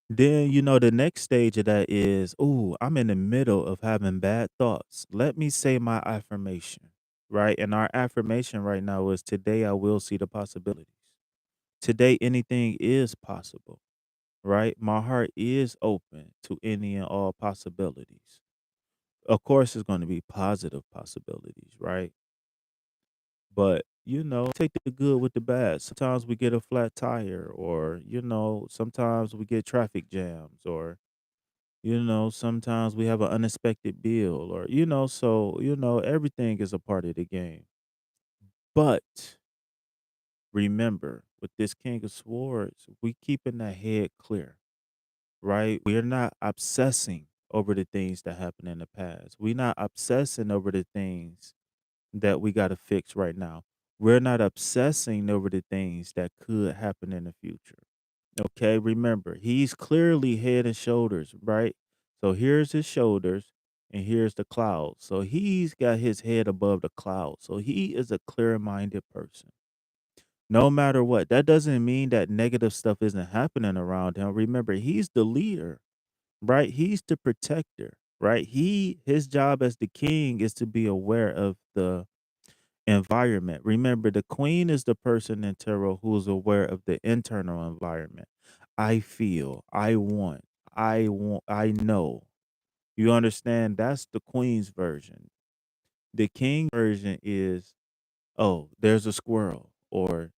Then, the next stage of that is, ooh, I'm in the middle of having bad thoughts. Let me say my affirmation, right? And our affirmation right now is today I will see the possibilities. Today, anything is possible, right? My heart is open to any and all possibilities. Of course, it's going to be positive possibilities, right? But, take the good with the bad. Sometimes we get a flat tire, or, sometimes we get traffic jams, or, sometimes we have an unexpected bill, or, everything is a part of the game. But remember, with this King of Swords, we keeping that head clear, right? We're not obsessing over the things that happened in the past. We're not obsessing over the things that we got to fix right now. We're not obsessing over the things that could happen in the future. Okay, remember, he's clearly head and shoulders, right? So here's his shoulders and here's the clouds. So he's got his head above the clouds. So he is a clear minded person. No matter what, that doesn't mean that negative stuff isn't happening around him. Remember, he's the leader, right? He's the protector, right? His job as the king is to be aware of the environment. Remember, the queen is the person in tarot who is aware of the internal environment. I feel, I know. You understand? That's the queen's version. The king version is, oh, there's a squirrel, or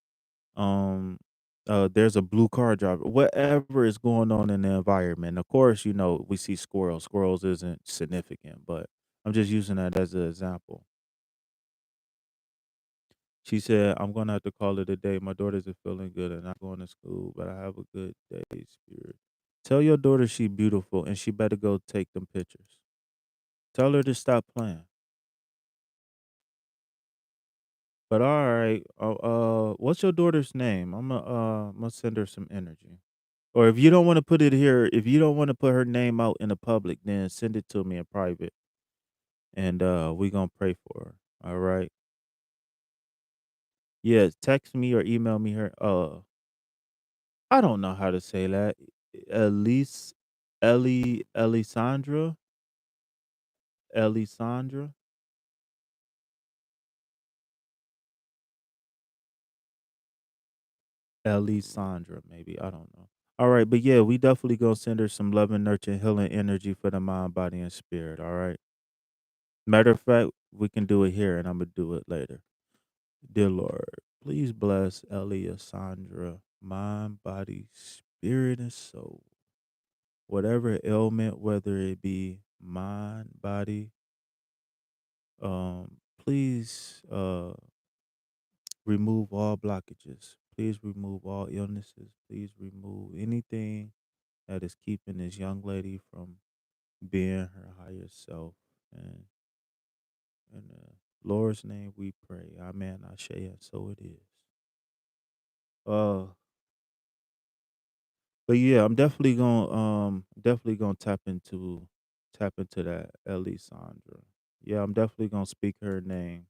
um there's a blue car driver, whatever is going on in the environment. Of course, we see squirrels isn't significant, but I'm just using that as an example. She said, I'm gonna have to call it a day. My daughter isn't feeling good and not going to school, but I have a good day, spirit. Tell your daughter she beautiful and she better go take them pictures. Tell her to stop playing. But all right, what's your daughter's name? I'm gonna send her some energy. Or if you don't want to put it here, if you don't want to put her name out in the public, then send it to me in private, and we gonna pray for her. All right. Yeah, text me or email me her. I don't know how to say that. Elise, Elisandra, Elisandra, Elisandra. Maybe I don't know. All right, but yeah, we definitely gonna send her some love and nurture and healing energy for the mind, body, and spirit. All right. Matter of fact, we can do it here, and I'm gonna do it later. Dear Lord, please bless Elisandra, mind, body, spirit, and soul. Whatever ailment, whether it be mind, body, please remove all blockages. Please remove all illnesses. Please remove anything that is keeping this young lady from being her higher self. And in the Lord's name we pray. Amen. Ashe, and so it is. Uh But yeah, I'm definitely gonna tap into that Elisandra. Yeah, I'm definitely gonna speak her name.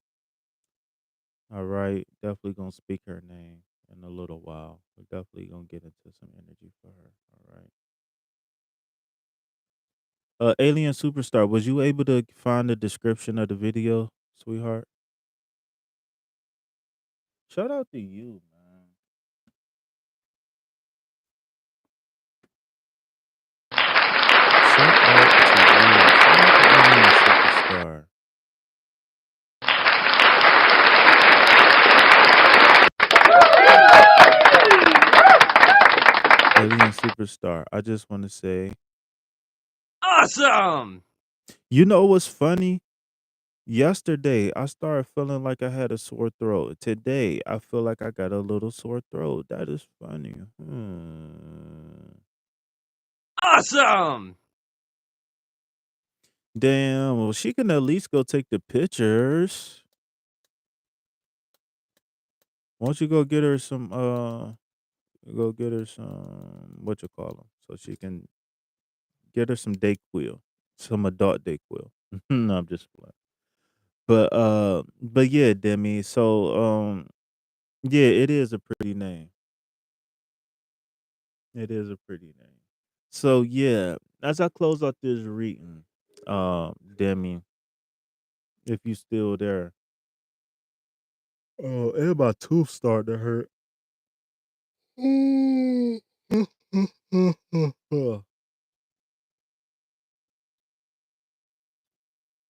All right. Definitely gonna speak her name in a little while. We're definitely gonna get into some energy for her. All right. Alien Superstar, was you able to find the description of the video, sweetheart? Shout out to you, man. Shout out to you. Shout out to Alien Superstar. Alien Superstar. I just want to say, Awesome! you know what's funny? Yesterday, I started feeling like I had a sore throat. Today, I feel like I got a little sore throat. That is funny. Awesome! Damn, well, she can at least go take the pictures. Why don't you go get her some, what you call them, so she can get her some Dayquil, some adult Dayquil. No, I'm just playing. But yeah, Demi. So, yeah, it is a pretty name. It is a pretty name. So yeah, as I close out this reading, Demi, if you still there, oh, and my tooth starting to hurt.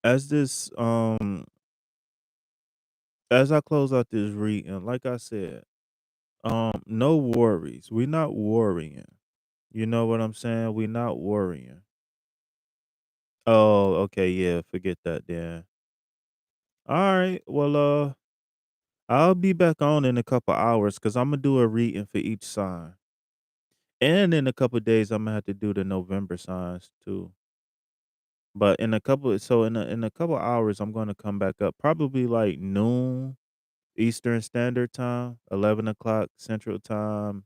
As this, as I close out this reading, like I said, no worries. We're not worrying. You know what I'm saying? We're not worrying. Oh, okay, yeah, forget that then. All right, well, I'll be back on in a couple hours because I'm gonna do a reading for each sign. And in a couple days, I'm gonna have to do the November signs too. But in a couple hours, I'm gonna come back up, probably like noon Eastern Standard Time, 11 o'clock Central Time,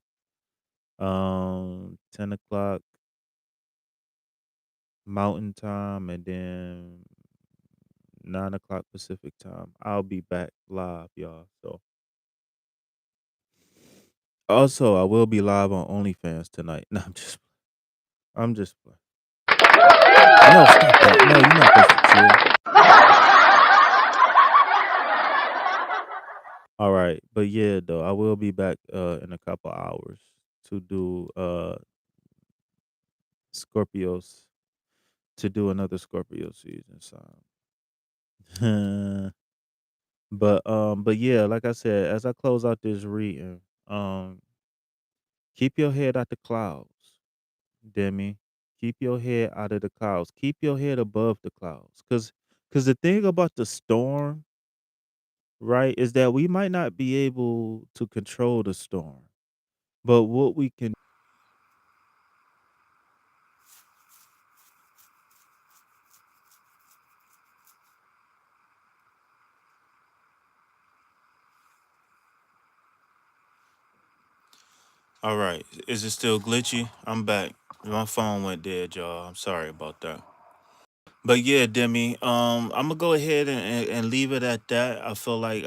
10 o'clock Mountain Time, and then 9 o'clock Pacific Time. I'll be back live, y'all. So also, I will be live on OnlyFans tonight. No, I'm just playing. No, stop that. No, you're not supposed to cheer. All right, but yeah, though I will be back in a couple hours to do Scorpios to do another Scorpio season sign. But yeah, like I said, as I close out this reading, um keep your head out the clouds, Demi. Keep your head out of the clouds. Keep your head above the clouds. Cause the thing about the storm, right, is that we might not be able to control the storm. But what we can All right. Is it still glitchy? I'm back. My phone went dead, y'all. I'm sorry about that. But yeah, Demi, I'm gonna go ahead and leave it at that. I think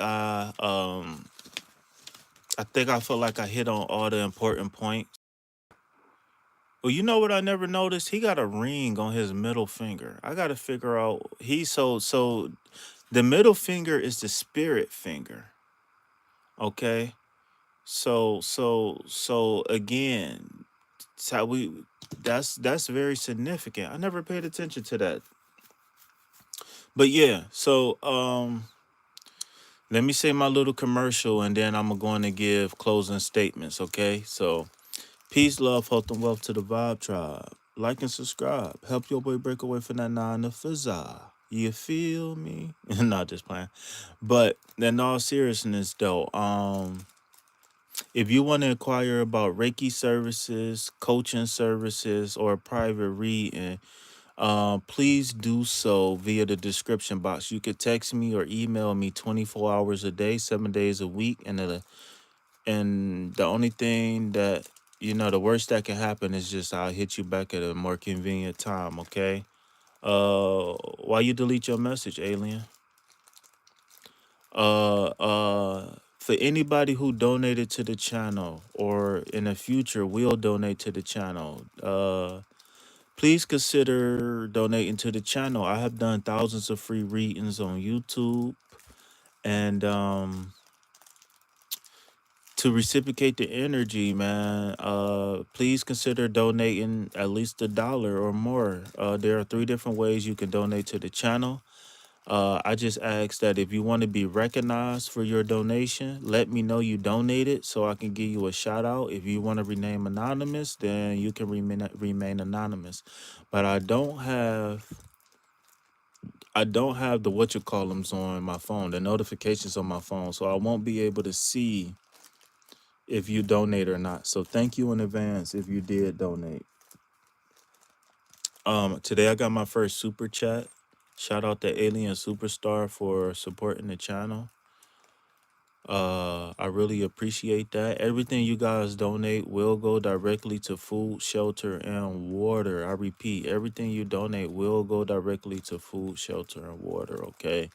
I feel like I hit on all the important points. Well, you know what I never noticed? He got a ring on his middle finger. I gotta figure out so the middle finger is the spirit finger. Okay. So again, so we that's very significant. I never paid attention to that. But yeah, so let me say my little commercial and then I'm going to give closing statements, okay? So peace, love, health, and wealth to the Vibe Tribe. Like and subscribe. Help your boy break away from that nine to fizza. You feel me? Not just playing. But in all seriousness though, if you want to inquire about Reiki services, coaching services, or a private reading, please do so via the description box. You could text me or email me 24 hours a day, 7 days a week, and the only thing that the worst that can happen is just I'll hit you back at a more convenient time. Okay. Why you delete your message, alien? For anybody who donated to the channel or in the future will donate to the channel, please consider donating to the channel. I have done thousands of free readings on YouTube, and to reciprocate the energy, man, please consider donating at least $1 or more. There are 3 different ways you can donate to the channel. I just ask that if you want to be recognized for your donation, let me know you donated so I can give you a shout out. If you want to remain anonymous, then you can remain anonymous. But I don't have the what you call them's on my phone, the notifications on my phone, so I won't be able to see if you donate or not. So thank you in advance if you did donate. Today I got my first super chat. Shout out to Alien Superstar for supporting the channel. I really appreciate that. Everything you guys donate will go directly to food, shelter, and water. I repeat, everything you donate will go directly to food, shelter, and water. Okay.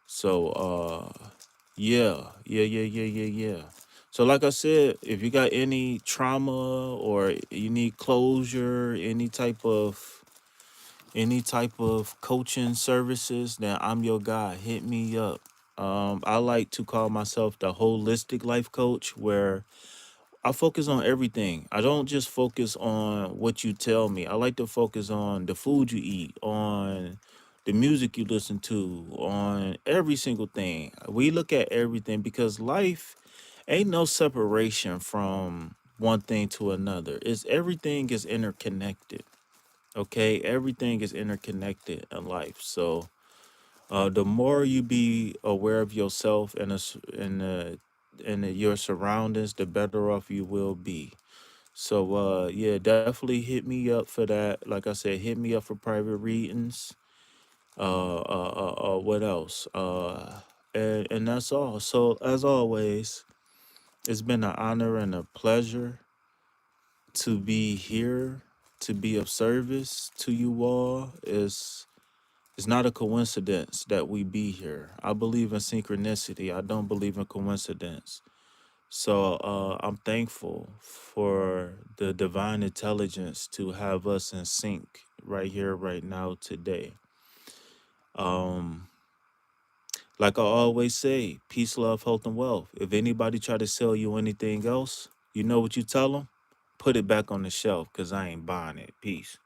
So, yeah. So, like I said, if you got any trauma or you need closure, any type of coaching services, then I'm your guy. Hit me up. I like to call myself the holistic life coach, where I focus on everything. I don't just focus on what you tell me. I like to focus on the food you eat, on the music you listen to, on every single thing. We look at everything because life ain't no separation from one thing to another. It's everything is interconnected. Okay, everything is interconnected in life. So, the more you be aware of yourself and your surroundings, the better off you will be. So, yeah, definitely hit me up for that. Like I said, hit me up for private readings. What else? And that's all. So, as always, it's been an honor and a pleasure to be here, to be of service to you all. It's not a coincidence that we be here. I believe in synchronicity. I don't believe in coincidence. So I'm thankful for the divine intelligence to have us in sync right here, right now, today. Um, like I always say, peace, love, health, and wealth. If anybody try to sell you anything else, you know what you tell them? Put it back on the shelf, because I ain't buying it. Peace.